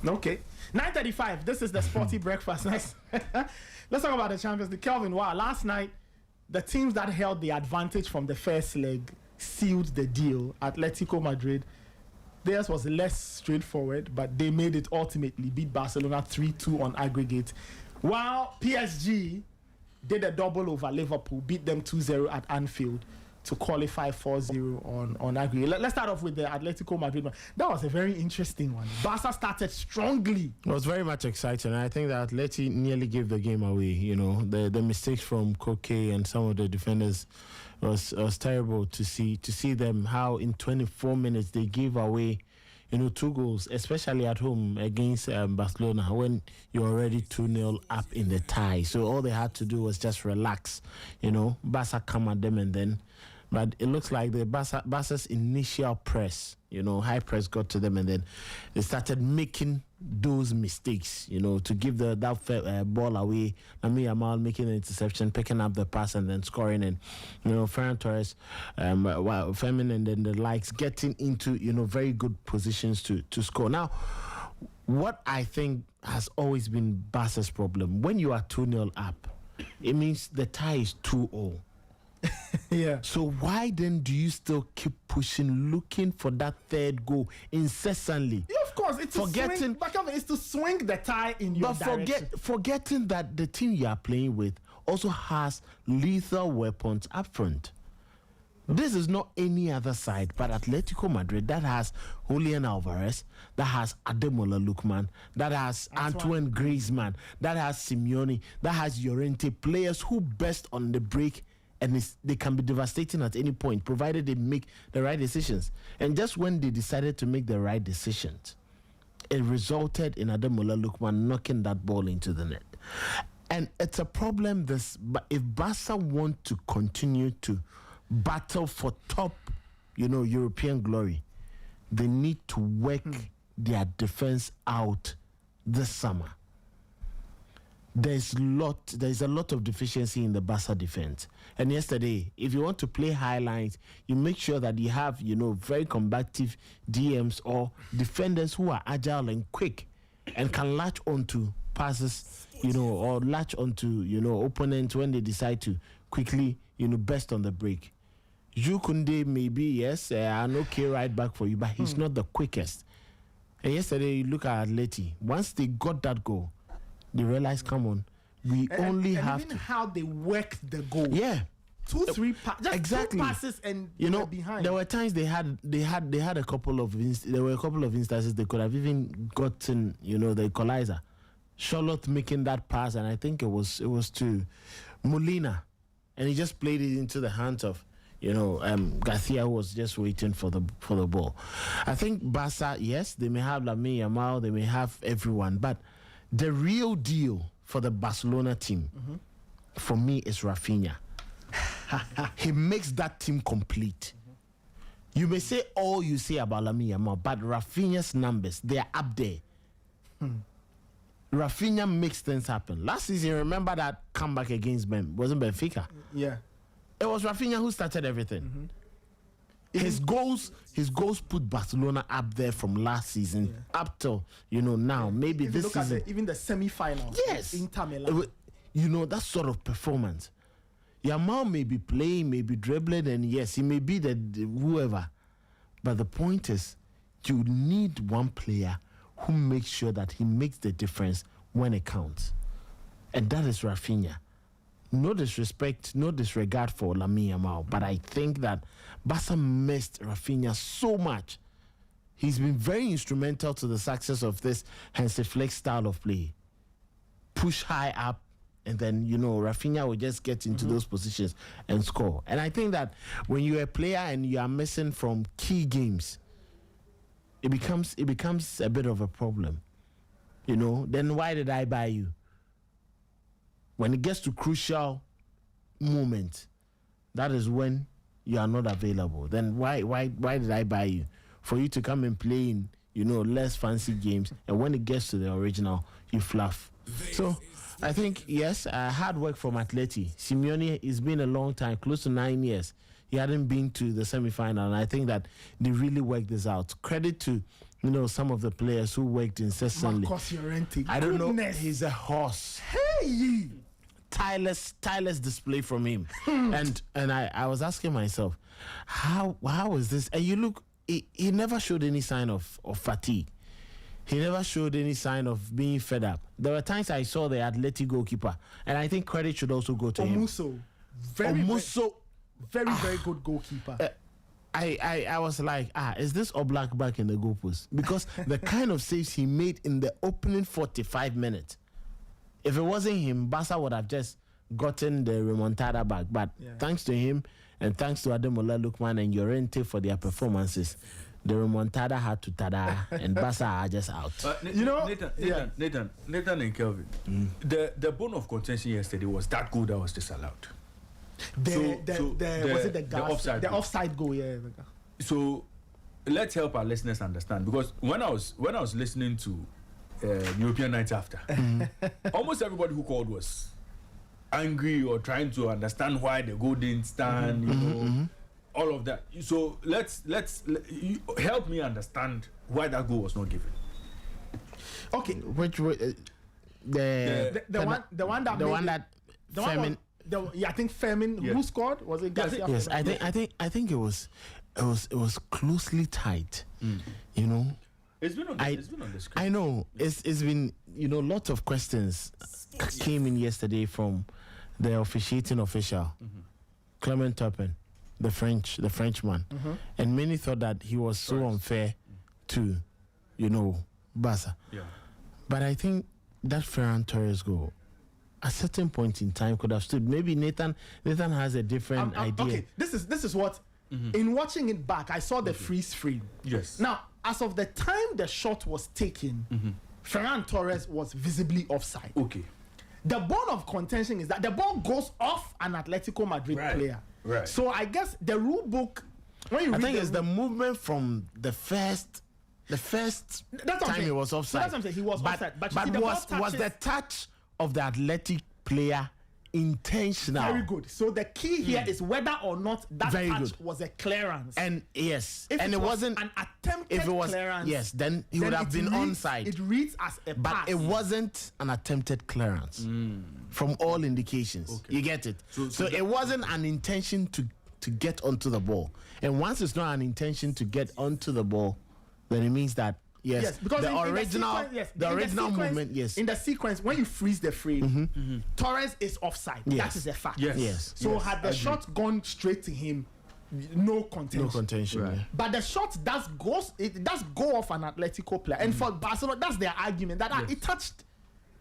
S2: Okay. 9:35. This is the Sporty Breakfast. Next. Let's talk about the Champions League. Kelvin, wow. Last night, the teams that held the advantage from the first leg sealed the deal. Atletico Madrid, theirs was less straightforward, but they made it ultimately, beat Barcelona 3-2 on aggregate. While PSG did a double over Liverpool, beat them 2-0 at Anfield to qualify 4-0 on aggregate. Let's start off with the Atletico Madrid one. That was a very interesting one. Barca started strongly.
S10: It was very much exciting. I think that Atleti nearly gave the game away. You know, the mistakes from Koke and some of the defenders was terrible to see them, how in 24 minutes they gave away, 2 goals, especially at home against Barcelona when you're already 2-0 up in the tie. So all they had to do was just relax, Barca come at them and then. But it looks like the Barca's initial press, high press got to them and then they started making those mistakes, to give that ball away. Lamine Yamal making an interception, picking up the pass and then scoring. And, Ferran Torres, Femin and then the likes getting into, very good positions to score. Now, what I think has always been Barca's problem, when you are 2-0 up, it means the tie is 2-0.
S2: Yeah.
S10: So why then do you still keep pushing, looking for that third goal incessantly?
S2: Yeah, of course, it's to swing the tie in your direction.
S10: Forgetting that the team you are playing with also has lethal weapons up front. This is not any other side but Atletico Madrid that has Julian Alvarez, that has Ademola Lookman, that has Antoine Griezmann, that has Simeone, that has Llorente, players who best on the break. And they can be devastating at any point, provided they make the right decisions. And just when they decided to make the right decisions, it resulted in Ademola Lookman knocking that ball into the net. And it's a problem. But if Barca want to continue to battle for top, European glory, they need to work their defense out this summer. There's a lot of deficiency in the Barca defense. And yesterday, if you want to play high lines, you make sure that you have, very combative DMs or defenders who are agile and quick and can latch onto passes, or latch onto, opponents when they decide to quickly, burst on the break. Jukunde maybe, yes, an okay right back for you, but he's not the quickest. And yesterday, you look at Atleti. Once they got that goal, they realized, come on, we only have
S2: even how they worked the goal.
S10: Yeah.
S2: 2-3
S10: exactly.
S2: 2 passes and were behind.
S10: There were times they had a couple of instances they could have even gotten, the equalizer. Charlotte making that pass, and I think it was to Molina, and he just played it into the hands of Garcia, was just waiting for the ball. I think Barca, yes, they may have Lamine Yamal, they may have everyone, but the real deal for the Barcelona team, for me, is Rafinha. He makes that team complete. You may say all you say about Lamine Yamal, but Rafinha's numbers, they are up there. Rafinha makes things happen. Last season, remember that comeback against wasn't Benfica?
S2: Yeah.
S10: It was Rafinha who started everything. his goals put Barcelona up there from last season up till now. Maybe
S2: if
S10: this
S2: look
S10: season.
S2: At even the semi-finals.
S10: Yes,
S2: Inter Milan.
S10: That sort of performance. Yamal may be playing, may be dribbling, and yes, he may be the whoever. But the point is, you need one player who makes sure that he makes the difference when it counts, and that is Rafinha. No disrespect, no disregard for Lamine Yamal, but I think that Barca missed Rafinha so much. He's been very instrumental to the success of this Hansi Flick style of play. Push high up, and then, Rafinha will just get into those positions and score. And I think that when you're a player and you are missing from key games, it becomes a bit of a problem. Then why did I buy you? When it gets to crucial moment, that is when you are not available. Then why did I buy you? For you to come and play in, less fancy games, and when it gets to the original, you fluff. So I think, yes, hard work from Atleti. Simeone, it's been a long time, close to 9 years. He hadn't been to the semi-final, and I think that they really worked this out. Credit to, some of the players who worked incessantly.
S2: Marcos Llorente.
S10: I don't know. He's a horse.
S2: Hey!
S10: Tireless display from him. and I was asking myself, how is this? And you look, he never showed any sign of fatigue. He never showed any sign of being fed up. There were times I saw the Atleti goalkeeper, and I think credit should also go to him.
S2: Very good goalkeeper.
S10: I was like, is this Oblak back in the goalpost? Because the kind of saves he made in the opening 45 minutes, if it wasn't him, Barca would have just gotten the remontada back. But thanks to him and thanks to Ademola Lookman and Llorente for their performances, the remontada had to tada, and Barca are just out.
S1: Nathan and Kelvin, the bone of contention yesterday was that goal that was disallowed.
S2: The offside goal, yeah.
S1: So let's help our listeners understand, because when I was listening to European Nights After, almost everybody who called was angry or trying to understand why the goal didn't stand, all of that. So let's help me understand why that goal was not given.
S2: Okay,
S10: which
S2: the one that
S10: Fermin.
S2: I think Fermin who scored, was it Garcia?
S10: Yes, I think it was closely tight.
S1: It's been on the screen.
S10: I know it's been lots of questions came in yesterday from the officiating official, Clement Turpin, the Frenchman, and many thought that he was so unfair to Barca. Yeah. But I think that Ferran Torres goal, at a certain point in time, could have stood. Maybe Nathan has a different idea.
S2: Okay, this is what in watching it back, I saw the freeze frame.
S1: Yes.
S2: Now, as of the time the shot was taken, Ferran Torres was visibly offside.
S1: Okay.
S2: The bone of contention is that the ball goes off an Atletico Madrid player.
S1: Right.
S2: So I guess the rule book, when you read,
S10: I think it's the movement from the first time he was offside.
S2: So that's what I'm saying. He was offside. But
S10: was the touch of the Athletic player intentional?
S2: Very good. So the key here is whether or not that touch was a clearance.
S10: And yes,
S2: if
S10: and it wasn't
S2: an attempted clearance.
S10: Yes, then he would have been onside.
S2: It reads as a pass.
S10: But it wasn't an attempted clearance from all indications. Okay. You get it? So it wasn't an intention to get onto the ball. And once it's not an intention to get onto the ball, then it means that yes, because the original movement, yes.
S2: In the sequence, when you freeze the frame, Torres is offside.
S10: Yes.
S2: That is a fact.
S10: Yes.
S2: So had the shot gone straight to him, no contention.
S10: Right.
S2: But the shot does go off an Atletico player. And for Barcelona, that's their argument that it touched.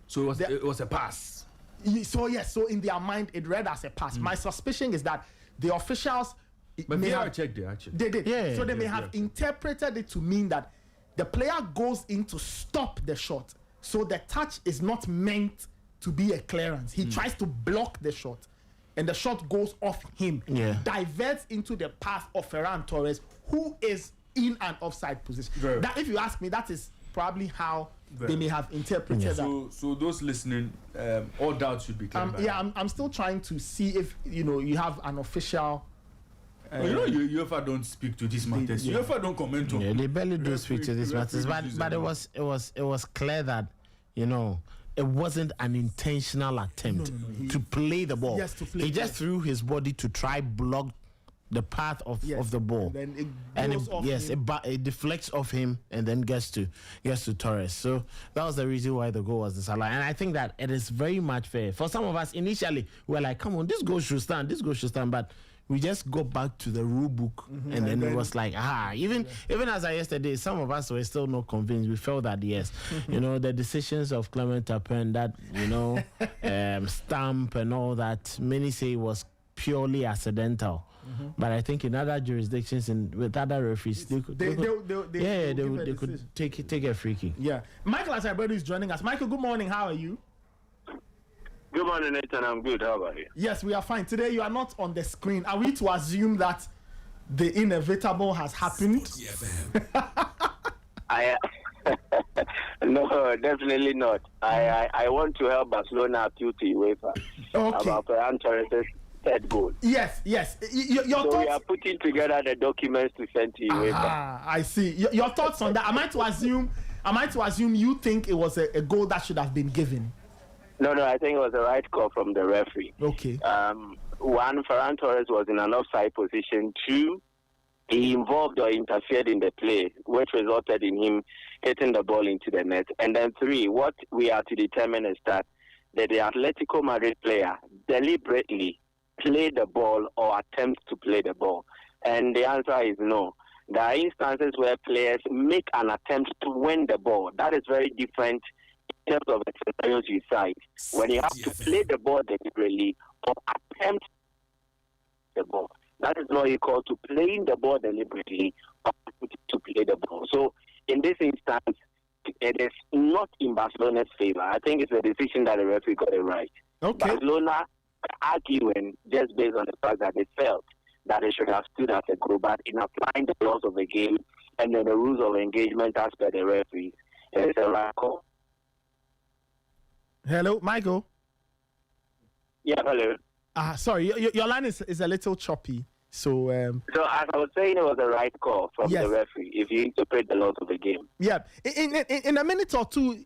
S1: So it was a pass.
S2: So in their mind, it read as a pass. My suspicion is that the officials,
S1: but VR checked it actually.
S2: They did.
S10: Yeah,
S2: so they may have interpreted it to mean that the player goes in to stop the shot. So the touch is not meant to be a clearance. He tries to block the shot, and the shot goes off him, diverts into the path of Ferran Torres, who is in an offside position. That, if you ask me, that is probably how they may have interpreted that.
S1: So those listening, all doubts should be cleared.
S2: I'm still trying to see if you have an official
S1: UEFA don't speak to these matters. UEFA don't comment on.
S10: Yeah, they barely do speak to these matters. But it was clear that, you know, it wasn't an intentional attempt to play the ball.
S2: Yes, to play.
S10: He just threw his body to try block the path of the ball, and it deflects off him and then gets to Torres. So that was the reason why the goal was disallowed. And I think that it is very much fair. For some of us, initially we were like, "Come on, this goal should stand. This goal should stand." But we just go back to the rule book, and then it was like, even as I yesterday, some of us were still not convinced. We felt that yes, you know, the decisions of Clement Tappen, that, you know, stamp and all that, many say was purely accidental. But I think in other jurisdictions and with other referees, they could take a free kick.
S2: Yeah. Michael Asabredo is joining us. Michael, good morning. How are you?
S5: Good morning, Nathan. I'm good. How about you?
S2: Yes, we are fine. Today you are not on the screen. Are we to assume that the inevitable has happened?
S5: No, definitely not. I want to help Barcelona appeal to UEFA about Ferran Torres' third goal.
S2: Yes. Your thoughts?
S5: We are putting together the documents to send to UEFA.
S2: I see. Your thoughts on that? Am I to assume you think it was a goal that should have been given?
S5: No, I think it was the right call from the referee.
S2: Okay.
S5: One, Ferran Torres was in an offside position. Two, he involved or interfered in the play, which resulted in him hitting the ball into the net. And then three, what we are to determine is that the Atletico Madrid player deliberately played the ball or attempts to play the ball. And the answer is no. There are instances where players make an attempt to win the ball. That is very different in terms of the scenarios you cite. When you have to play the ball deliberately or attempt the ball, that is not equal to playing the ball deliberately or to play the ball. So in this instance, it is not in Barcelona's favor. I think it's a decision that the referee got it right.
S2: Okay.
S5: Barcelona arguing just based on the fact that they felt that they should have stood as a group, but in applying the laws of the game and then the rules of engagement as per the referees, it is a right call.
S2: Hello, Michael.
S5: Yeah, hello.
S2: Sorry, your line is a little choppy. So
S5: as I was saying, it was a right call from the referee if you interpret the laws of the game.
S2: Yeah. In a minute or two,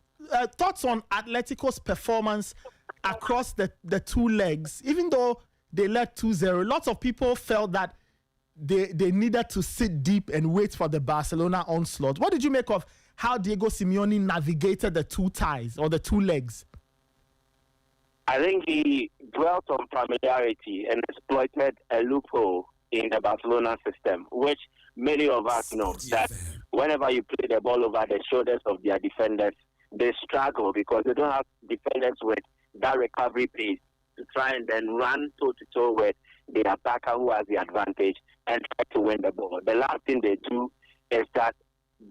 S2: thoughts on Atletico's performance across the two legs. Even though they led 2-0, lots of people felt that they needed to sit deep and wait for the Barcelona onslaught. What did you make of how Diego Simeone navigated the two ties or the two legs?
S5: I think he dwelt on familiarity and exploited a loophole in the Barcelona system, which many of us know that whenever you play the ball over the shoulders of their defenders, they struggle because they don't have defenders with that recovery pace to try and then run toe-to-toe with the attacker who has the advantage and try to win the ball. The last thing they do is that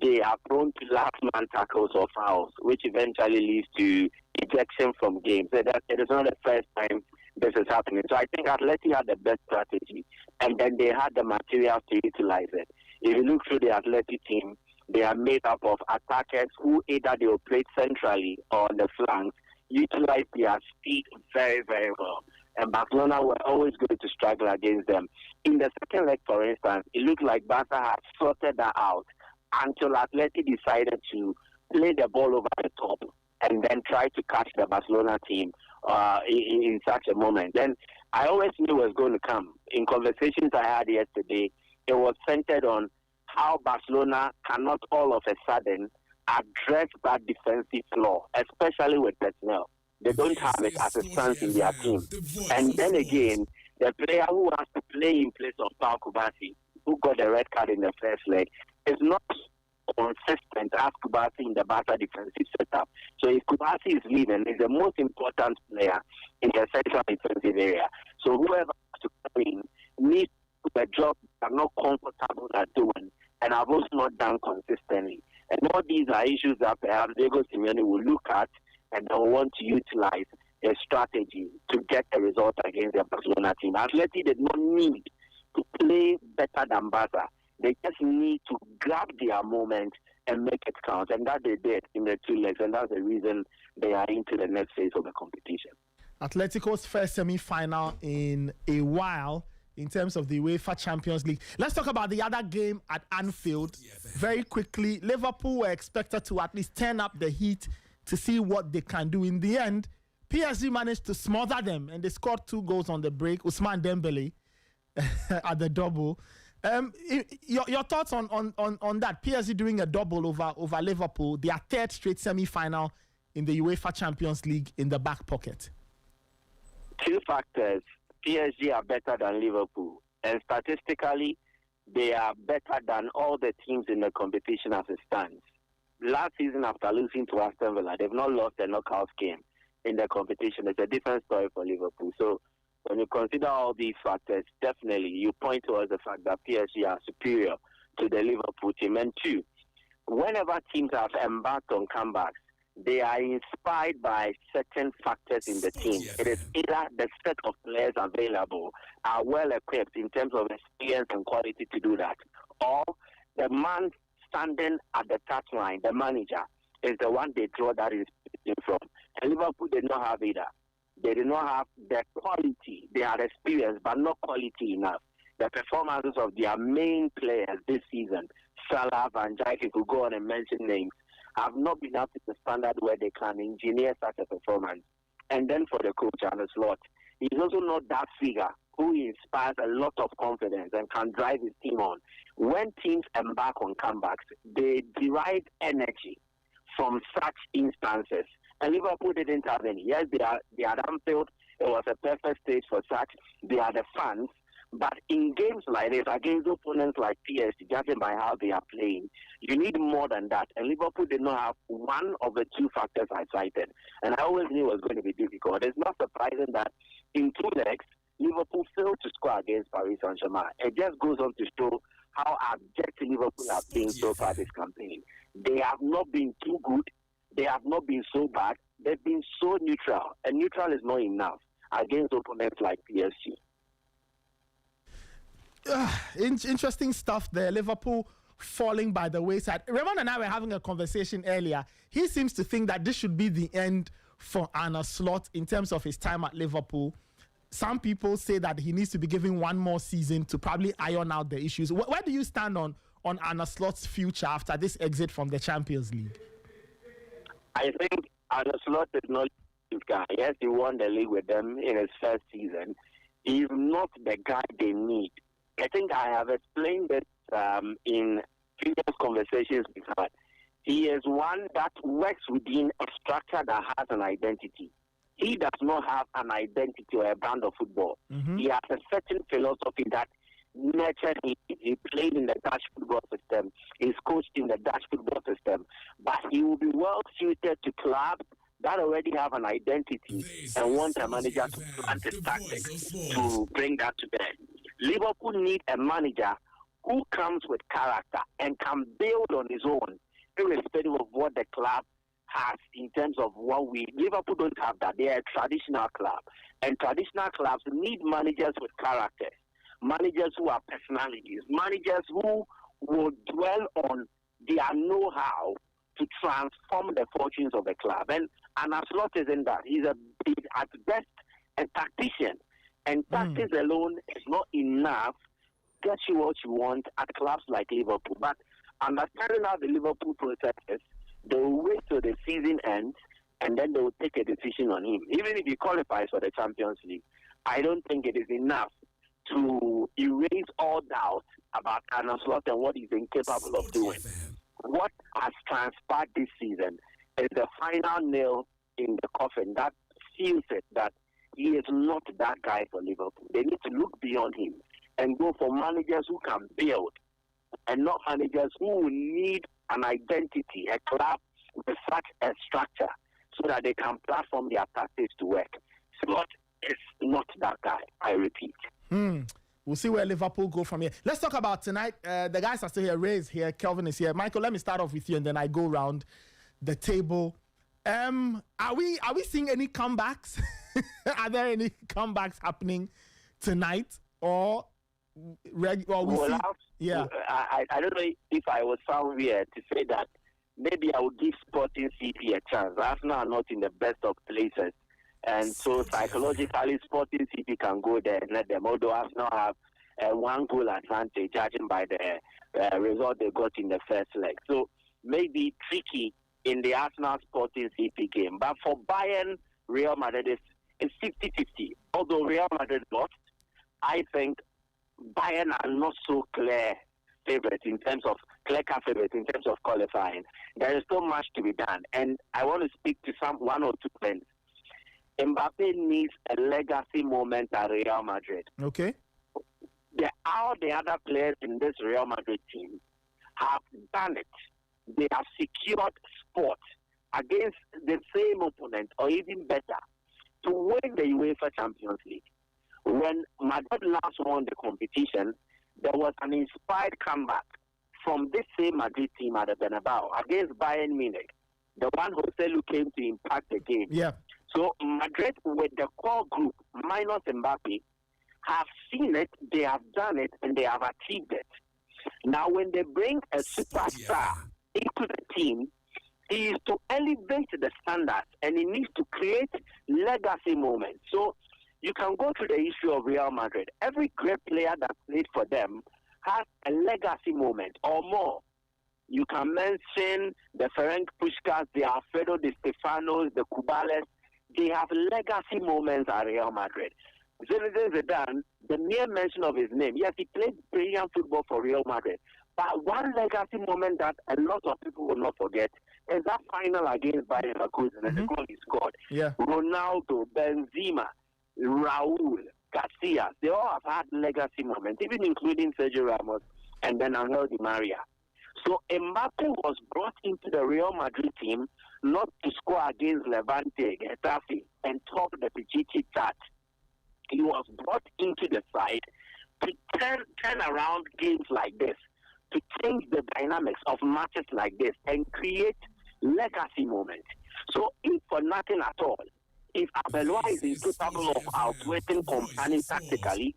S5: they are prone to last-man tackles or fouls, which eventually leads to ejection from games. So that it is not the first time this is happening. So I think Atleti had the best strategy, and then they had the materials to utilize it. If you look through the Atleti team, they are made up of attackers who either they operate centrally or on the flanks, utilize their speed very, very well. And Barcelona were always going to struggle against them. In the second leg, for instance, it looked like Barca had sorted that out until Atleti decided to play the ball over the top and then try to catch the Barcelona team in such a moment. Then I always knew it was going to come. In conversations I had yesterday, it was centered on how Barcelona cannot all of a sudden address that defensive flaw, especially with personnel. They don't have it as a stance in their team. And then again, the player who has to play in place of Pau Kubasi, who got the red card in the first leg, is not consistent as Kubasi in the Barca defensive setup. So if Kubasi is leaving, he's the most important player in the central defensive area. So whoever has to come in needs to do the job they're not comfortable at doing and have also not done consistently. And all these are issues that perhaps Diego Simeone will look at and they'll want to utilize a strategy to get a result against the Barcelona team. Atleti did not need to play better than Barca. They just need to grab their moment and make it count. And that they did in the two legs. And that's the reason they are into the next phase of the competition.
S2: Atletico's first semi-final in a while. in terms of the UEFA Champions League. Let's talk about the other game at Anfield very quickly. Liverpool were expected to at least turn up the heat to see what they can do. In the end, PSG managed to smother them, and they scored 2 goals on the break. Ousmane Dembele at the double. Your thoughts on that? PSG doing a double over Liverpool, their 3rd straight semi-final in the UEFA Champions League in the back pocket.
S5: 2 factors. PSG are better than Liverpool, and statistically, they are better than all the teams in the competition as it stands. Last season, after losing to Aston Villa, they've not lost a knockout game in the competition. It's a different story for Liverpool. So when you consider all these factors, definitely you point towards the fact that PSG are superior to the Liverpool team. And 2, whenever teams have embarked on comebacks, they are inspired by certain factors in the team. It is either the set of players available are well equipped in terms of experience and quality to do that, or the man standing at the touchline, the manager, is the one they draw that inspiration from. And Liverpool did not have either. They did not have the quality. They had experience, but not quality enough. The performances of their main players this season, Salah, Van Dijk, if we go on and mention names, have not been up to the standard where they can engineer such a performance. And then for the coach, Arne Slot, he's also not that figure who inspires a lot of confidence and can drive his team on. When teams embark on comebacks, they derive energy from such instances. And Liverpool didn't have any. Yes, they are Anfield. It was a perfect stage for such. They are the fans. But in games like this, against opponents like PSG, judging by how they are playing, you need more than that. And Liverpool did not have one of the 2 factors I cited. And I always knew it was going to be difficult. It's not surprising that in 2 legs, Liverpool failed to score against Paris Saint-Germain. It just goes on to show how abject Liverpool have been so far this campaign. They have not been too good. They have not been so bad. They've been so neutral. And neutral is not enough against opponents like PSG.
S2: Interesting stuff there. Liverpool falling by the wayside. Raymond and I were having a conversation earlier. He seems to think that this should be the end for Arne Slot in terms of his time at Liverpool. Some people say that he needs to be given 1 more season to probably iron out the issues. Where do you stand on Arne Slot's future after this exit from the Champions League?
S5: I think Arne Slot is not this guy. Yes, he won the league with them in his first season. He's not the guy they need. I think I have explained this in previous conversations we've had. He is one that works within a structure that has an identity. He does not have an identity or a brand of football. Mm-hmm. He has a certain philosophy that nurtured him. He played in the Dutch football system. He's coached in the Dutch football system. But he will be well suited to clubs that already have an identity and want a manager to plant his tactics to bring that to bear. Liverpool need a manager who comes with character and can build on his own, irrespective of what the club has in terms of Liverpool don't have that. They are a traditional club. And traditional clubs need managers with character, managers who are personalities, managers who will dwell on their know-how to transform the fortunes of the club. And Arne Slot is in that. He's at best a tactician. And tactics alone is not enough to get you what you want at clubs like Liverpool. But understanding how the Liverpool process is, they will wait till the season ends and then they will take a decision on him. Even if he qualifies for the Champions League, I don't think it is enough to erase all doubt about Arne Slot and what he's incapable of doing. What has transpired this season is the final nail in the coffin that seals it that he is not that guy for Liverpool. They need to look beyond him and go for managers who can build and not managers who will need an identity, a club with such a structure so that they can platform their tactics to work. Slot is not that guy, I repeat.
S2: We'll see where Liverpool go from here. Let's talk about tonight. The guys are still here. Ray is here. Kelvin is here. Michael, let me start off with you and then I go around the table. Are we seeing any comebacks? Are there any comebacks happening tonight? I don't know
S5: if I was found here to say that maybe I would give Sporting CP a chance. Arsenal are not in the best of places And so psychologically, Sporting CP can go there and let them, although Arsenal have a 1 goal advantage, judging by the result they got in the first leg. So maybe tricky in the Arsenal Sporting CP game. But for Bayern, Real Madrid, it's 50-50. Although Real Madrid lost, I think Bayern are not so clear favorites in terms of qualifying. There is so much to be done. And I want to speak to one or two things. Mbappe needs a legacy moment at Real Madrid.
S2: Okay.
S5: All the other players in this Real Madrid team have done it. They have secured spot against the same opponent or even better to win the UEFA Champions League. When Madrid last won the competition, there was an inspired comeback from this same Madrid team at the Bernabeu against Bayern Munich, the one who came to impact the game.
S2: Yeah.
S5: So Madrid, with the core group minus Mbappe, have seen it, they have done it, and they have achieved it. Now, when they bring a superstar into the team, he is to elevate the standards, and he needs to create legacy moments. So you can go to the issue of Real Madrid. Every great player that played for them has a legacy moment or more. You can mention the Ferenc Puskas, the Alfredo Di Stefano, the Kubales. They have legacy moments at Real Madrid. Zinedine Zidane, the mere mention of his name, yes, he played brilliant football for Real Madrid. But one legacy moment that a lot of people will not forget is that final against Bayern Leverkusen and the goal he scored.
S2: Yeah.
S5: Ronaldo, Benzema, Raul, Garcia, they all have had legacy moments, even including Sergio Ramos and then Angel Di Maria. So Mbappe was brought into the Real Madrid team not to score against Levante, Getafe, and top the Pichichi chart. He was brought into the side to turn around games like this, to change the dynamics of matches like this and create legacy moments. So if for nothing at all, if Abeloa is incapable of outwitting Company tactically,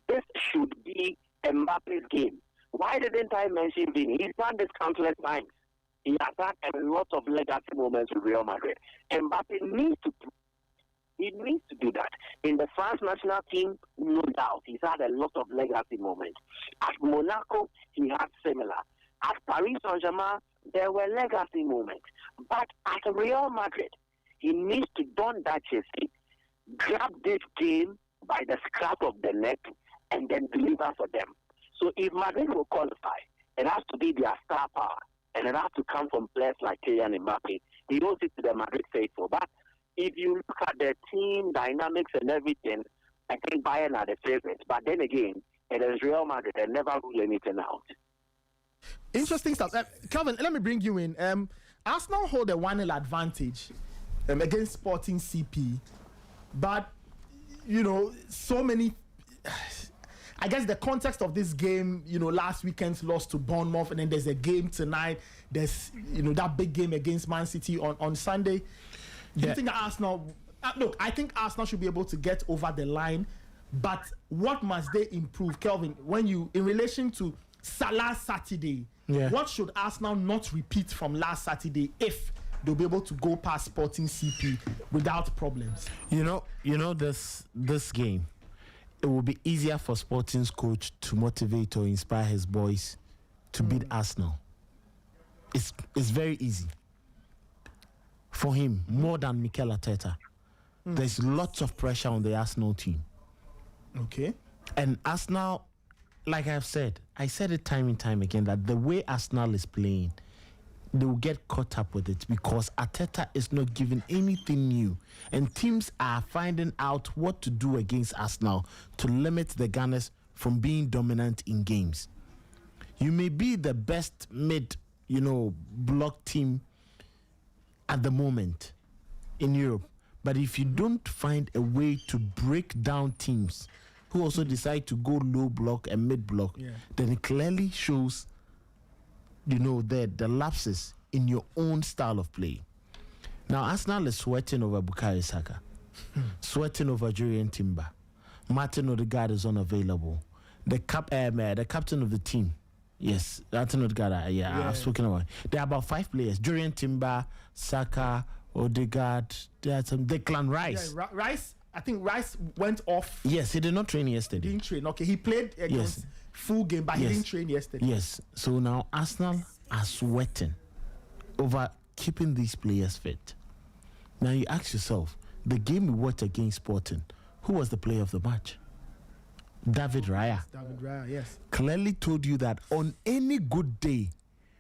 S5: this should be Mbappe's game. Why didn't I mention Vini? He's done this countless times. He has had a lot of legacy moments with Real Madrid. Mbappe needs to do that. In the France national team, no doubt, he's had a lot of legacy moments. At Monaco, he had similar. At Paris Saint-Germain, there were legacy moments. But at Real Madrid, he needs to don that jersey, grab this game by the scruff of the neck, and then deliver for them. So if Madrid will qualify, it has to be their star power, and it has to come from players like Kylian Mbappe. He owes it to the Madrid faithful. But if you look at the team dynamics and everything, I think Bayern are the favorites. But then again, it is Real Madrid and never rule anything out.
S2: Interesting stuff. Calvin, let me bring you in. Arsenal hold a 1-0 advantage against Sporting CP. But, so many... I guess the context of this game, last weekend's loss to Bournemouth, and then there's a game tonight. There's, that big game against Man City on Sunday. Do you think Arsenal... look, I think Arsenal should be able to get over the line, but what must they improve? Kelvin, in relation to Salah Saturday, what should Arsenal not repeat from last Saturday if they'll be able to go past Sporting CP without problems?
S10: This game, it will be easier for Sporting's coach to motivate or inspire his boys to beat Arsenal. It's very easy for him, more than Mikel Arteta. There's lots of pressure on the Arsenal team.
S2: Okay.
S10: And Arsenal, like I've said, I said it time and time again, that the way Arsenal is playing, they will get caught up with it because Arteta is not giving anything new. And teams are finding out what to do against Arsenal to limit the Gunners from being dominant in games. You may be the best block team at the moment in Europe, but if you don't find a way to break down teams who also decide to go low block and mid block, then it clearly shows the lapses in your own style of play. Now, Arsenal is sweating over Bukayo Saka, sweating over Jurriën Timber. Martin Odegaard is unavailable. The captain of the team, Martin Odegaard, I've spoken about. There are about 5 players: Jurriën Timber, Saka, Odegaard, they had some Declan Rice.
S2: Yeah, Rice. I think Rice went off.
S10: Yes, he did not train yesterday.
S2: He didn't train. Okay, he played against full game, but he didn't train yesterday.
S10: Yes. So now Arsenal are sweating over keeping these players fit. Now you ask yourself, the game we watched against Sporting, who was the player of the match? David Raya.
S2: David Raya, yes.
S10: Clearly told you that on any good day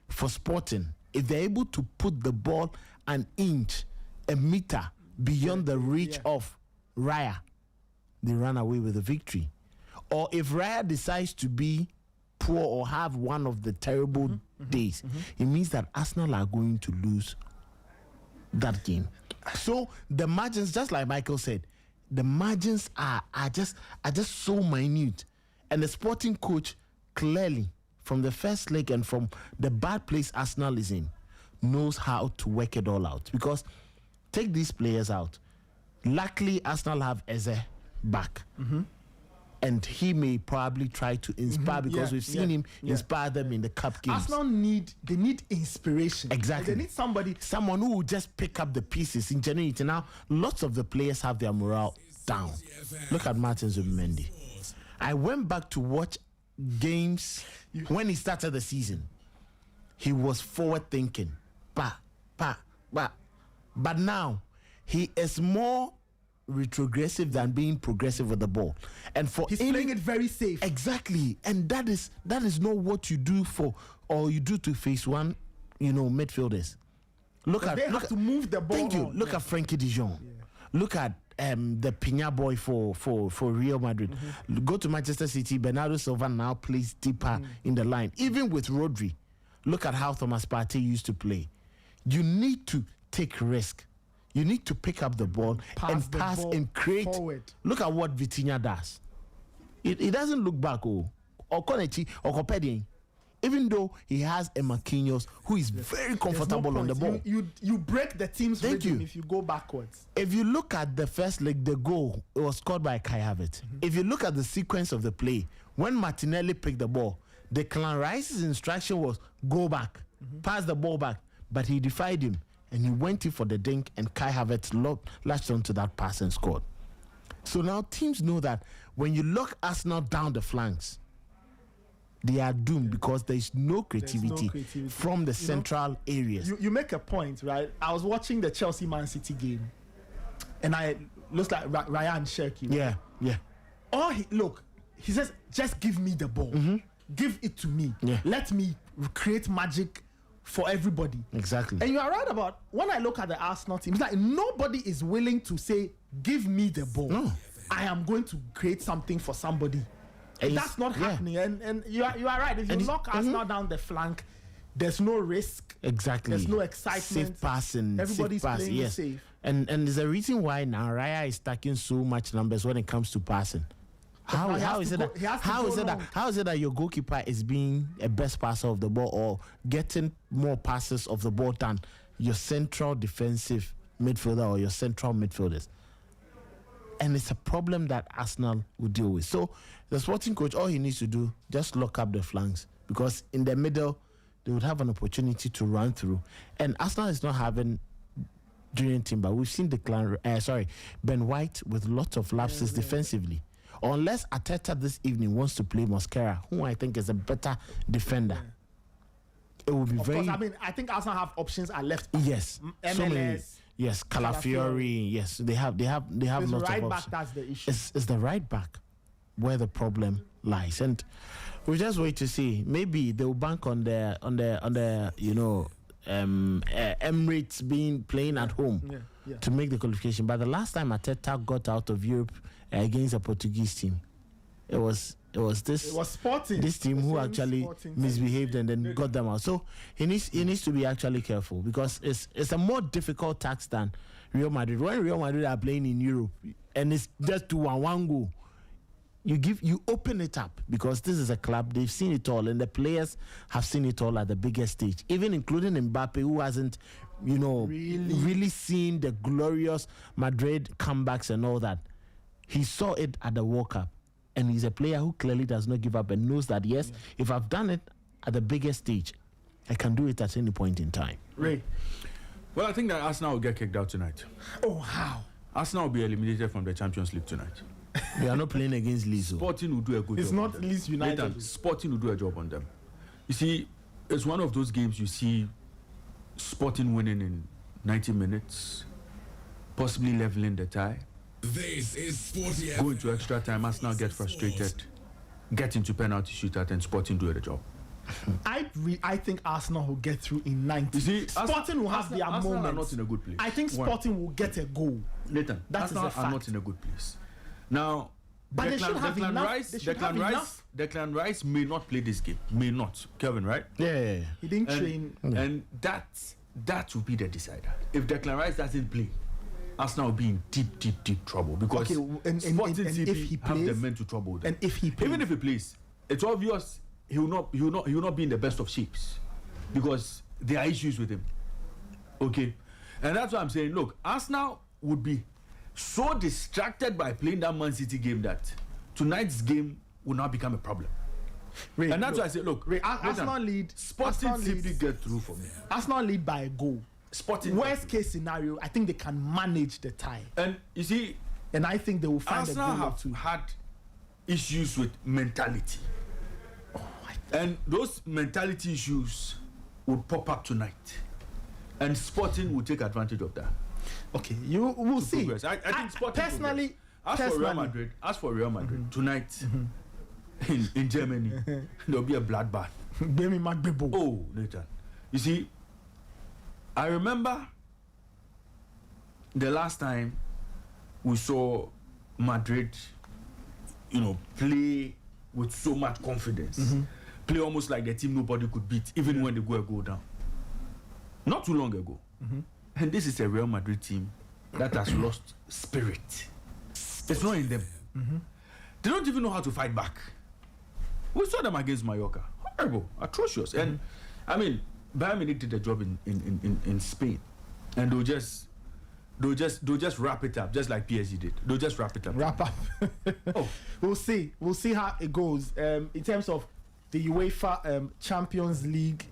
S10: for Sporting, if they're able to put the ball an inch, a meter beyond the reach of Raya, they run away with the victory. Or if Raya decides to be poor or have one of the terrible days, it means that Arsenal are going to lose that game. So the margins, just like Michael said, the margins are just so minute. And the Sporting coach clearly, from the first leg and from the bad place Arsenal is in, knows how to work it all out. Because take these players out. Luckily, Arsenal have Eze back. And he may probably try to inspire because we've seen him inspire them in the cup games.
S2: Arsenal need inspiration.
S10: Exactly.
S2: They need
S10: someone who will just pick up the pieces in genuinity. Now, lots of the players have their morale down. Look at Martin Zubimendi. I went back to watch games when he started the season. He was forward thinking. But now he is more retrogressive than being progressive with the ball, and
S2: he's playing it very safe.
S10: Exactly, and that is not what you do to face one, midfielders. Look
S2: to move the ball.
S10: Thank you. Look at Frankie de Jong. Look at the Pina boy for Real Madrid. Go to Manchester City. Bernardo Silva now plays deeper in the line. Even with Rodri, look at how Thomas Partey used to play. You need to take risk. You need to pick up the ball and pass and create.
S2: Forward.
S10: Look at what Vitinha does. It doesn't look back, or Konechi, or Kopedian. Even though he has a Marquinhos who is very comfortable on the ball.
S2: You break the team's rhythm if you go backwards.
S10: If you look at the first leg, the goal, it was scored by Kai Havertz. If you look at the sequence of the play, when Martinelli picked the ball, Declan Rice's instruction was go back, pass the ball back. But he defied him. And he went in for the dink, and Kai Havertz latched onto that pass and scored. So now teams know that when you lock Arsenal down the flanks, they are doomed because there is no creativity from the central areas.
S2: You make a point, right? I was watching the Chelsea-Man City game, and looks like Ryan Cherki.
S10: Right? Yeah.
S2: He says, just give me the ball. Give it to me.
S10: Yeah.
S2: Let me create magic for everybody.
S10: Exactly.
S2: And you are right about, when I look at the Arsenal team, it's like nobody is willing to say, give me the ball.
S10: No.
S2: I am going to create something for somebody. And that's not happening. And you are right. If you lock Arsenal down the flank, there's no risk.
S10: Exactly.
S2: There's no excitement.
S10: Safe passing.
S2: Everybody's playing safe.
S10: And there's a reason why now Raya is stacking so much numbers when it comes to passing. How is it that your goalkeeper is being a best passer of the ball or getting more passes of the ball than your central defensive midfielder or your central midfielders? And it's a problem that Arsenal will deal with. So the Sporting coach, all he needs to do, just lock up the flanks, because in the middle they would have an opportunity to run through. And Arsenal is not having Julian Timber. We've seen Ben White with lots of lapses defensively. Unless Arteta this evening wants to play Mosquera, who I think is a better defender, it will be very.
S2: Of course, I think Arsenal have options at left.
S10: Yes,
S2: MLS.
S10: so many. Yes, Calafiori. Yes, they have lots of options.
S2: Right back, that's the issue.
S10: It's the right back where the problem lies, and we just wait to see. Maybe they'll bank on the Emirates playing at home to make the qualification. But the last time Arteta got out of Europe against a Portuguese team, it was
S2: Sporting.
S10: This team who actually misbehaved and then got them out. So he needs to be actually careful, because it's a more difficult task than Real Madrid. When Real Madrid are playing in Europe and it's just to one goal, you open it up, because this is a club, they've seen it all, and the players have seen it all at the biggest stage, even including Mbappe, who hasn't really seen the glorious Madrid comebacks and all that. He saw it at the World Cup, and he's a player who clearly does not give up and knows that, if I've done it at the biggest stage, I can do it at any point in time.
S2: Ray,
S1: Well, I think that Arsenal will get kicked out tonight.
S2: Oh, how?
S1: Arsenal will be eliminated from the Champions League tonight.
S10: We are not playing against Leeds.
S1: Sporting will do a good job.
S2: It's not Leeds United.
S1: Nathan, Sporting will do a job on them. You see, it's one of those games you see Sporting winning in 90 minutes, possibly leveling the tie.
S3: This is Sporty FM.
S1: Go into extra time, Arsenal get frustrated, get into penalty shootout, and Sporting do the job.
S2: I think Arsenal will get through in 90.
S1: You see,
S2: Sporting will have their
S1: Arsenal
S2: moments.
S1: are not in a good place.
S2: I think Sporting will get a goal.
S1: Nathan, Arsenal are not in a good place. Now,
S2: but they should have enough.
S1: Declan Rice may not play this game. May not. Kevin, right?
S10: Yeah.
S2: He didn't train.
S1: And that will be the decider. If Declan Rice doesn't play, Arsenal will be in deep trouble because Sporting CP
S2: if he plays,
S1: have the men to trouble them.
S2: And if he plays,
S1: even if he plays, it's obvious he will not be in the best of shapes because there are issues with him. Okay, and that's why I'm saying, look, Arsenal would be so distracted by playing that Man City game that tonight's game will now become a problem. And that's why I say, look,
S2: Arsenal lead.
S1: Sporting CP get through for me.
S2: Arsenal lead by a goal.
S1: Sporting.
S2: Worst case scenario, I think they can manage the tie.
S1: And you see,
S2: and I think they will find
S1: Arsenal
S2: a goal
S1: have had issues with mentality. And those mentality issues would pop up tonight. And Sporting will take advantage of that.
S2: Okay, we'll see.
S1: I think Sporting
S2: personally,
S1: as for Real Madrid, tonight in Germany, there'll be a bloodbath. Oh, Nathan. You see, I remember the last time we saw Madrid, play with so much confidence. Play almost like the team nobody could beat, even when they go down. Not too long ago. And this is a Real Madrid team that has lost spirit. It's not in them. They don't even know how to fight back. We saw them against Mallorca. Horrible, atrocious. And I mean, Bayern Munich did the job in Spain, and they'll just wrap it up, just like PSG did. They'll just wrap it up.
S2: Wrap up. We'll see how it goes. In terms of the UEFA Champions League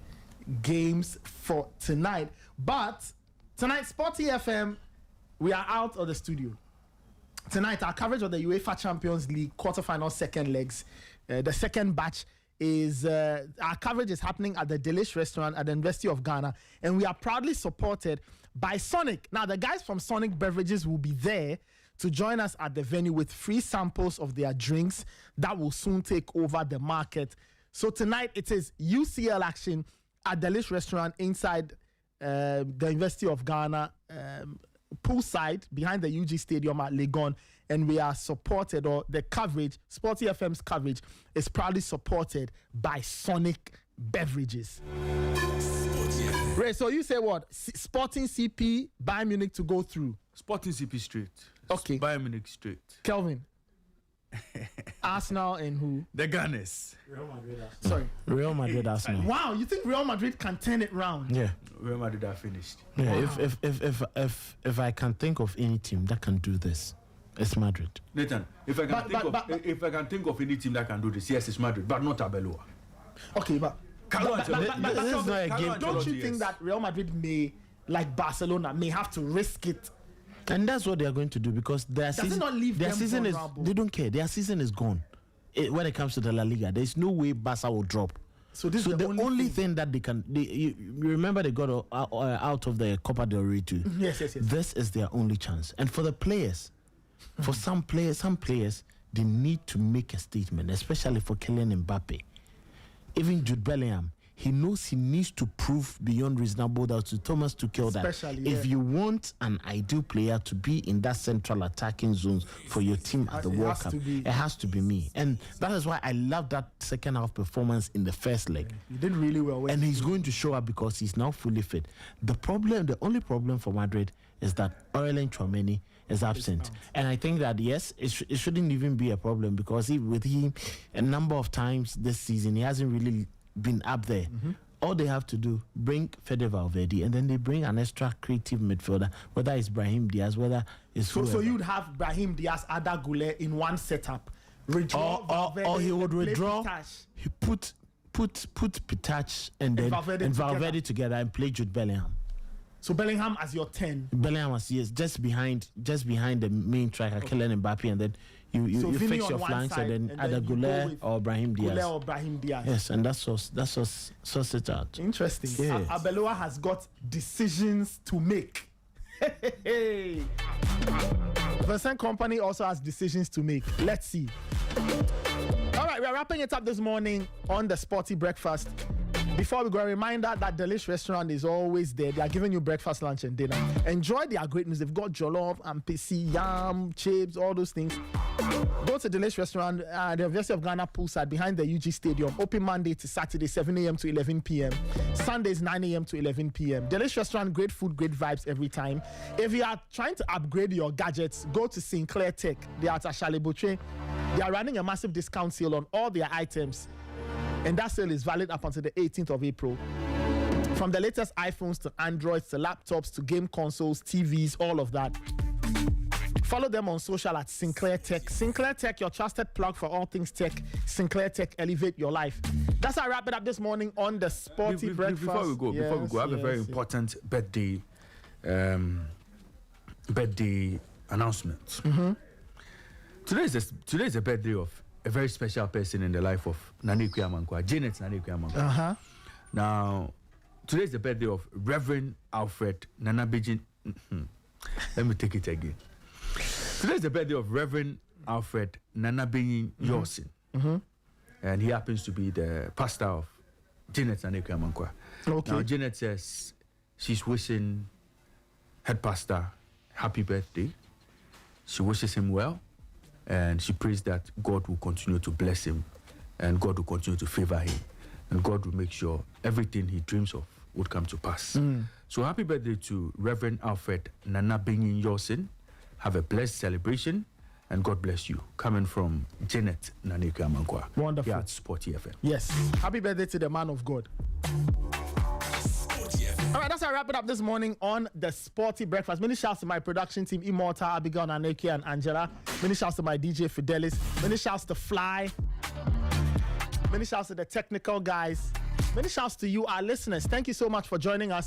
S2: games for tonight. But tonight, Sporty FM, we are out of the studio. Tonight, our coverage of the UEFA Champions League quarterfinal second legs. The second batch is our coverage is happening at the Delish restaurant at the University of Ghana, and we are proudly supported by Sonic. Now, the guys from Sonic Beverages will be there to join us at the venue with free samples of their drinks that will soon take over the market. So tonight it is UCL action at the Delish restaurant inside the University of Ghana poolside behind the UG Stadium at Legon, and we are supported, or the coverage, Sporty FM's coverage, is proudly supported by Sonic Beverages. Ray, so you say what? Sporting CP, Bayern Munich to go through.
S1: Sporting CP straight.
S2: Okay.
S1: Bayern Munich straight.
S2: Kelvin. Arsenal and who?
S1: The Gunners.
S2: Real Madrid, Arsenal. Sorry.
S10: Real Madrid, Arsenal.
S2: Wow, you think Real Madrid can turn it round?
S10: Yeah.
S1: Real Madrid are finished.
S10: Yeah. Wow. If I can think of any team that can do this, it's Madrid.
S1: Nathan, if I can think of any team that can do this, yes, it's Madrid, but not Abeloa.
S2: Okay, but
S10: this is not a game.
S2: Don't you think that Real Madrid may, like Barcelona, may have to risk it?
S10: And that's what they are going to do, because their season is, they don't care. Their season is gone. When it comes to the La Liga, there's no way Barca will drop.
S2: So this is the
S10: only thing that they can. You remember they got out of the Copa del Rey too.
S2: Yes.
S10: This is their only chance. And for the players, for some players, they need to make a statement, especially for Kylian Mbappe. Even Jude Bellingham, he knows he needs to prove beyond reasonable doubt to Thomas Tuchel that if you want an ideal player to be in that central attacking zones for your team at the World Cup, it has to be me. And that is why I love that second half performance in the first leg.
S2: He did really well.
S10: And he's going to show up because he's now fully fit. The only problem for Madrid is that Aurelien Tchouameni is absent. And I think that, yes, it shouldn't even be a problem, because with him, a number of times this season, he hasn't really been up there. All they have to do, bring Fede Valverde, and then they bring an extra creative midfielder, whether it's Brahim Diaz, whether it's
S2: so you'd have Brahim Diaz, Ada Goulet in one setup,
S10: or he would withdraw. He put Pitach and then Valverde together and play Jude Bellingham.
S2: So Bellingham as your 10.
S10: Bellingham as just behind the main striker, Kylian Mbappe, and then you fix your flanks and then either Goulet or Brahim Diaz. Yes, and that's suss it out.
S2: Interesting.
S10: Yes.
S2: Arbeloa has got decisions to make. Vincent Kompany also has decisions to make. Let's see. All right, we're wrapping it up this morning on the Sporty Breakfast. Before we go, a reminder that Delish Restaurant is always there. They are giving you breakfast, lunch, and dinner. Enjoy their great meals. They've got jollof, ampesi, yam, chips, all those things. Go to Delish Restaurant, the University of Ghana poolside behind the UG Stadium. Open Monday to Saturday, 7 a.m. to 11 p.m. Sundays, 9 a.m. to 11 p.m. Delish Restaurant, great food, great vibes every time. If you are trying to upgrade your gadgets, go to Sinclair Tech. They are at Ashale Boucher. They are running a massive discount sale on all their items. And that sale is valid up until the 18th of April. From the latest iPhones to Androids to laptops to game consoles, TVs, all of that. Follow them on social at Sinclair Tech. Sinclair Tech, your trusted plug for all things tech. Sinclair Tech, elevate your life. That's how I wrap it up this morning on the Sporty Breakfast.
S1: Before we go, I have a very important birthday announcement.
S2: Mm-hmm.
S1: Today is the birthday of a very special person in the life of Nana Ikuamankwa, Janet Nana Ikuamankwa.
S2: Uh-huh.
S1: Now, today is the birthday of Reverend Alfred Nana Bijin. Let me take it again. Today is the birthday of Reverend Alfred Nana Bijin Yorsin.
S2: Mm-hmm.
S1: And he happens to be the pastor of Janet Nana Ikuamankwa.
S2: Okay.
S1: Now, Janet says she's wishing head pastor happy birthday. She wishes him well. And she prays that God will continue to bless him and God will continue to favor him and God will make sure everything he dreams of would come to pass. So happy birthday to Reverend Alfred Nana Bijin Yorsin. Have a blessed celebration and God bless you. Coming from Janet Nana Ikuamankwa.
S2: Wonderful.
S1: Here at Sporty FM.
S2: Yes. Happy birthday to the man of God. All right, that's how I wrap it up this morning on the Sporty Breakfast. Many shouts to my production team, Immortal, Abigail, Naneke, and Angela. Many shouts to my DJ, Fidelis. Many shouts to Fly. Many shouts to the technical guys. Many shouts to you, our listeners. Thank you so much for joining us.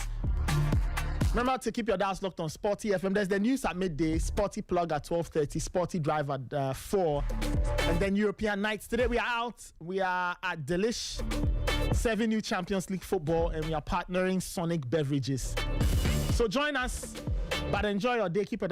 S2: Remember to keep your dials locked on Sporty FM. There's the news at midday, Sporty Plug at 12:30, Sporty Drive at 4, and then European Nights. Today we are out. We are at Delish. 7 new Champions League football, and we are partnering Sonic Beverages. So join us, but enjoy your day. Keep it up.